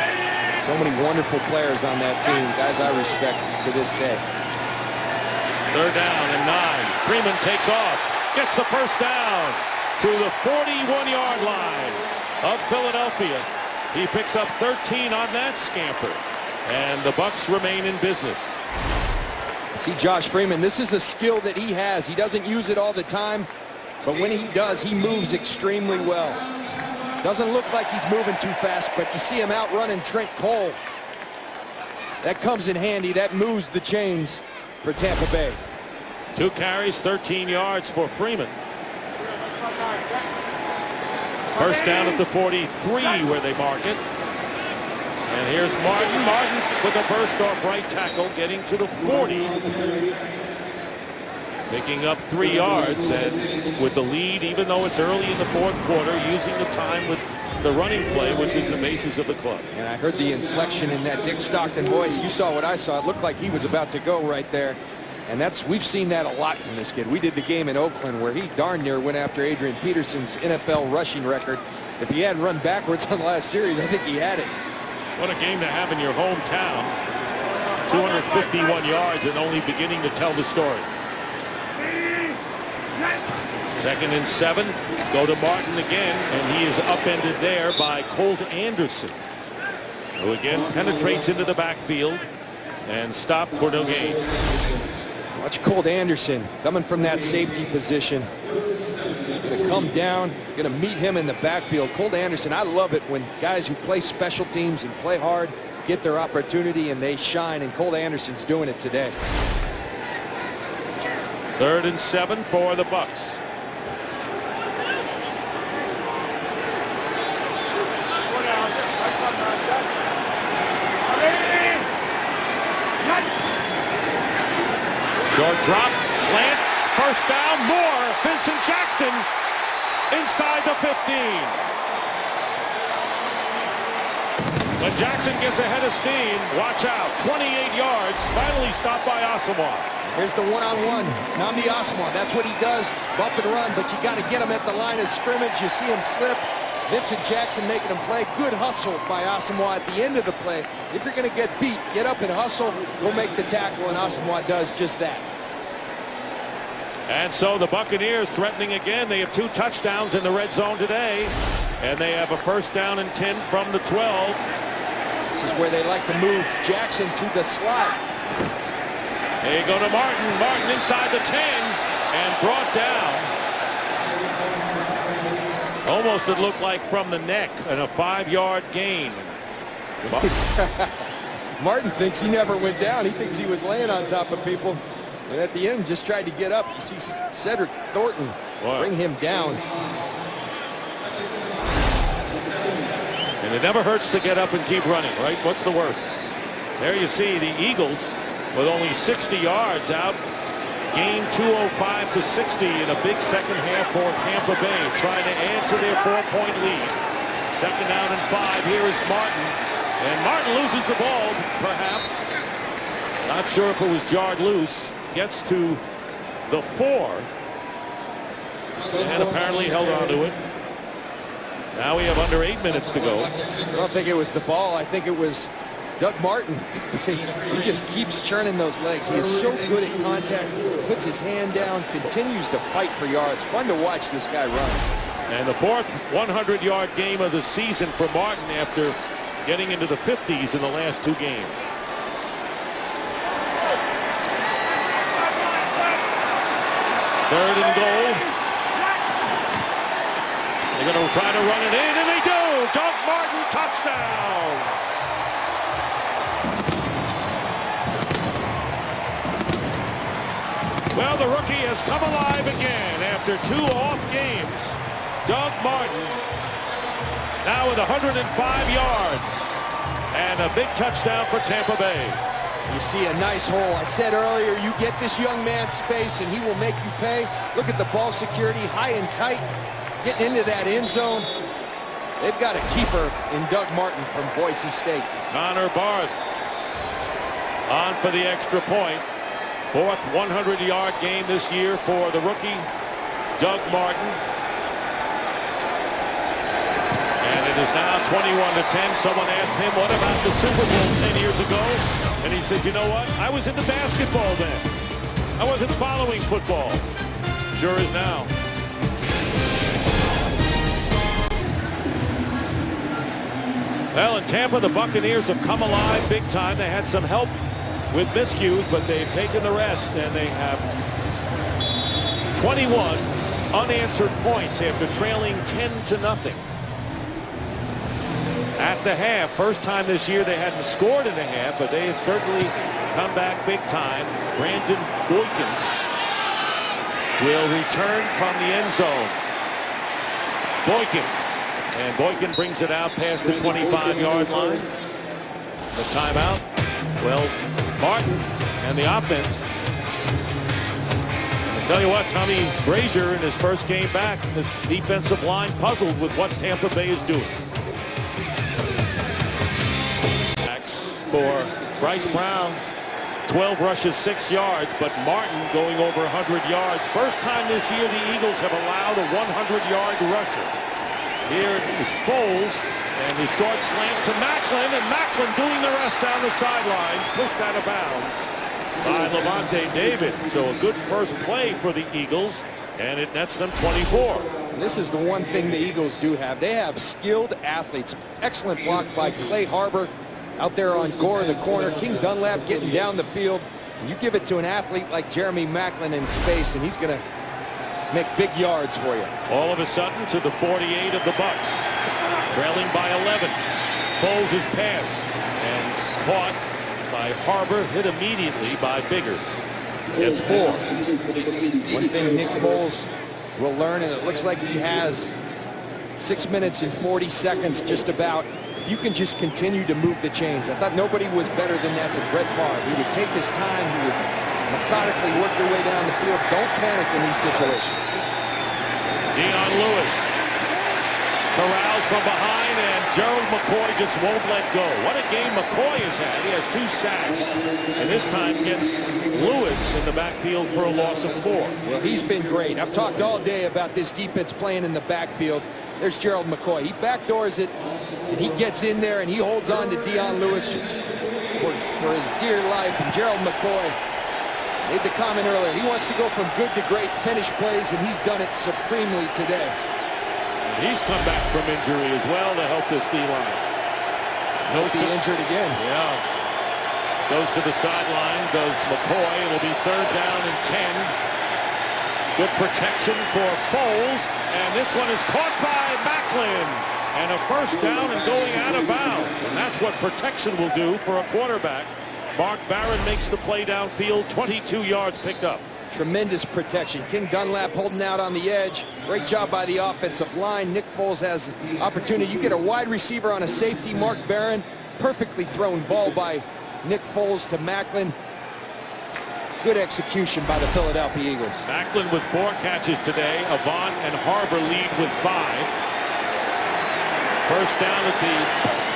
So many wonderful players on that team. Guys I respect to this day. Third down and 9. Freeman takes off, gets the first down to the 41-yard line of Philadelphia. He picks up 13 on that scamper. And the Bucs remain in business. See, Josh Freeman, this is a skill that he has. He doesn't use it all the time, but when he does, he moves extremely well. Doesn't look like he's moving too fast, but you see him outrunning Trent Cole. That comes in handy. That moves the chains for Tampa Bay. 2 carries, 13 yards for Freeman. First down at the 43 where they mark it. And here's Martin. Martin with a burst off right tackle, getting to the 40. Picking up 3 yards, and with the lead, even though it's early in the fourth quarter, using the time with the running play, which is the basis of the club. And I heard the inflection in that Dick Stockton voice. You saw what I saw. It looked like he was about to go right there. And we've seen that a lot from this kid. We did the game in Oakland where he darn near went after Adrian Peterson's NFL rushing record. If he hadn't run backwards on the last series, I think he had it. What a game to have in your hometown. 251 yards and only beginning to tell the story. 2nd and 7. Go to Martin again, and he is upended there by Colt Anderson, who again penetrates into the backfield and stopped for no gain. Watch Colt Anderson coming from that safety position. Going to come down, going to meet him in the backfield. Colt Anderson, I love it when guys who play special teams and play hard get their opportunity and they shine, and Colt Anderson's doing it today. 3rd and 7 for the Bucs. Short drop, slant, first down, more. Vincent Jackson inside the 15. When Jackson gets ahead of steam, watch out. 28 yards, finally stopped by Asamoah. Here's the one-on-one. Nnamdi Asamoah, that's what he does, bump and run, but you got to get him at the line of scrimmage. You see him slip. Vincent Jackson making him play. Good hustle by Asamoah at the end of the play. If you're going to get beat, get up and hustle, go make the tackle, and Asamoah does just that. And so the Buccaneers threatening again. They have 2 touchdowns in the red zone today, and they have a first down and 10 from the 12. This is where they like to move Jackson to the slot. They go to Martin. Martin inside the 10 and brought down. Almost it looked like from the neck, and a 5-yard gain. Martin thinks he never went down. He thinks he was laying on top of people. And at the end, just tried to get up. You see Cedric Thornton bring him down. And it never hurts to get up and keep running, right? What's the worst? There you see the Eagles with only 60 yards out. Gain 205 to 60 in a big second half for Tampa Bay, trying to add to their 4-point lead. Second down and 5. Here is Martin. And Martin loses the ball, perhaps. Not sure if it was jarred loose. Gets to the 4. And apparently held on to it. Now we have under 8 minutes to go. I don't think it was the ball. I think it was Doug Martin. He just keeps churning those legs. He is so good at contact. Puts his hand down, continues to fight for yards. Fun to watch this guy run. And the 4th 100-yard game of the season for Martin after getting into the 50s in the last 2 games. Third and goal. They're going to try to run it in, and they do. Doug Martin, touchdown. Well, the rookie has come alive again after 2 off games. Doug Martin now with 105 yards and a big touchdown for Tampa Bay. You see a nice hole. I said earlier, you get this young man space and he will make you pay. Look at the ball security, high and tight, getting into that end zone. They've got a keeper in Doug Martin from Boise State. Connor Barth on for the extra point. 4th 100-yard game this year for the rookie, Doug Martin. And it is now 21-10. Someone asked him, what about the Super Bowl 10 years ago? And he said, you know what? I was into basketball then. I wasn't following football. Sure is now. Well, in Tampa, the Buccaneers have come alive big time. They had some help with miscues, but they've taken the rest, and they have 21 unanswered points after trailing 10-0 at the half. First time this year they hadn't scored in the half, but they have certainly come back big time. Brandon Boykin will return from the end zone. And Boykin brings it out past the 25-yard line. The timeout. Well, Martin and the offense. I'll tell you what, Tommy Brazier in his first game back, this defensive line puzzled with what Tampa Bay is doing. For Bryce Brown, 12 rushes, 6 yards, but Martin going over 100 yards. First time this year the Eagles have allowed a 100-yard rusher. Here is Foles, and the short slant to Macklin, and Macklin doing the rest down the sidelines, pushed out of bounds by Levante David. So a good first play for the Eagles, and it nets them 24. And this is the one thing the Eagles do have. They have skilled athletes. Excellent block by Clay Harbor out there on Gore in the corner. King Dunlap getting down the field. And you give it to an athlete like Jeremy Macklin in space, and he's going to make big yards for you. All of a sudden to the 48 of the Bucs, trailing by 11. Foles' pass and caught by Harbor, hit immediately by Biggers. It's 4. One thing Nick Foles will learn, and it looks like he has 6 minutes and 40 seconds just about. If you can just continue to move the chains. I thought nobody was better than that than Brett Favre. He would take his time. He would methodically work your way down the field. Don't panic in these situations. Dion Lewis corralled from behind, and Gerald McCoy just won't let go. What a game McCoy has had. He has 2 sacks, and this time gets Lewis in the backfield for a loss of 4. Well, he's been great. I've talked all day about this defense playing in the backfield. There's Gerald McCoy. He backdoors it, and he gets in there, and he holds on to Dion Lewis for his dear life. And Gerald McCoy made the comment earlier. He wants to go from good to great, finish plays, and he's done it supremely today. He's come back from injury as well to help this D-line. Goes to injured again. Yeah. Goes to the sideline, does McCoy. It'll be 3rd down and 10. Good protection for Foles, and this one is caught by Macklin. And a first down and going out of bounds. And that's what protection will do for a quarterback. Mark Barron makes the play downfield, 22 yards picked up. Tremendous protection. King Dunlap holding out on the edge. Great job by the offensive line. Nick Foles has the opportunity. You get a wide receiver on a safety. Mark Barron, perfectly thrown ball by Nick Foles to Macklin. Good execution by the Philadelphia Eagles. Macklin with 4 catches today. Avant and Harbor lead with 5. First down at the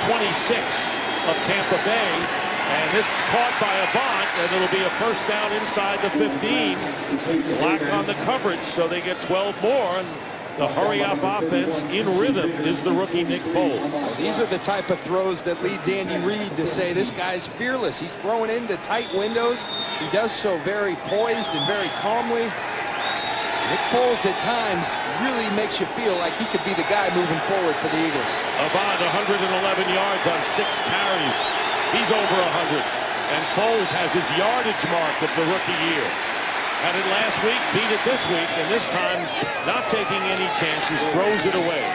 26 of Tampa Bay. And this caught by Avant, and it'll be a first down inside the 15. Lack on the coverage, so they get 12 more. And the hurry-up offense in rhythm is the rookie Nick Foles. These are the type of throws that leads Andy Reid to say this guy's fearless. He's throwing into tight windows. He does so very poised and very calmly. Nick Foles at times really makes you feel like he could be the guy moving forward for the Eagles. Avant 111 yards on 6 carries. He's over 100. And Foles has his yardage mark of the rookie year. Had it last week, beat it this week, and this time not taking any chances, throws it away.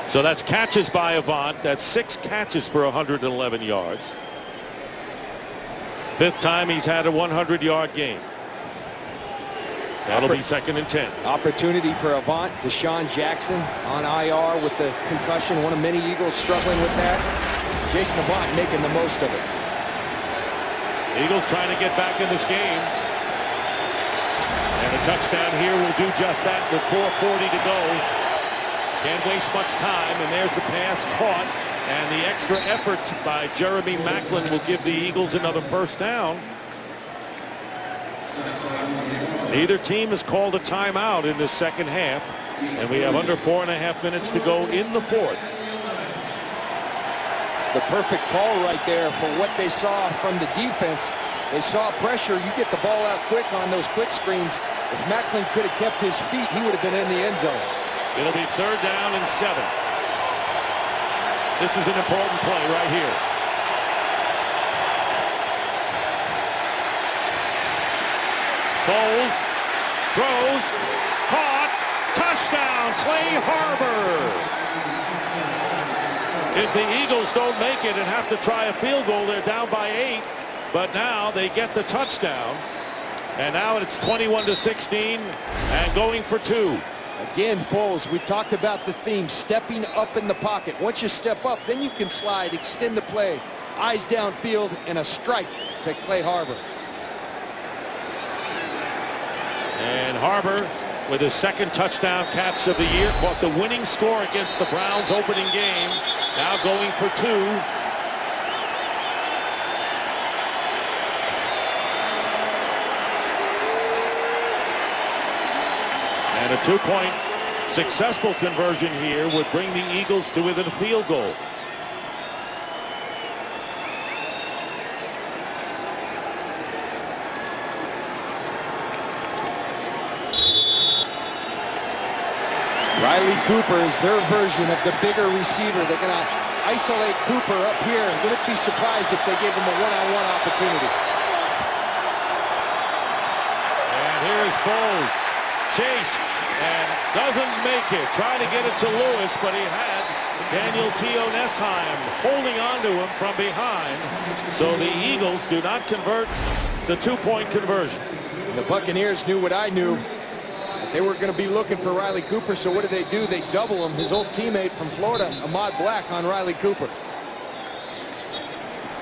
So that's catches by Avant. That's 6 catches for 111 yards. 5th time he's had a 100-yard game. That'll be 2nd and 10. Opportunity for Avant. Deshaun Jackson on IR with the concussion. One of many Eagles struggling with that. Jason Avant making the most of it. Eagles trying to get back in this game. And a touchdown here will do just that with 4:40 to go. Can't waste much time. And there's the pass caught. And the extra effort by Jeremy Macklin will give the Eagles another first down. Neither team has called a timeout in this second half, and we have under 4.5 minutes to go in the 4th. It's the perfect call right there for what they saw from the defense. They saw pressure. You get the ball out quick on those quick screens. If Macklin could have kept his feet, he would have been in the end zone. It'll be 3rd down and 7. This is an important play right here. Foles throws, caught, touchdown, Clay Harbor. If the Eagles don't make it and have to try a field goal, they're down by 8. But now they get the touchdown. And now it's 21-16 and going for 2. Again, Foles, we talked about the theme, stepping up in the pocket. Once you step up, then you can slide, extend the play. Eyes downfield, and a strike to Clay Harbor. And Harbor, with his 2nd touchdown catch of the year, caught the winning score against the Browns opening game. Now going for 2. And a 2-point successful conversion here would bring the Eagles to within a field goal. Riley Cooper is their version of the bigger receiver. They're going to isolate Cooper up here. Wouldn't be surprised if they gave him a one-on-one opportunity. And here's Foles. Chase and doesn't make it. Trying to get it to Lewis, but he had Daniel Teo-Nesheim holding on to him from behind. So the Eagles do not convert the 2-point conversion. And the Buccaneers knew what I knew. They were going to be looking for Riley Cooper, so what do? They double him. His old teammate from Florida, Ahmad Black, on Riley Cooper.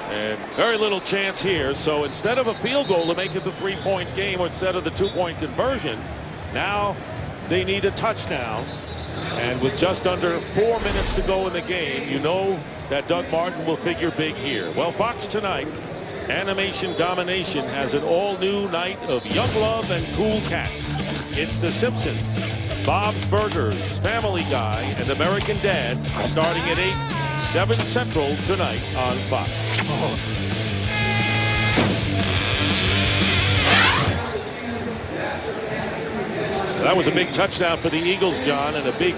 And very little chance here. So instead of a field goal to make it the 3-point game, or instead of the 2-point conversion, now they need a touchdown. And with just under 4 minutes to go in the game, you know that Doug Martin will figure big here. Well, Fox tonight, Animation Domination has an all-new night of young love and cool cats. It's The Simpsons, Bob's Burgers, Family Guy, and American Dad, starting at 8, 7 Central tonight on Fox. That was a big touchdown for the Eagles, John, and a big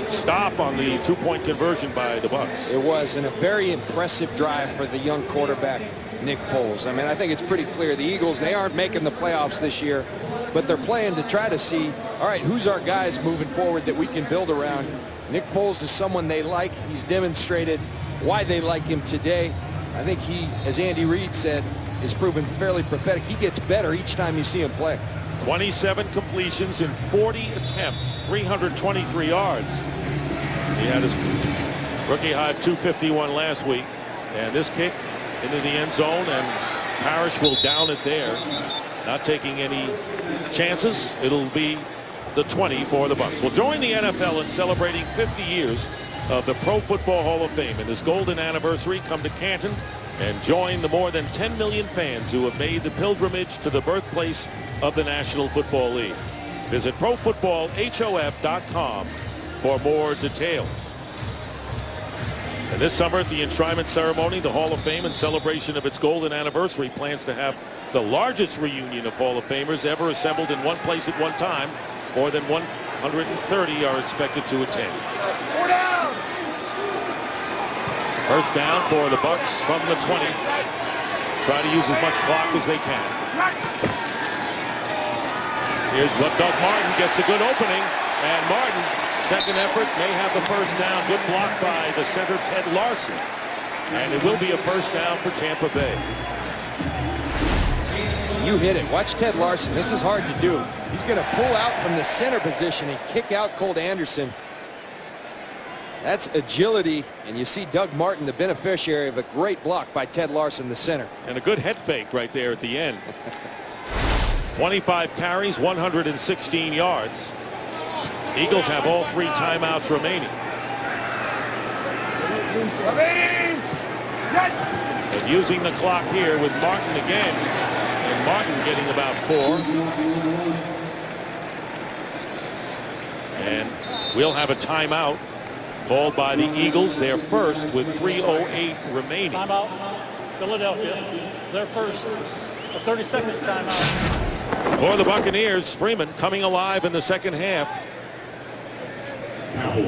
stop on the 2-point conversion by the Bucs. It was, and a very impressive drive for the young quarterback, Nick Foles. I mean, I think it's pretty clear the Eagles, they aren't making the playoffs this year. but they're playing to try to see, all right, who's our guys moving forward that we can build around. Nick Foles is someone they like. He's demonstrated why they like him today. I think he, as Andy Reid said, is proven fairly prophetic. He gets better each time you see him play. 27 completions in 40 attempts, 323 yards. He had his rookie high 251 last week, and this kick into the end zone, and Parrish will down it there, not taking any chances. It'll be the 20 for the Bucs. We'll join the NFL in celebrating 50 years of the Pro Football Hall of Fame. In this golden anniversary, come to Canton and join the more than 10 million fans who have made the pilgrimage to the birthplace of the National Football League. Visit ProFootballHOF.com for more details. And this summer at the enshrinement ceremony, the Hall of Fame, in celebration of its golden anniversary, plans to have the largest reunion of Hall of Famers ever assembled in one place at one time. More than 130 are expected to attend. First down for the Bucs from the 20. Try to use as much clock as they can. Here's what Doug Martin gets a good opening, and Martin, second effort, may have the first down. Good block by the center, Ted Larson, and it will be a first down for Tampa Bay. You hit it. Watch Ted Larson. This is hard to do. He's going to pull out from the center position and kick out Colt Anderson. That's agility, and you see Doug Martin, the beneficiary of a great block by Ted Larson, the center. And a good head fake right there at the end. 25 carries, 116 yards. Eagles have all 3 timeouts remaining. But using the clock here with Martin again, and Martin getting about 4. And we'll have a timeout called by the Eagles, their first, with 3:08 remaining. Timeout, Philadelphia, their first, a 30-second timeout. For the Buccaneers, Freeman coming alive in the second half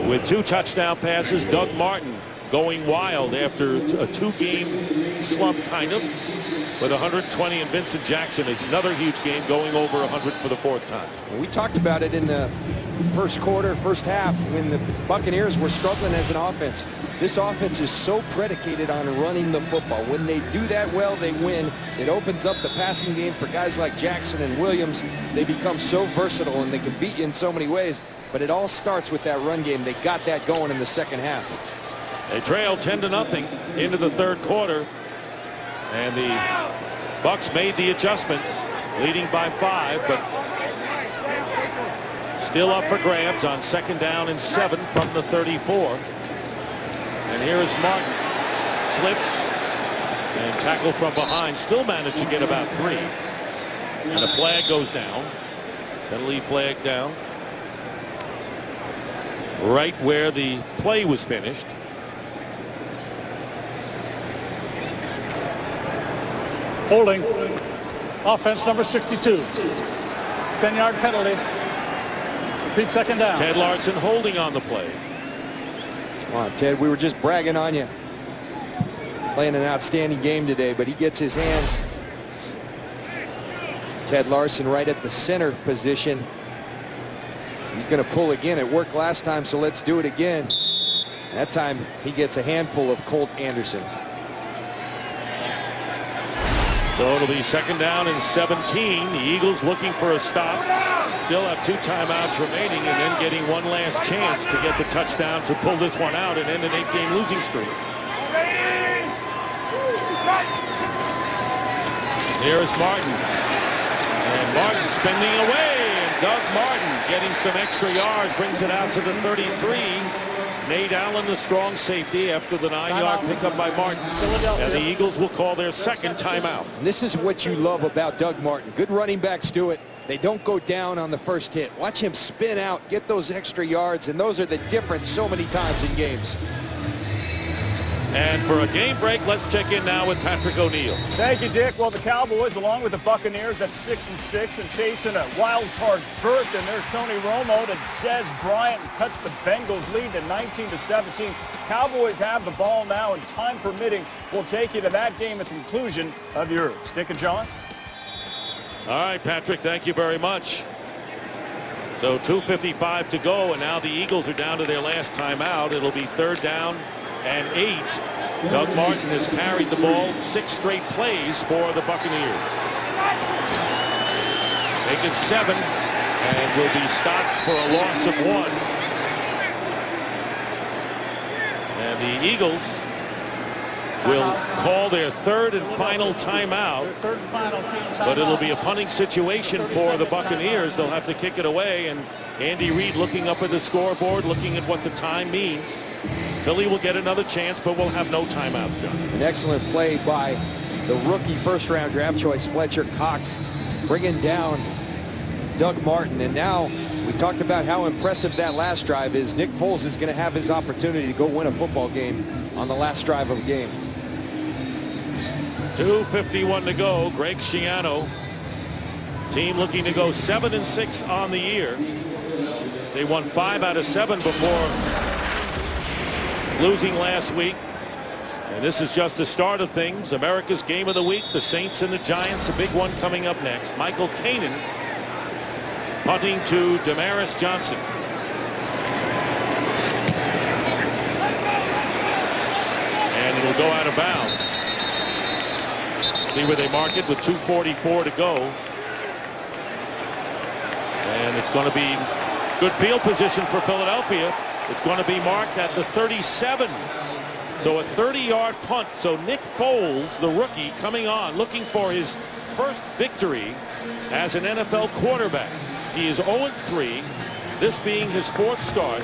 with 2 touchdown passes. Doug Martin going wild after a 2-game slump, kind of, with 120, and Vincent Jackson, another huge game, going over 100 for the 4th time. We talked about it in the first quarter, first half, when the Buccaneers were struggling as an offense. This offense is so predicated on running the football. When they do that well, they win. It opens up the passing game for guys like Jackson and Williams. They become so versatile, and they can beat you in so many ways. But it all starts with that run game. They got that going in the second half. They trail 10-0 into the third quarter, and the Bucs made the adjustments, leading by 5, but still up for grabs on 2nd down and 7 from the 34. And here is Martin. Slips and tackle from behind. Still managed to get about 3. And a flag goes down. Penalty flag down. Right where the play was finished. Holding. Offense number 62. 10-yard penalty. Repeat 2nd down. Ted Larson holding on the play. Come on, Ted, we were just bragging on you. Playing an outstanding game today, but he gets his hands. Ted Larson right at the center position. He's going to pull again. It worked last time, so let's do it again. That time he gets a handful of Colt Anderson. So it'll be 2nd down and 17. The Eagles looking for a stop. Still have 2 timeouts remaining, and then getting one last chance to get the touchdown to pull this one out and end an 8-game losing streak. Here is Martin. And Martin spending away. And Doug Martin getting some extra yards, brings it out to the 33. Nate Allen, the strong safety, after the 9-yard pickup by Martin. And the Eagles will call their 2nd timeout. And this is what you love about Doug Martin. Good running backs do it. They don't go down on the first hit. Watch him spin out, get those extra yards, and those are the difference so many times in games. And for a game break, let's check in now with Patrick O'Neill. Thank you, Dick. Well, the Cowboys, along with the Buccaneers, at 6-6 and chasing a wild card berth. And there's Tony Romo to Des Bryant, cuts the Bengals lead to 19-17. Cowboys have the ball now, and time permitting, we'll take you to that game at the conclusion of yours. Dick and John? All right, Patrick, thank you very much. So 2:55 to go, and now the Eagles are down to their last timeout. It'll be 3rd down and 8. Doug Martin has carried the ball 6 straight plays for the Buccaneers. Make it 7, and will be stopped for a loss of 1. And the Eagles will call their 3rd and final timeout. But it'll be a punting situation for the Buccaneers. They'll have to kick it away, and Andy Reid looking up at the scoreboard, looking at what the time means. Philly will get another chance, but we'll have no timeouts, John. An excellent play by the rookie first-round draft choice Fletcher Cox, bringing down Doug Martin. And now we talked about how impressive that last drive is. Nick Foles is going to have his opportunity to go win a football game on the last drive of the game. 2:51 to go. Greg Schiano, team looking to go 7-6 on the year. They won 5 out of 7 before losing last week. And this is just the start of things. America's game of the week, the Saints and the Giants, a big one coming up next. Michael Kanan punting to Damaris Johnson. And it'll go out of bounds. See where they mark it with 2:44 to go. And it's going to be good field position for Philadelphia. It's going to be marked at the 37. So a 30-yard punt. So Nick Foles, the rookie, coming on, looking for his first victory as an NFL quarterback. He is 0-3, this being his 4th start.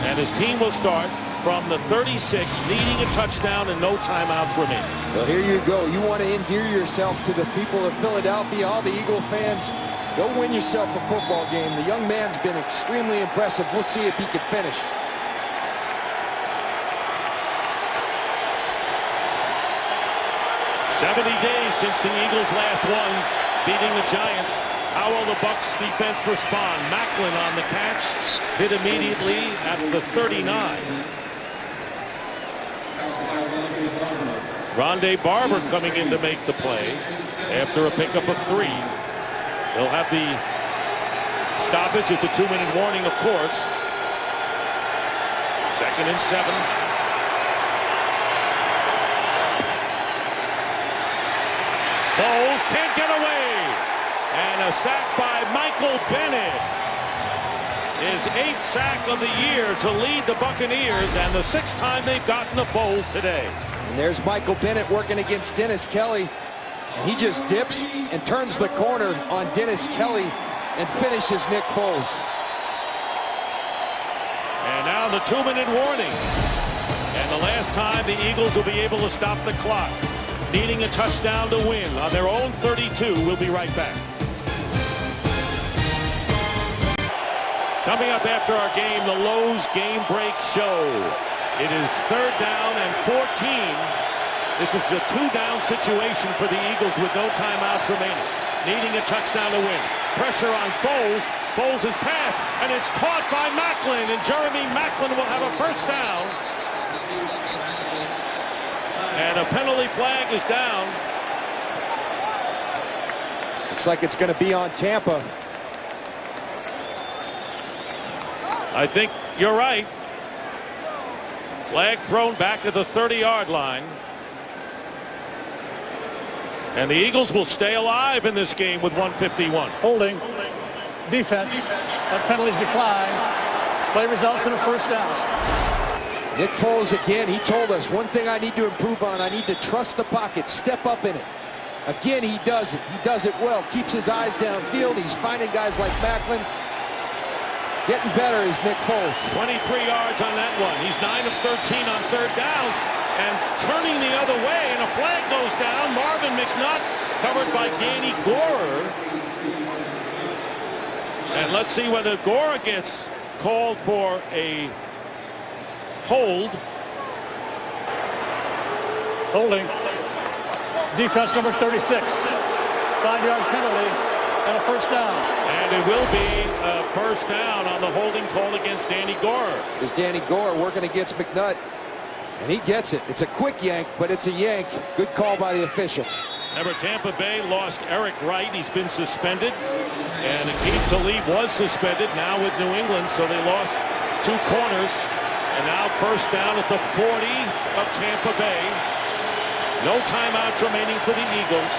And his team will start from the 36, needing a touchdown and no timeouts remaining. Well, here you go. You want to endear yourself to the people of Philadelphia, all the Eagle fans. Go win yourself a football game. The young man's been extremely impressive. We'll see if he can finish. "70 days since the Eagles last won, beating the Giants. How will the Bucs defense respond? Macklin on the catch, hit immediately at the 39. Rondé Barber coming in to make the play after a pickup of 3. They'll have the stoppage at the 2-minute warning, of course. 2nd and 7. Foles can't get away. And a sack by Michael Bennett. His 8th sack of the year to lead the Buccaneers, and the 6th time they've gotten the Foles today. And there's Michael Bennett working against Dennis Kelly. And he just dips and turns the corner on Dennis Kelly and finishes Nick Foles. And now the 2-minute warning. And the last time the Eagles will be able to stop the clock, needing a touchdown to win on their own 32. We'll be right back. Coming up after our game, the Lowe's Game Break Show. It is 3rd down and 14. This is a 2-down situation for the Eagles with no timeouts remaining. Needing a touchdown to win. Pressure on Foles. Foles' pass, and it's caught by Macklin, and Jeremy Macklin will have a 1st down. And a penalty flag is down. Looks like it's going to be on Tampa. I think you're right. Flag thrown back at the 30-yard line. And the Eagles will stay alive in this game with 1:51. Holding. Defense. That penalty's declined. Play results in a 1st down. Nick Foles again, he told us, one thing I need to improve on, I need to trust the pocket, step up in it. Again, he does it. He does it well. Keeps his eyes downfield. He's finding guys like Macklin. Getting better is Nick Foles. 23 yards on that one. He's 9 of 13 on 3rd downs and turning the other way, and a flag goes down. Marvin McNutt covered by Danny Gorer. And let's see whether Gorer gets called for a hold. Holding. Defense number 36. 5-yard penalty and a 1st down. And it will be a 1st down on the holding call against Danny Gorer. There's Danny Gorer working against McNutt. And he gets it. It's a quick yank, but it's a yank. Good call by the official. Remember, Tampa Bay lost Eric Wright. He's been suspended. And Akeem Talib was suspended now with New England, so they lost 2 corners. And now first down at the 40 of Tampa Bay. No timeouts remaining for the Eagles.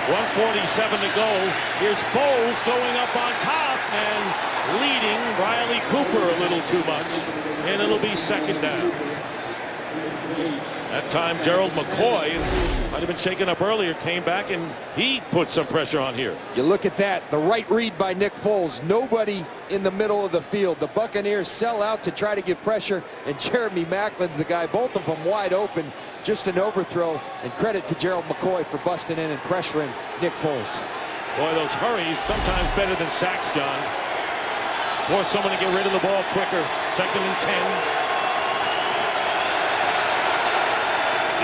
1:47 to go. Here's Foles going up on top and leading Riley Cooper a little too much. And it'll be second down. That time Gerald McCoy might have been shaken up earlier, came back and he put some pressure on here. You look at that, the right read by Nick Foles. Nobody in the middle of the field. The Buccaneers sell out to try to get pressure, and Jeremy Macklin's the guy. Both of them wide open. Just an overthrow, and credit to Gerald McCoy for busting in and pressuring Nick Foles. Boy, those hurries sometimes better than sacks, John. Force someone to get rid of the ball quicker. 2nd and 10.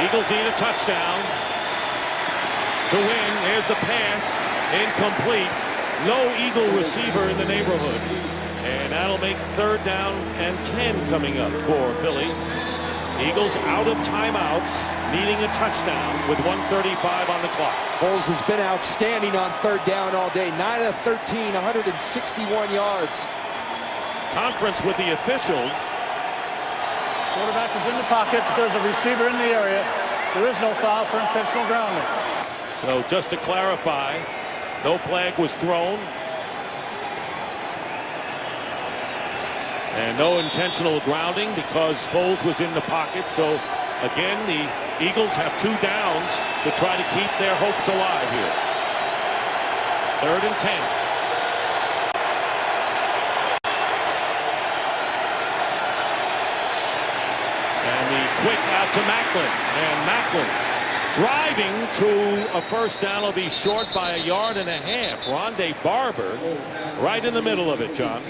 Eagles need a touchdown to win. Here's the pass, incomplete. No Eagle receiver in the neighborhood. And that'll make 3rd down and 10 coming up for Philly. Eagles out of timeouts, needing a touchdown with 1:35 on the clock. Foles has been outstanding on 3rd down all day. 9 of 13, 161 yards. Conference with the officials. Quarterback is in the pocket. There's a receiver in the area. There is no foul for intentional grounding. So just to clarify, no flag was thrown. And no intentional grounding because Foles was in the pocket. So again, the Eagles have 2 downs to try to keep their hopes alive here. 3rd and 10. And the quick out to Macklin. And Macklin driving to a first down will be short by 1.5 yards. Rondé Barber right in the middle of it, John.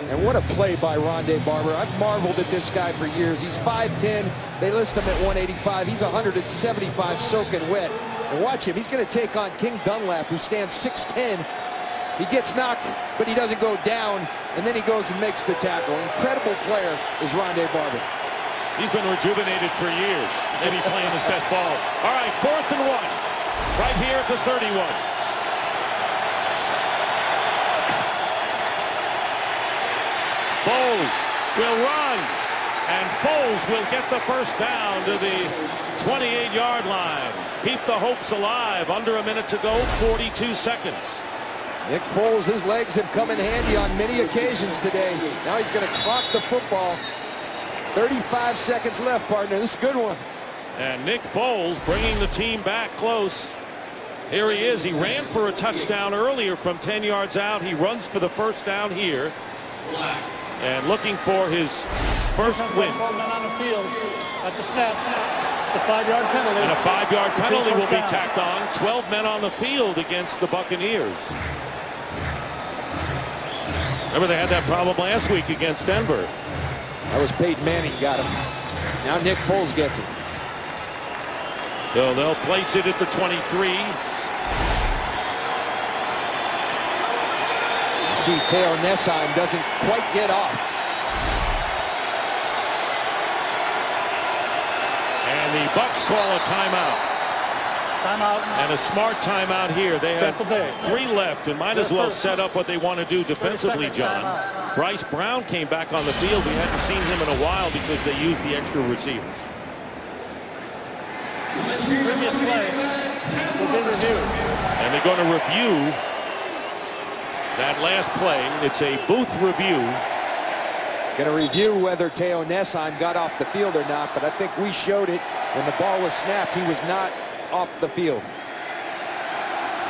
And what a play by Rondé Barber. I've marveled at this guy for years. He's 5'10". They list him at 185. He's 175 soaking wet. And watch him. He's going to take on King Dunlap, who stands 6'10". He gets knocked, but he doesn't go down. And then he goes and makes the tackle. Incredible player is Rondé Barber. He's been rejuvenated for years. Maybe playing his best ball. All right, 4th and 1. Right here at the 31. Foles will run, and Foles will get the first down to the 28-yard line. Keep the hopes alive. Under a minute to go, 42 seconds. Nick Foles, his legs have come in handy on many occasions today. Now he's going to clock the football. 35 seconds left, partner. This is a good one. And Nick Foles bringing the team back close. Here he is. He ran for a touchdown earlier from 10 yards out. He runs for the first down here. And looking for his first win. 4 men on the field at the snap. The 5-yard penalty. And a 5-yard penalty will be tacked on. 12 men on the field against the Buccaneers. Remember, they had that problem last week against Denver. That was Peyton Manning got him. Now Nick Foles gets it. So they'll place it at the 23. You see Teo Nessheim doesn't quite get off. And the Bucs call a timeout. Timeout. And a smart timeout here. They have 3 left and might as well set up what they want to do defensively, John. Bryce Brown came back on the field. We hadn't seen him in a while because they used the extra receivers. Previous play will be reviewed. And they're going to review that last play. It's a booth review. Going to review whether Teo Nessheim got off the field or not, but I think we showed it when the ball was snapped. He was not off the field.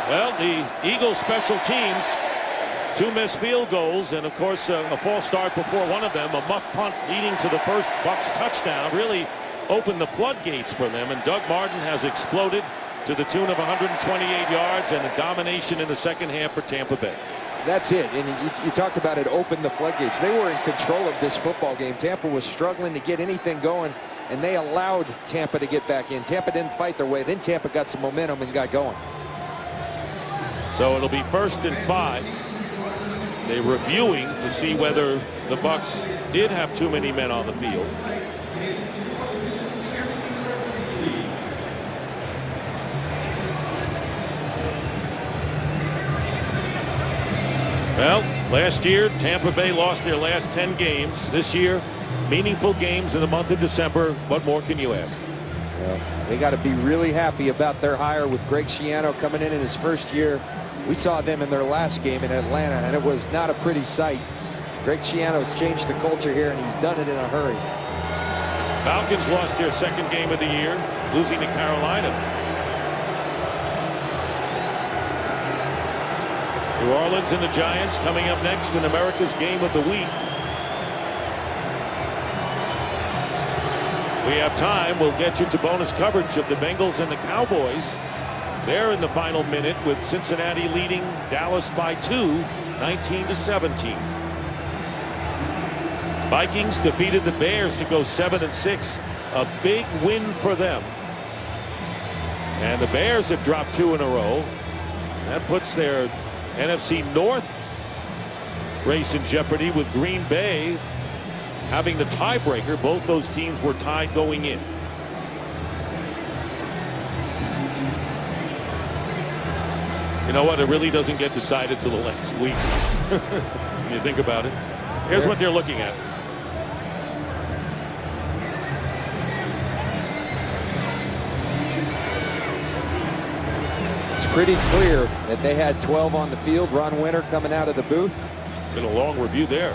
Well, the Eagles special teams, 2 missed field goals, and of course a false start before one of them, a muff punt leading to the first Bucs touchdown, really opened the floodgates for them. And Doug Martin has exploded to the tune of 128 yards and a domination in the second half for Tampa Bay. That's it. And you talked about it, open the floodgates. They were in control of this football game. Tampa was struggling to get anything going, and they allowed Tampa to get back in. Tampa didn't fight their way. Then Tampa got some momentum and got going. So it'll be 1st and 5. They're reviewing to see whether the Bucs did have too many men on the field. Well, last year, Tampa Bay lost their last 10 games. This year, meaningful games in the month of December. What more can you ask? Well, they got to be really happy about their hire with Greg Schiano coming in his first year. We saw them in their last game in Atlanta, and it was not a pretty sight. Greg Schiano's changed the culture here, and he's done it in a hurry. Falcons lost their second game of the year, losing to Carolina. New Orleans and the Giants coming up next in America's Game of the Week. We have time. We'll get you to bonus coverage of the Bengals and the Cowboys. They're in the final minute with Cincinnati leading Dallas by 2, 19-17. Vikings defeated the Bears to go 7-6. A big win for them. And the Bears have dropped 2 in a row. That puts their NFC North race in jeopardy with Green Bay having the tiebreaker. Both those teams were tied going in. You know what? It really doesn't get decided till the next week. When you think about it. Here's what they're looking at. It's pretty clear that they had 12 on the field. Ron Winter coming out of the booth. Been a long review there.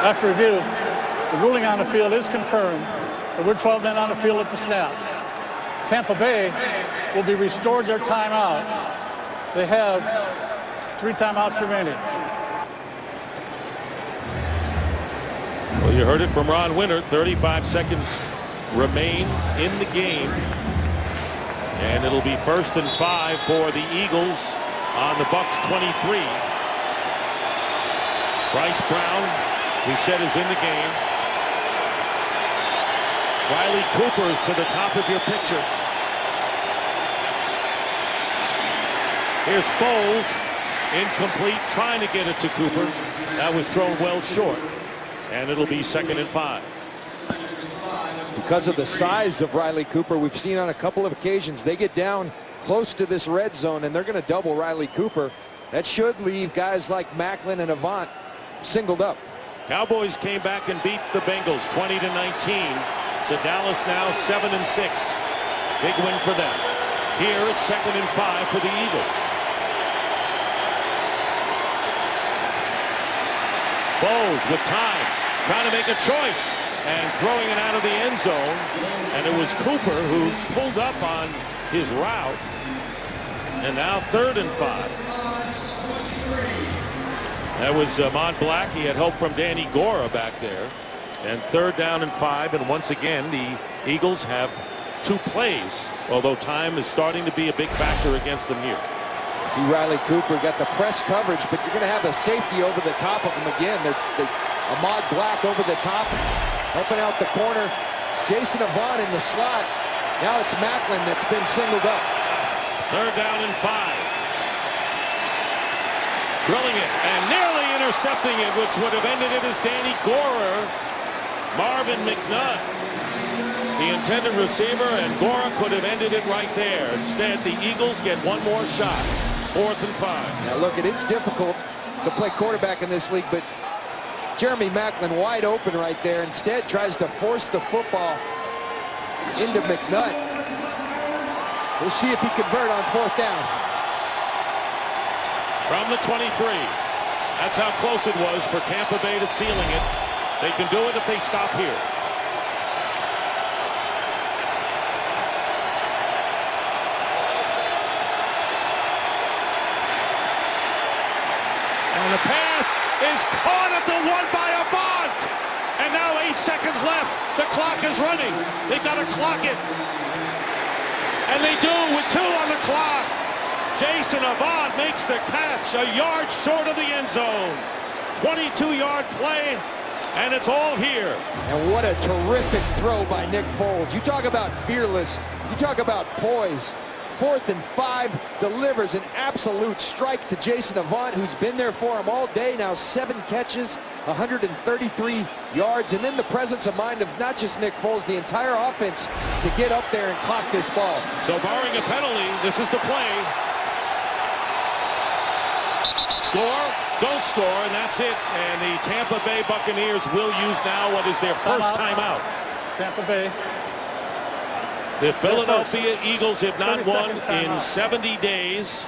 After review, the ruling on the field is confirmed. There were 12 men on the field at the snap. Tampa Bay will be restored their timeout. They have 3 timeouts remaining. Well, you heard it from Ron Winter. 35 seconds remain in the game. And it'll be 1st and 5 for the Eagles on the Bucs 23. Bryce Brown, we said, is in the game. Riley Cooper's to the top of your picture. Here's Foles, incomplete, trying to get it to Cooper. That was thrown well short. And it'll be 2nd and 5. Because of the size of Riley Cooper, we've seen on a couple of occasions they get down close to this red zone and they're going to double Riley Cooper. That should leave guys like Maclin and Avant singled up. Cowboys came back and beat the Bengals 20-19. So Dallas now 7-6. Big win for them. Here it's 2nd and 5 for the Eagles. Foles with time, trying to make a choice and throwing it out of the end zone. And it was Cooper who pulled up on his route. And now 3rd and 5. That was Mont Black. He had help from Danny Gora back there. And 3rd down and 5. And once again, the Eagles have 2 plays, although time is starting to be a big factor against them here. See Riley Cooper got the press coverage, but you're going to have a safety over the top of him again. Ahmad Black over the top, helping out the corner. It's Jason Avant in the slot. Now it's Maclin that's been singled up. 3rd down and 5. Drilling it and nearly intercepting it, which would have ended it as Danny Gora. Marvin McNutt, the intended receiver, and Gora could have ended it right there. Instead, the Eagles get one more shot. 4th and 5. Now look, it's difficult to play quarterback in this league, but Jeremy Maclin wide open right there. Instead tries to force the football into McNutt. We'll see if he convert on 4th down. From the 23. That's how close it was for Tampa Bay to sealing it. They can do it if they stop here. And the pass is caught at the 1 by Avant. And now 8 seconds left. The clock is running. They've got to clock it. And they do with 2 on the clock. Jason Avant makes the catch a yard short of the end zone. 22-yard play, and it's all here. And what a terrific throw by Nick Foles. You talk about fearless. You talk about poise. 4th and 5, delivers an absolute strike to Jason Avant, who's been there for him all day. Now 7 catches, 133 yards, and then the presence of mind of not just Nick Foles, the entire offense to get up there and clock this ball. So barring a penalty, this is the play. Score, don't score, and that's it. And the Tampa Bay Buccaneers will use now what is their first timeout. Tampa Bay. The Philadelphia Eagles have not won in 70 days.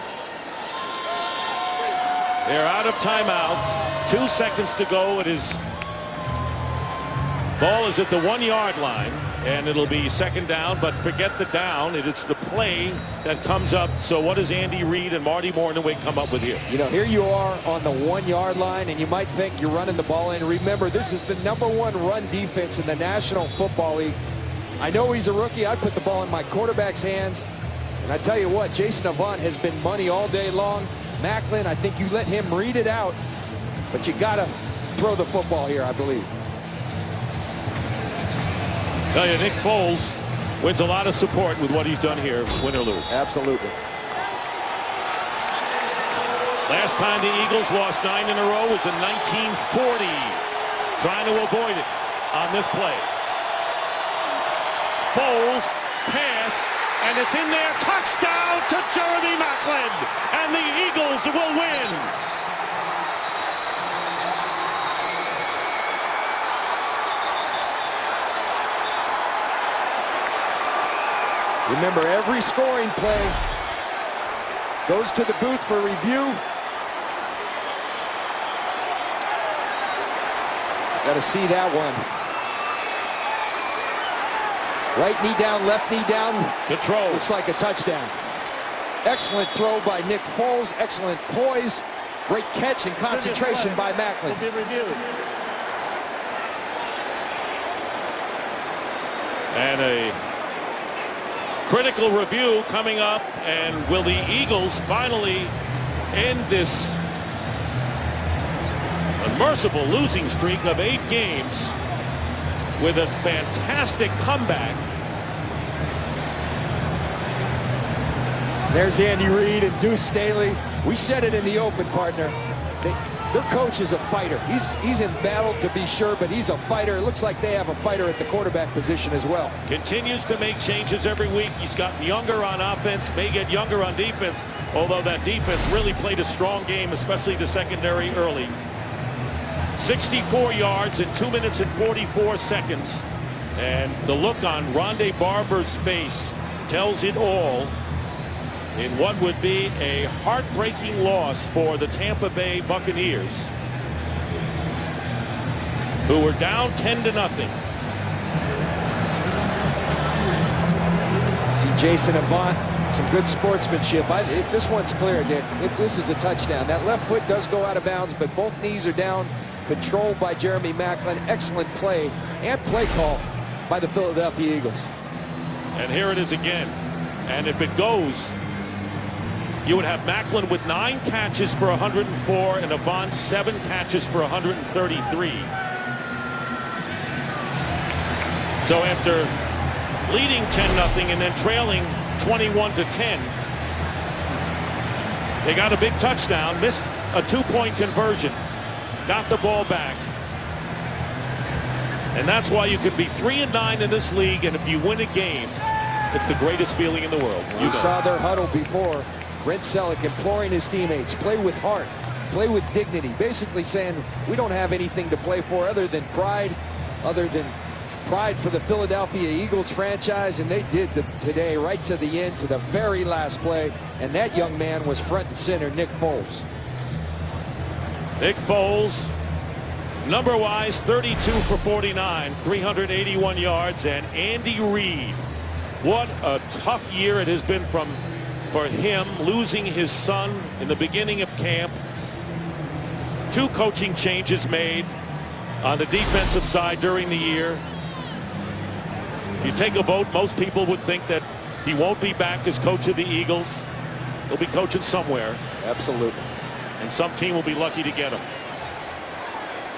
They're out of timeouts. 2 seconds to go. Ball is at the 1-yard line, and it'll be second down, but forget the down. It's the play that comes up. So what does Andy Reid and Marty Mornhinweg come up with here? You know, here you are on the 1-yard line, and you might think you're running the ball in. Remember, this is the #1 run defense in the National Football League. I know he's a rookie. I put the ball in my quarterback's hands. And I tell you what, Jason Avant has been money all day long. Macklin, I think you let him read it out. But you got to throw the football here, I believe. Tell you, Nick Foles wins a lot of support with what he's done here, win or lose. Absolutely. Last time the Eagles lost 9 in a row was in 1940. Trying to avoid it on this play. Foles, pass, and it's in there. Touchdown to Jeremy Macklin, and the Eagles will win. Remember, every scoring play goes to the booth for review. Got to see that one. Right knee down, left knee down. Control. Looks like a touchdown. Excellent throw by Nick Foles. Excellent poise. Great catch and concentration by Macklin. Will be reviewed. And a critical review coming up. And will the Eagles finally end this unmerciful losing streak of 8 games with a fantastic comeback? There's Andy Reid and Deuce Staley. We said it in the open, partner. Their coach is a fighter. He's in battle, to be sure, but he's a fighter. It looks like they have a fighter at the quarterback position as well. Continues to make changes every week. He's gotten younger on offense, may get younger on defense, although that defense really played a strong game, especially the secondary early. 64 yards in 2 minutes and 44 seconds. And the look on Rondé Barber's face tells it all in what would be a heartbreaking loss for the Tampa Bay Buccaneers, who were down 10-0. See Jason Avant, some good sportsmanship. This one's clear, Dick. This is a touchdown. That left foot does go out of bounds, but both knees are down. Controlled by Jeremy Macklin. Excellent play and play call by the Philadelphia Eagles. And here it is again. And if it goes, you would have Macklin with 9 catches for 104 and Avant 7 catches for 133. So after leading 10-0 and then trailing 21-10, they got a big touchdown, missed a 2-point conversion, got the ball back. And that's why you could be 3-9 in this league, and if you win a game, it's the greatest feeling in the world. You saw their huddle before. Brent Selleck imploring his teammates, play with heart, play with dignity, basically saying we don't have anything to play for other than pride for the Philadelphia Eagles franchise, and they did today, right to the end, to the very last play, and that young man was front and center, Nick Foles. Nick Foles, number-wise, 32 for 49, 381 yards, and Andy Reid. What a tough year it has been for him, losing his son in the beginning of camp. 2 coaching changes made on the defensive side during the year. If you take a vote, most people would think that he won't be back as coach of the Eagles. He'll be coaching somewhere. Absolutely. And some team will be lucky to get him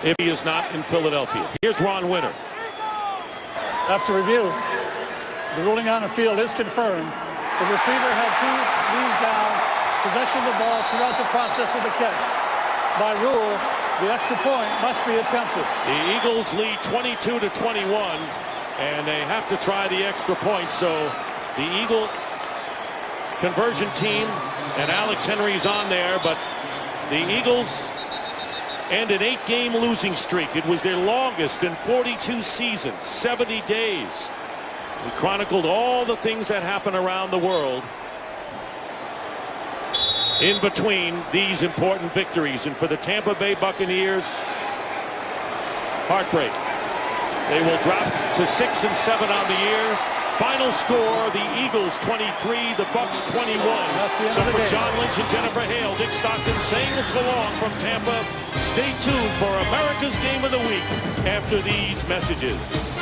if he is not in Philadelphia. Here's Ron Winter. After review, the ruling on the field is confirmed. The receiver had two knees down, possession of the ball throughout the process of the catch. By rule, the extra point must be attempted. The Eagles lead 22-21, and they have to try the extra point. So the Eagle conversion team and Alex Henry's on there, but the Eagles end an 8-game losing streak. It was their longest in 42 seasons, 70 days. We chronicled all the things that happen around the world in between these important victories. And for the Tampa Bay Buccaneers, heartbreak. They will drop to 6-7 on the year. Final score, the Eagles 23, the Bucs 21. So for John Lynch and Jennifer Hale, Dick Stockton saying so long from Tampa. Stay tuned for America's Game of the Week after these messages.